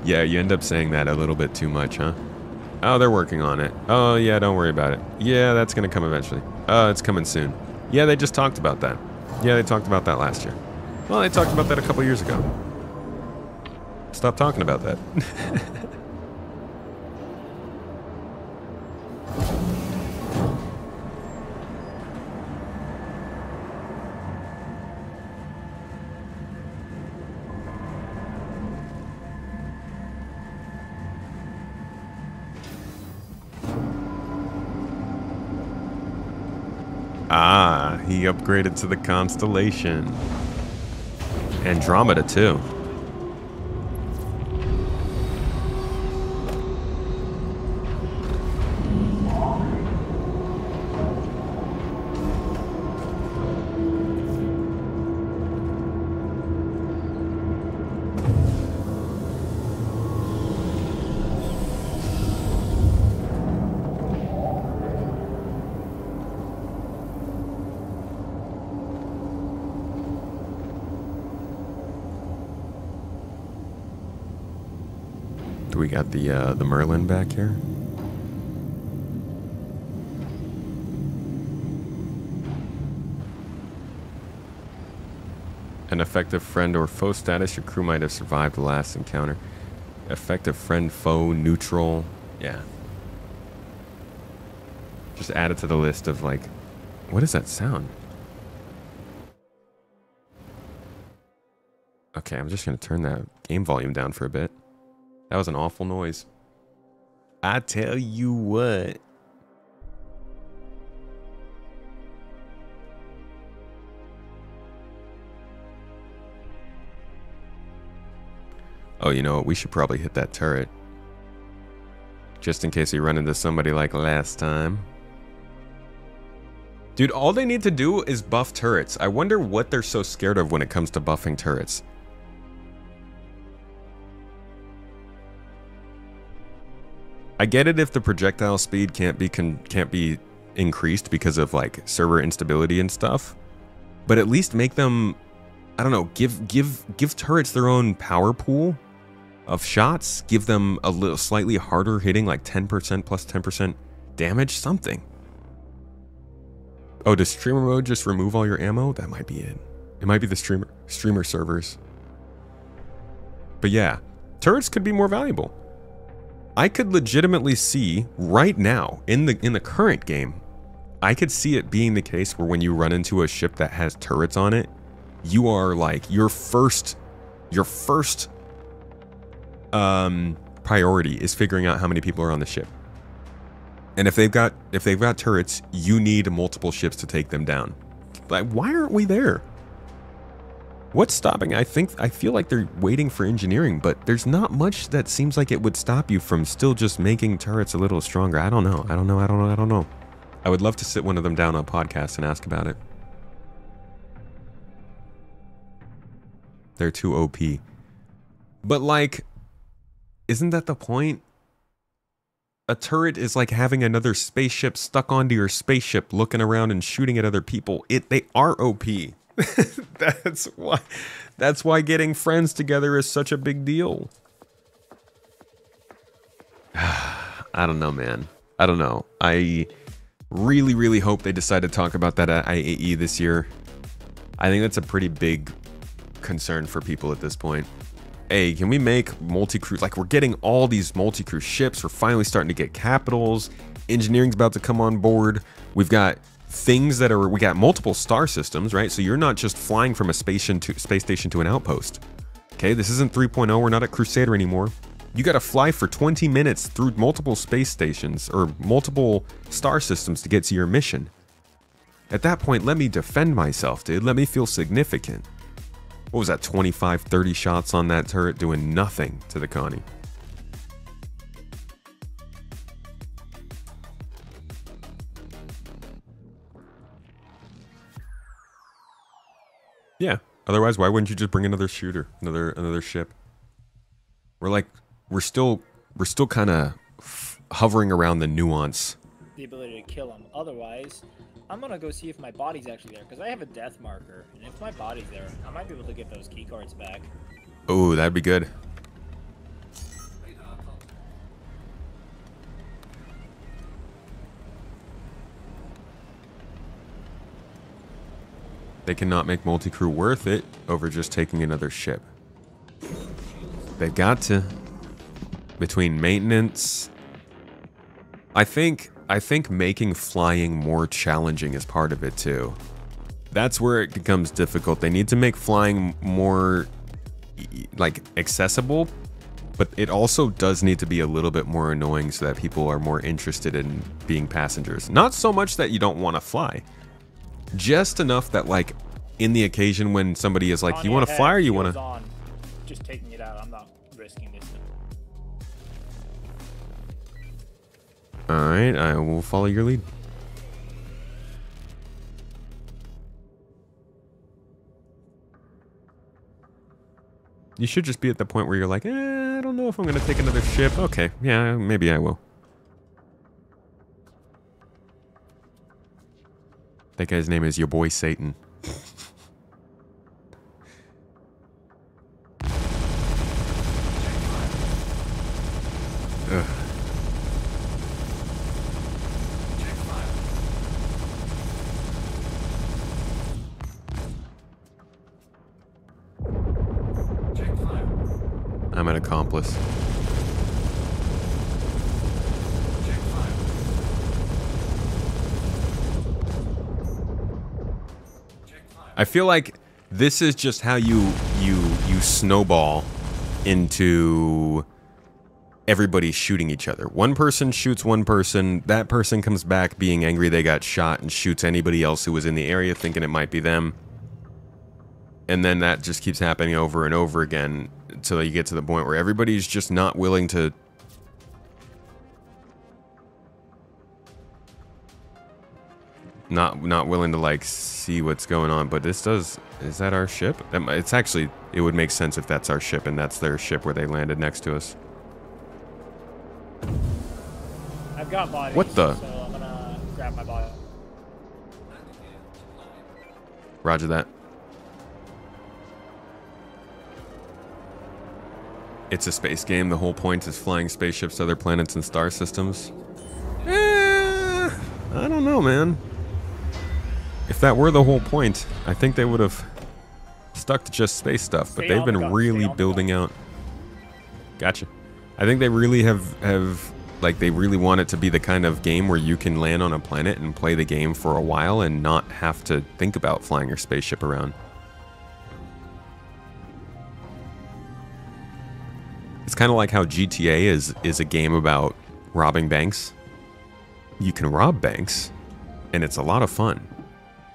Yeah, you end up saying that a little bit too much, huh? Oh, they're working on it. Oh, yeah, don't worry about it. Yeah, that's going to come eventually. It's coming soon. Yeah, they just talked about that. Yeah, they talked about that last year. Well, they talked about that a couple years ago. Stop talking about that. Ah, he upgraded to the Constellation. Andromeda, too. Do we got the Merlin back here? An effective friend or foe status, your crew might have survived the last encounter. Effective friend, foe, neutral. Yeah. Just add it to the list of like, what does that sound? Okay, I'm just gonna turn that game volume down for a bit. That was an awful noise. I tell you what. Oh, you know what? We should probably hit that turret. Just in case we run into somebody like last time. Dude, all they need to do is buff turrets. I wonder what they're so scared of when it comes to buffing turrets. I get it if the projectile speed can't be increased because of like server instability and stuff, but at least make them, I don't know, give turrets their own power pool of shots. Give them a little slightly harder hitting, like 10% plus 10% damage, something. Oh, does streamer mode just remove all your ammo? That might be it. It might be the streamer servers. But yeah, turrets could be more valuable. I could legitimately see right now in the current game, I could see it being the case where when you run into a ship that has turrets on it, you are like your first priority is figuring out how many people are on the ship. And if they've got turrets, you need multiple ships to take them down. Like, why aren't we there? What's stopping? I feel like they're waiting for engineering, but there's not much that seems like it would stop you from still just making turrets a little stronger. I don't know. I would love to sit one of them down on a podcast and ask about it. They're too OP. But like, isn't that the point? A turret is like having another spaceship stuck onto your spaceship looking around and shooting at other people. They are OP. That's why getting friends together is such a big deal. I don't know, man. I don't know. I really, really hope they decide to talk about that at IAE this year. I think that's a pretty big concern for people at this point. Hey, can we make multi-crew? Like, we're getting all these multi-crew ships. We're finally starting to get capitals. Engineering's about to come on board. We've got things that are, we got multiple star systems, right? So you're not just flying from a space station to an outpost. Okay, this isn't 3.0. We're not at Crusader anymore. You got to fly for 20 minutes through multiple space stations or multiple star systems to get to your mission. At that point, let me defend myself, dude. Let me feel significant. What was that, 25, 30 shots on that turret doing nothing to the Connie? Yeah. Otherwise, why wouldn't you just bring another shooter, another ship? We're still kind of hovering around the nuance. The ability to kill him. Otherwise, I'm gonna go see if my body's actually there because I have a death marker, and if my body's there, I might be able to get those key cards back. Oh, that'd be good. They cannot make multi-crew worth it over just taking another ship. They've got to. Between maintenance... I think making flying more challenging is part of it too. That's where it becomes difficult. They need to make flying more like accessible, but it also does need to be a little bit more annoying so that people are more interested in being passengers. Not so much that you don't want to fly, just enough that like in the occasion when somebody is like, you want to fly or you want to... Just taking it out, I'm not risking this. Alright, I will follow your lead. You should just be at the point where you're like, I don't know if I'm going to take another ship. Okay, yeah, maybe I will. That guy's name is your boy Satan. Ugh. I'm an accomplice. I feel like this is just how you snowball into everybody shooting each other. One person shoots one person, that person comes back being angry they got shot and shoots anybody else who was in the area thinking it might be them. And then that just keeps happening over and over again until you get to the point where everybody's just not willing to... Not willing to, like, see what's going on. But this does... Is that our ship? It's actually... It would make sense if that's our ship and that's their ship where they landed next to us. I've got bodies, what the? So I'm gonna grab my body. Roger that. It's a space game. The whole point is flying spaceships to other planets and star systems. I don't know, man. If that were the whole point, I think they would have stuck to just space stuff. But they've been really building out... Gotcha. I think they really have like, they really want it to be the kind of game where you can land on a planet and play the game for a while and not have to think about flying your spaceship around. It's kind of like how GTA is a game about robbing banks. You can rob banks, and it's a lot of fun.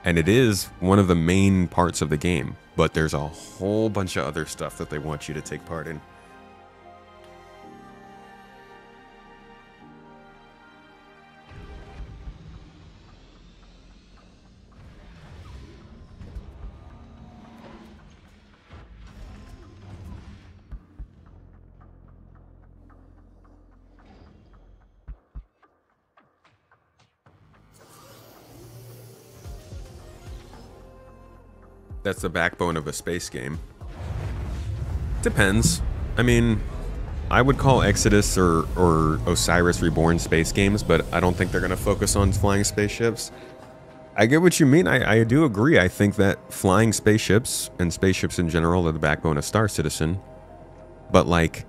And it is one of the main parts of the game, but there's a whole bunch of other stuff that they want you to take part in. That's the backbone of a space game. Depends. I mean, I would call Exodus or Osiris Reborn space games, but I don't think they're going to focus on flying spaceships. I get what you mean. I do agree. I think that flying spaceships and spaceships in general are the backbone of Star Citizen. But, like,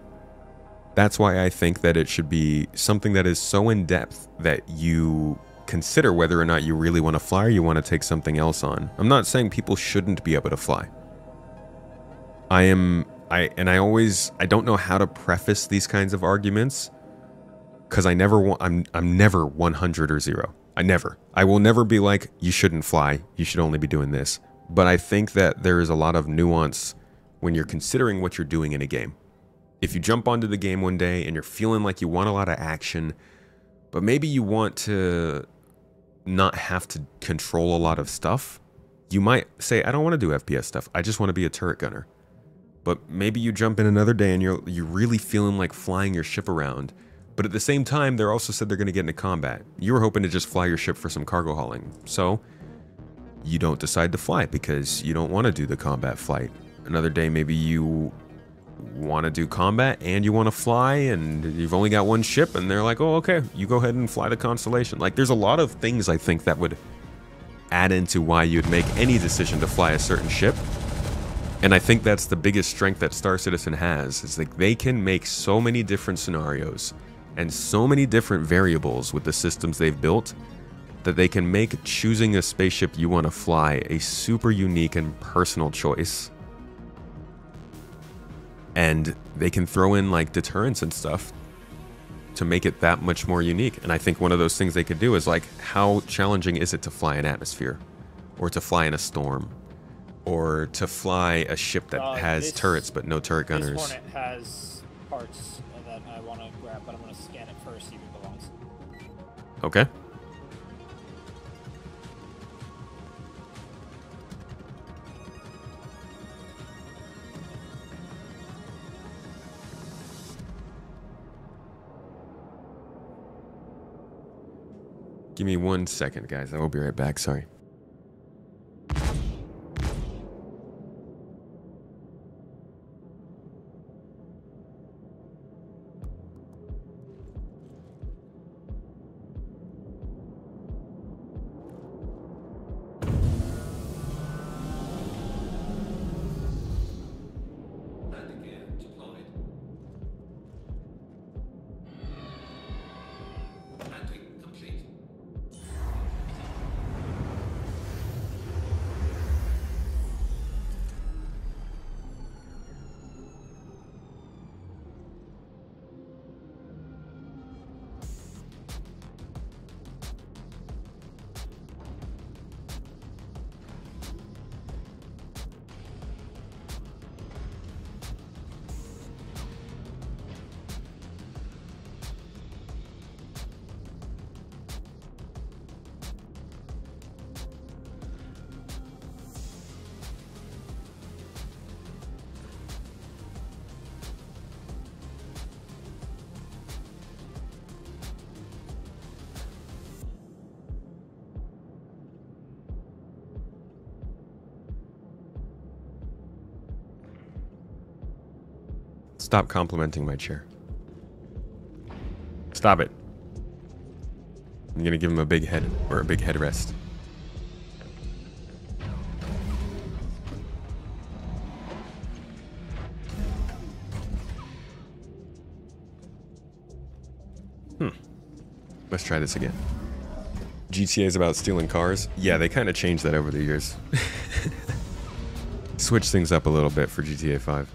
that's why I think that it should be something that is so in-depth that you consider whether or not you really want to fly or you want to take something else on. I'm not saying people shouldn't be able to fly. I don't know how to preface these kinds of arguments because I'm never 100 or 0. I will never be like, you shouldn't fly, you should only be doing this. But I think that there is a lot of nuance when you're considering what you're doing in a game. If you jump onto the game one day and you're feeling like you want a lot of action, but maybe you want to not have to control a lot of stuff, you might say, I don't want to do FPS stuff, I just want to be a turret gunner. But maybe you jump in another day and you're really feeling like flying your ship around. But at the same time, they're also said they're going to get into combat. You were hoping to just fly your ship for some cargo hauling. So you don't decide to fly because you don't want to do the combat flight. Another day, maybe you want to do combat and you want to fly and you've only got one ship and they're like, oh, okay, you go ahead and fly the Constellation. Like, there's a lot of things I think that would add into why you'd make any decision to fly a certain ship. And I think that's the biggest strength that Star Citizen has, is like they can make so many different scenarios and so many different variables with the systems they've built that they can make choosing a spaceship you want to fly a super unique and personal choice. And they can throw in like deterrence and stuff to make it that much more unique. And I think one of those things they could do is like, how challenging is it to fly an atmosphere, or to fly in a storm, or to fly a ship that has turrets but no turret gunners? This Hornet has parts that I want to grab, but I'm going to scan it first, see if it belongs. Okay. Give me 1 second, guys. I will be right back. Sorry. Stop complimenting my chair. Stop it. I'm gonna give him a big head, or a big headrest. Let's try this again. GTA is about stealing cars? Yeah, they kind of changed that over the years. Switch things up a little bit for GTA 5.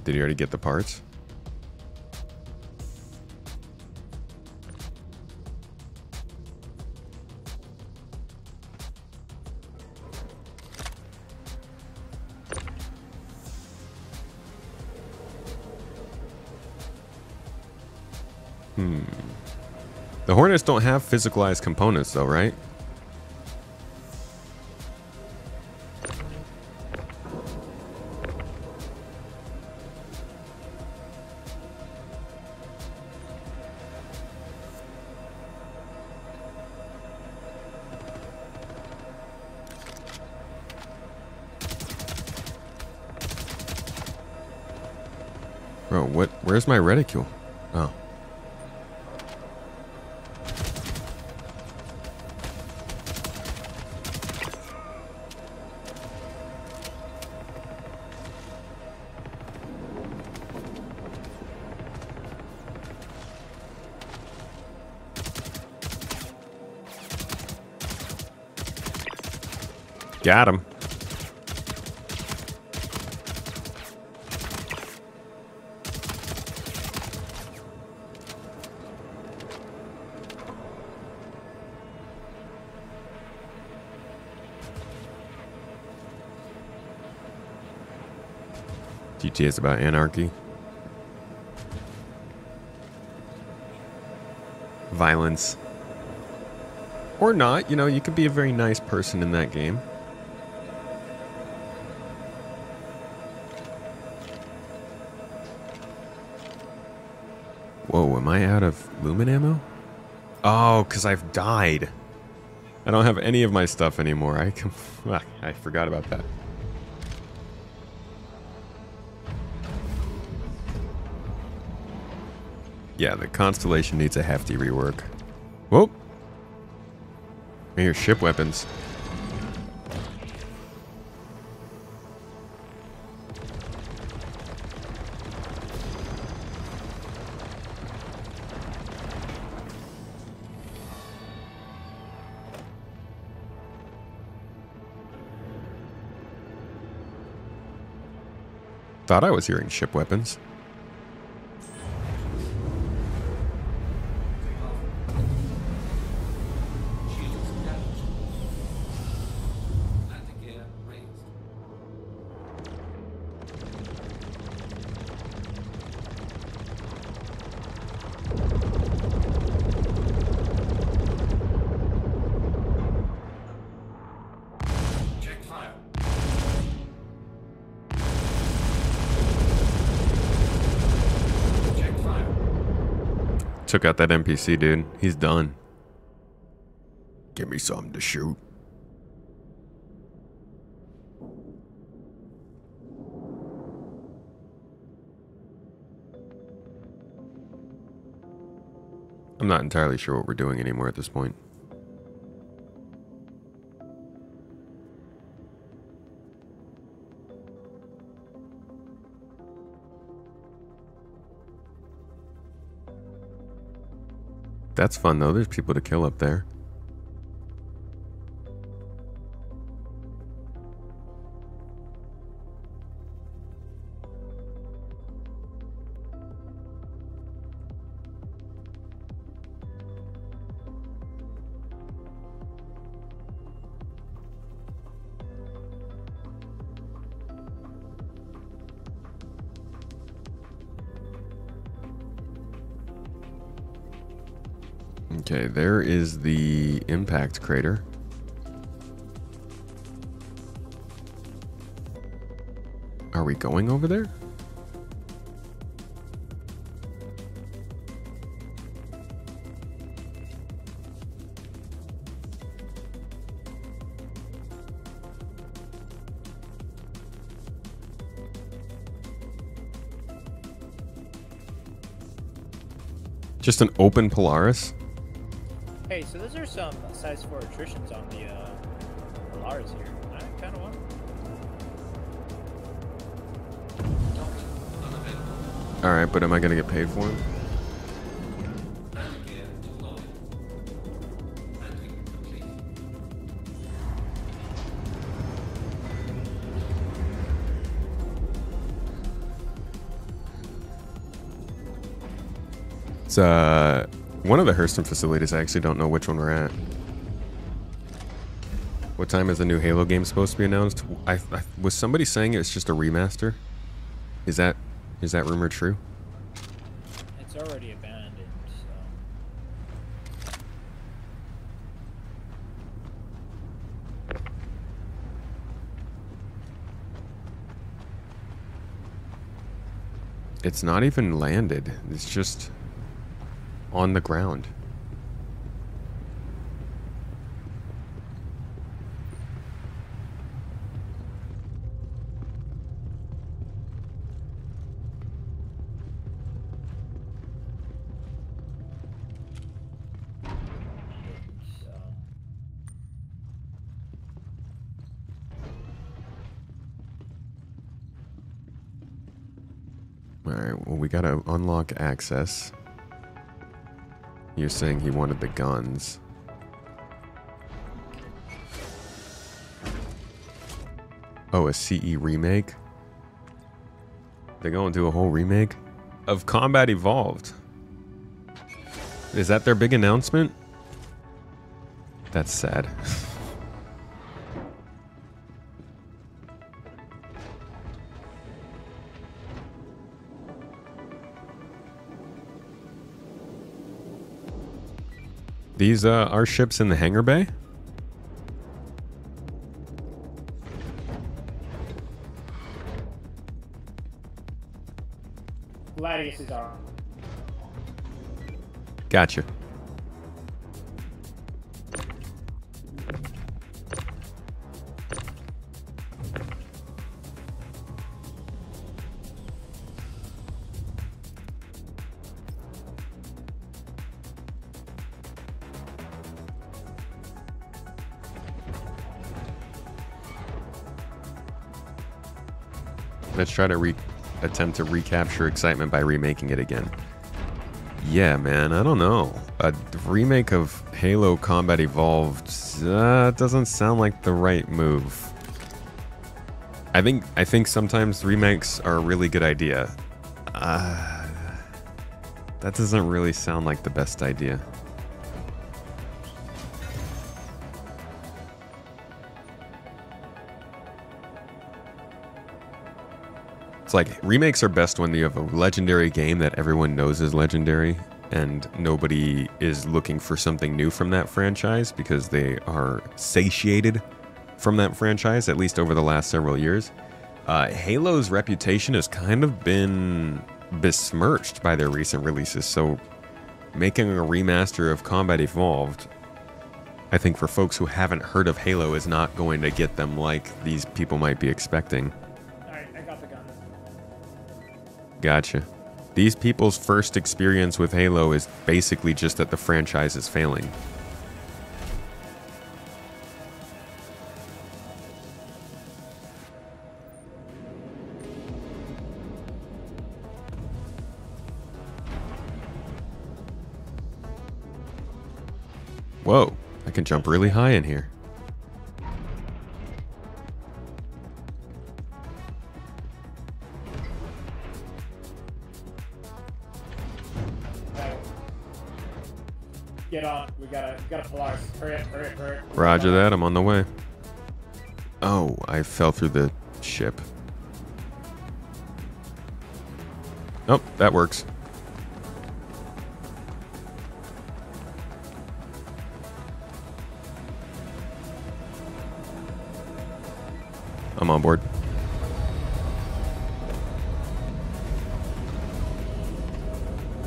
Did you already get the parts? The Hornets don't have physicalized components though, right? Bro, what? Where's my reticule? Oh. Got him. GTA is about anarchy, violence, or not. You know, you could be a very nice person in that game. Whoa, am I out of lumen ammo? Oh, because I've died. I don't have any of my stuff anymore. I forgot about that. Yeah, the Constellation needs a hefty rework. Whoa! I hear ship weapons. Thought I was hearing ship weapons. Took out that NPC, dude. He's done. Give me something to shoot. I'm not entirely sure what we're doing anymore at this point. That's fun, though. There's people to kill up there. Okay, there is the impact crater. Are we going over there? Just an open Polaris? Hey, so those are some size 4 attritions on the Polaris here. I kind of want them. Alright, but am I going to get paid for them? It's one of the Hurston facilities. I actually don't know which one we're at. What time is the new Halo game supposed to be announced? I was somebody saying it's just a remaster? Is that rumor true? It's already abandoned, so. It's not even landed. It's just on the ground. Alright, well, we gotta unlock access. You're saying he wanted the guns. Oh, a CE remake? They're going to do a whole remake of Combat Evolved. Is that their big announcement? That's sad. These are ships in the hangar bay? Gladius is on. Gotcha. Let's try to attempt to recapture excitement by remaking it again. Yeah, man, I don't know. A remake of Halo Combat Evolved doesn't sound like the right move. I think sometimes remakes are a really good idea. That doesn't really sound like the best idea. It's like, remakes are best when you have a legendary game that everyone knows is legendary and nobody is looking for something new from that franchise because they are satiated from that franchise, at least over the last several years. Halo's reputation has kind of been besmirched by their recent releases, so making a remaster of Combat Evolved, I think for folks who haven't heard of Halo, is not going to get them like these people might be expecting. Alright, I got the gun. Gotcha. These people's first experience with Halo is basically just that the franchise is failing. Whoa, I can jump really high in here. Get on. We gotta Polaris. Hurry up. Roger that, I'm on the way. Oh, I fell through the ship. Oh, that works. I'm on board.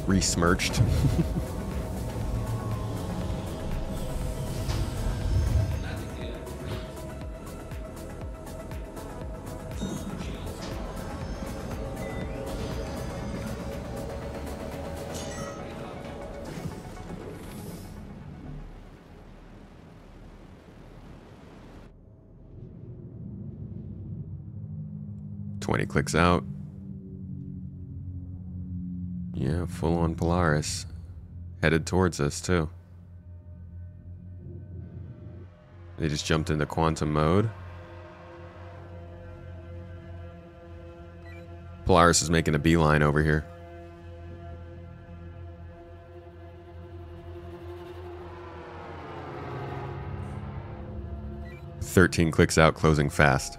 Resmirched. Clicks out. Yeah, full on Polaris. Headed towards us, too. They just jumped into quantum mode. Polaris is making a beeline over here. "13 clicks out, closing fast."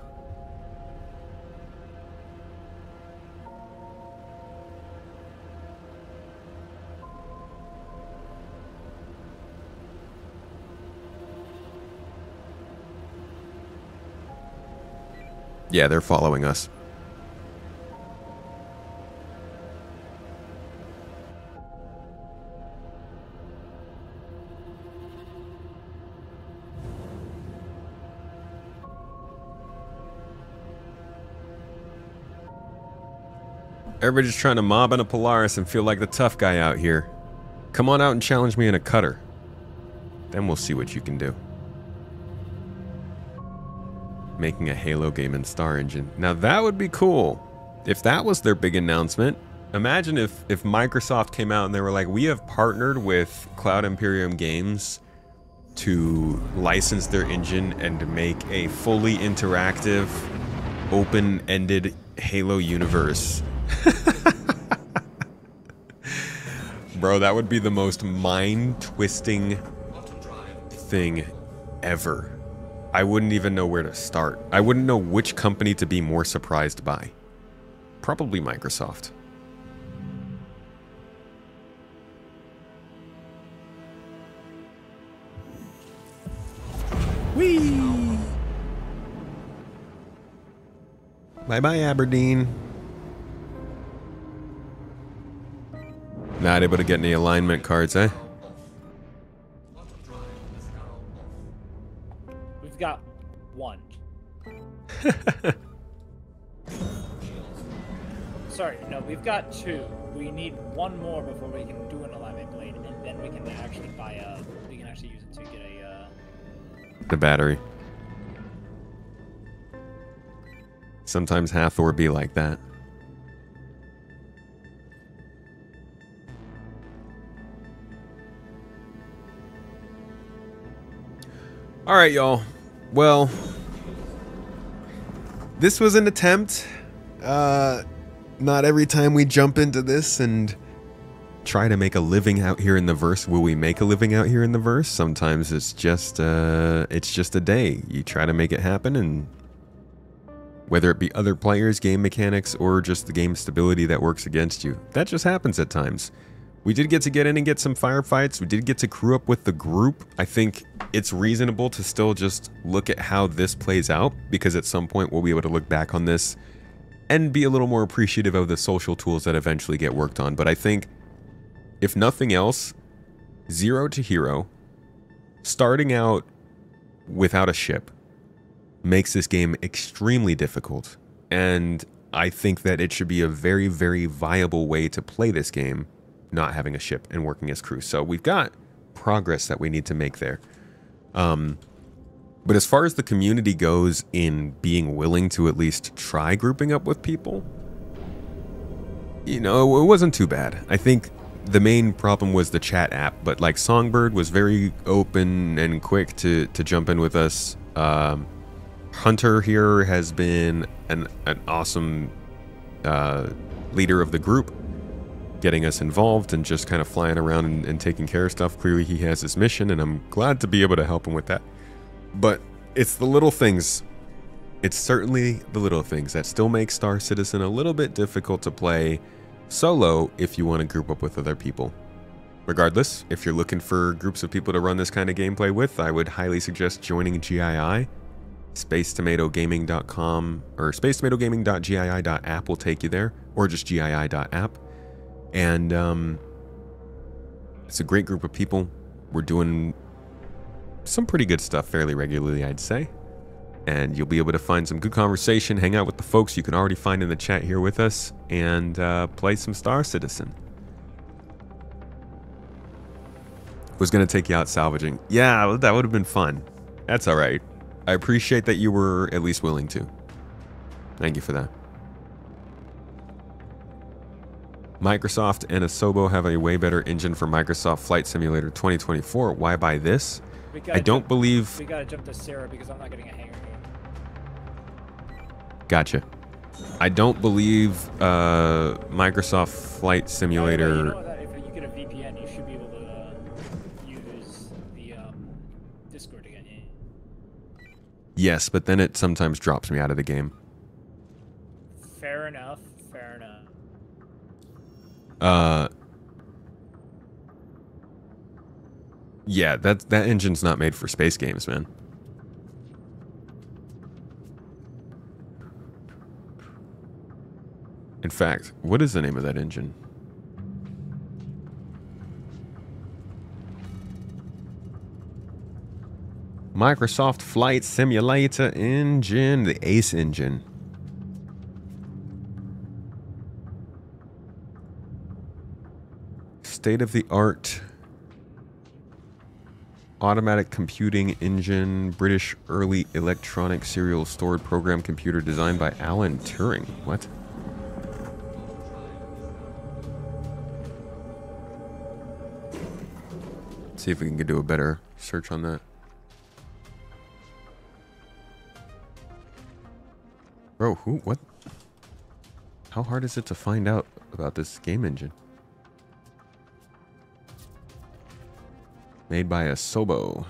Yeah, they're following us. Everybody's trying to mob in a Polaris and feel like the tough guy out here. Come on out and challenge me in a cutter. Then we'll see what you can do. Making a Halo game in Star Engine. Now that would be cool. If that was their big announcement. Imagine if Microsoft came out and they were like, we have partnered with Cloud Imperium Games to license their engine and make a fully interactive, open-ended Halo universe. Bro, that would be the most mind-twisting thing ever. I wouldn't even know where to start. I wouldn't know which company to be more surprised by. Probably Microsoft. Whee! Bye-bye, Aberdeen. Not able to get any alignment cards, eh? We've got one. Sorry, no, we've got two. We need one more before we can do an alignment blade, and then we can actually buy a. We can actually use it to get a. The battery. Sometimes Hathor be like that. All right, y'all. Well, this was an attempt. Not every time we jump into this and try to make a living out here in the verse will we make a living out here in the verse. Sometimes it's just a day. You try to make it happen, and whether it be other players, game mechanics, or just the game stability that works against you, that just happens at times. We did get in and get some firefights. We did get to crew up with the group. I think it's reasonable to still just look at how this plays out, because at some point we'll be able to look back on this and be a little more appreciative of the social tools that eventually get worked on. But I think, if nothing else, 0 to hero, starting out without a ship, makes this game extremely difficult. And I think that it should be a very, very viable way to play this game, not having a ship and working as crew. So we've got progress that we need to make there. But as far as the community goes in being willing to at least try grouping up with people, you know, it wasn't too bad. I think the main problem was the chat app, but like Songbird was very open and quick to jump in with us. Hunter here has been an awesome leader of the group, getting us involved and just kind of flying around and taking care of stuff. Clearly he has his mission, and I'm glad to be able to help him with that. But it's the little things. It's certainly the little things that still make Star Citizen a little bit difficult to play solo if you want to group up with other people. Regardless, if you're looking for groups of people to run this kind of gameplay with, I would highly suggest joining GII. SpaceTomatoGaming.com or SpaceTomatoGaming.gii.app will take you there, or just gii.app. And it's a great group of people. We're doing some pretty good stuff fairly regularly, I'd say. And you'll be able to find some good conversation, hang out with the folks you can already find in the chat here with us, and play some Star Citizen. Was going to take you out salvaging. Yeah, that would have been fun. That's all right. I appreciate that you were at least willing to. Thank you for that. Microsoft and Asobo have a way better engine for Microsoft Flight Simulator 2024. Why buy this? I don't believe... We gotta jump to Sarah because I'm not getting a hanger here. Gotcha. I don't believe Microsoft Flight Simulator... You know that if you get a VPN, you should be able to use the Discord again. Yes, but then it sometimes drops me out of the game. Fair enough. Fair enough. Yeah, that engine's not made for space games, man. In fact, what is the name of that engine? Microsoft Flight Simulator engine, the ACE engine. State-of-the-art automatic computing engine, British early electronic serial stored program computer designed by Alan Turing. What? Let's see if we can do a better search on that. Bro, who? What? How hard is it to find out about this game engine? Made by Asobo.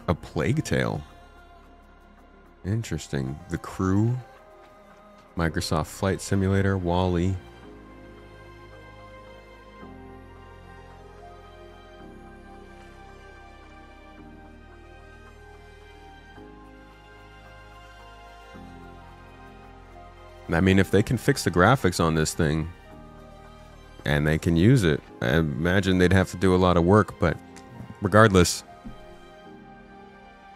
A Plague Tale. Interesting. The Crew. Microsoft Flight Simulator. Wall-E. I mean, if they can fix the graphics on this thing and they can use it, I imagine they'd have to do a lot of work, but regardless,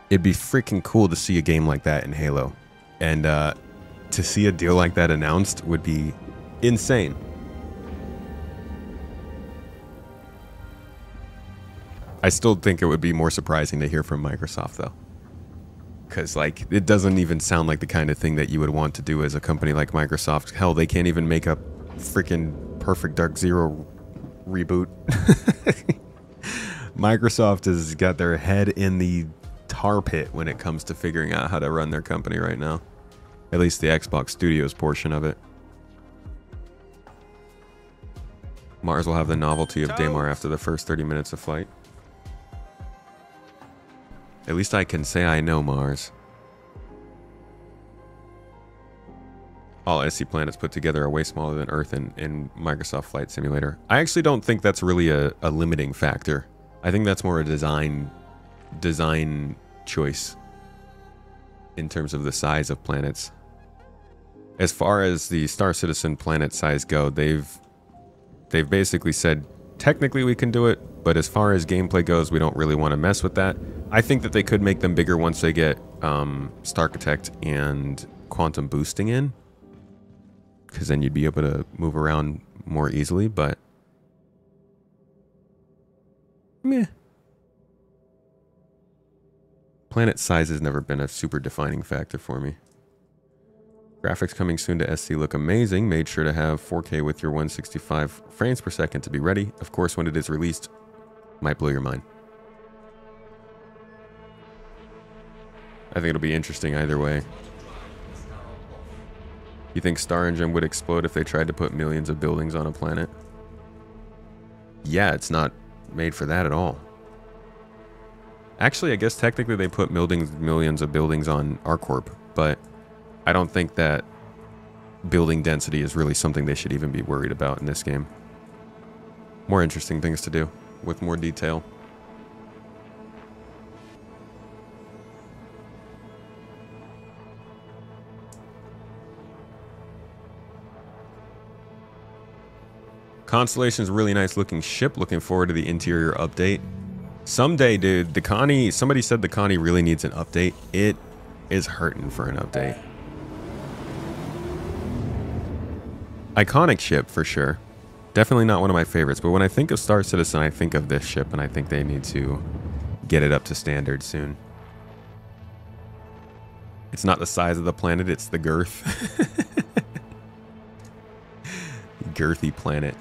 it'd be freaking cool to see a game like that in Halo. And to see a deal like that announced would be insane. I still think it would be more surprising to hear from Microsoft, though. Because, like, it doesn't even sound like the kind of thing that you would want to do as a company like Microsoft. Hell, they can't even make a freaking Perfect Dark Zero reboot. Microsoft has got their head in the tar pit when it comes to figuring out how to run their company right now. At least the Xbox Studios portion of it. Mars will have the novelty of Daymar after the first 30 minutes of flight. At least I can say I know Mars. All SC planets put together are way smaller than Earth in Microsoft Flight Simulator. I actually don't think that's really a limiting factor. I think that's more a design choice in terms of the size of planets. As far as the Star Citizen planet size go, they've basically said technically we can do it, but as far as gameplay goes, we don't really want to mess with that. I think that they could make them bigger once they get Starkitect and Quantum Boosting in, because then you'd be able to move around more easily, but meh. Planet size has never been a super defining factor for me. Graphics coming soon to SC look amazing. Made sure to have 4K with your 165 frames per second to be ready. Of course, when it is released, might blow your mind. I think it'll be interesting either way. You think Star Engine would explode if they tried to put millions of buildings on a planet? Yeah, it's not made for that at all. Actually, I guess technically they put millions of buildings on ArcCorp, but I don't think that building density is really something they should even be worried about in this game. More interesting things to do with more detail. Constellation's a really nice looking ship. Looking forward to the interior update. Someday, dude, the Connie, somebody said the Connie really needs an update. It is hurting for an update. Iconic ship for sure. Definitely not one of my favorites, but when I think of Star Citizen, I think of this ship, and I think they need to get it up to standard soon. It's not the size of the planet, it's the girth. Girthy planet.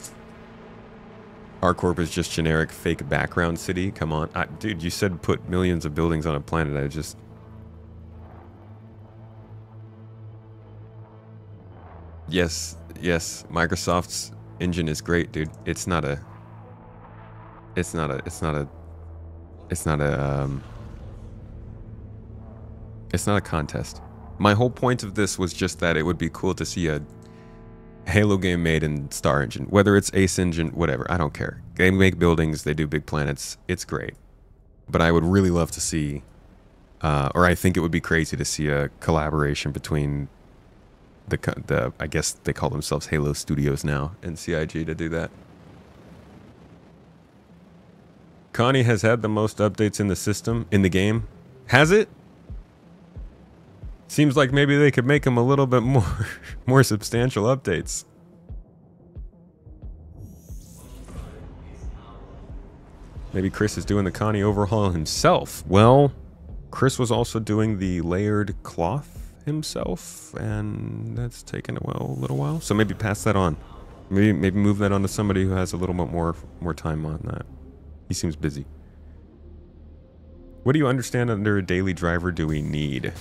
ArcCorp is just generic fake background city. Come on. Dude, you said put millions of buildings on a planet. I just... Yes, Microsoft's engine is great, dude. It's not a contest. My whole point of this was just that it would be cool to see a Halo game made in Star Engine, whether it's Ace Engine, whatever, I don't care. They make buildings, they do big planets, it's great. But I would really love to see, or I think it would be crazy to see a collaboration between the I guess they call themselves Halo Studios now, and CIG to do that. Connie has had the most updates in the system, in the game. Has it? Seems like maybe they could make them a little bit more substantial updates. Maybe Chris is doing the Connie overhaul himself. Well, Chris was also doing the layered cloth himself, and that's taken a little while. So maybe pass that on. Maybe move that on to somebody who has a little bit more time on that. He seems busy. What do you understand under a daily driver do we need?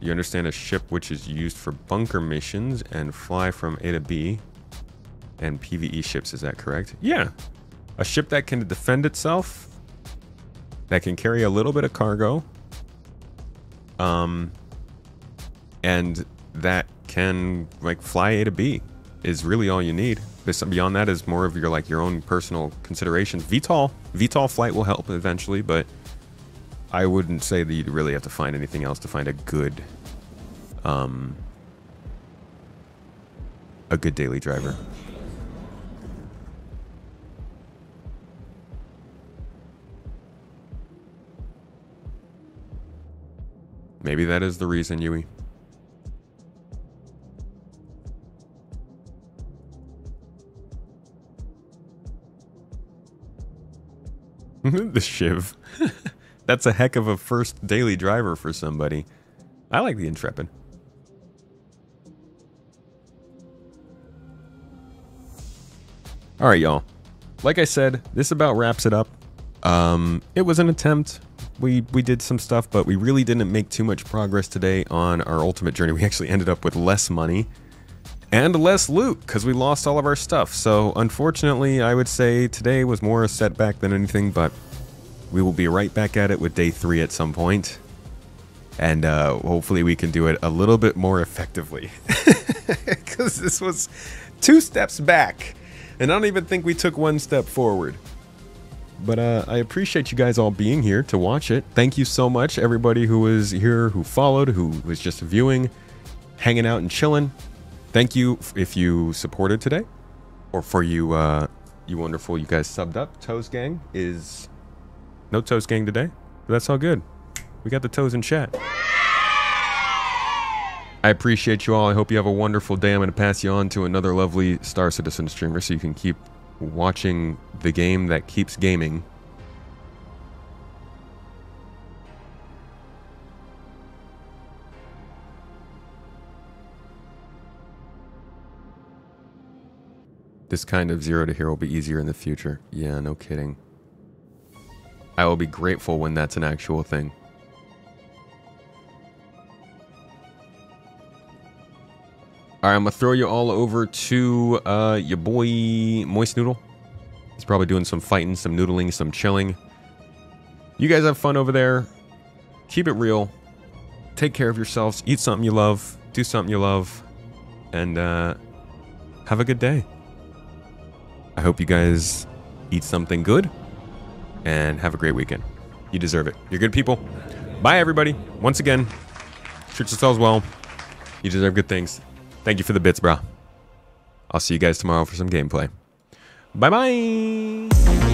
You understand a ship which is used for bunker missions and fly from A to B and PvE ships, is that correct? Yeah. A ship that can defend itself, that can carry a little bit of cargo, and that can like fly A to B is really all you need. Beyond that is more of your own personal considerations. VTOL flight will help eventually, but I wouldn't say that you'd really have to find anything else to find a good a good daily driver. Maybe that is the reason, Yui. The Shiv. That's a heck of a first daily driver for somebody. I like the Intrepid. Alright, y'all. Like I said, this about wraps it up. It was an attempt. We did some stuff, but we really didn't make too much progress today on our ultimate journey. We actually ended up with less money and less loot because we lost all of our stuff. So unfortunately, I would say today was more a setback than anything, but we will be right back at it with day 3 at some point. And hopefully we can do it a little bit more effectively. Because this was 2 steps back. And I don't even think we took 1 step forward. But I appreciate you guys all being here to watch it. Thank you so much, everybody who was here, who followed, who was just viewing, hanging out and chilling. Thank you if you supported today. Or for you, you wonderful, you guys subbed up. Toes Gang is... No Toes Gang today. But that's all good. We got the Toes in chat. I appreciate you all. I hope you have a wonderful day. I'm going to pass you on to another lovely Star Citizen streamer so you can keep watching the game that keeps gaming. This kind of 0 to hero will be easier in the future. Yeah, no kidding. I will be grateful when that's an actual thing. Alright, I'm going to throw you all over to your boy Moist Noodle. He's probably doing some fighting, some noodling, some chilling. You guys have fun over there. Keep it real. Take care of yourselves. Eat something you love. Do something you love. And have a good day. I hope you guys eat something good. And have a great weekend. You deserve it. You're good people. Bye, everybody. Once again, treat yourselves well. You deserve good things. Thank you for the bits, bro. I'll see you guys tomorrow for some gameplay. Bye-bye!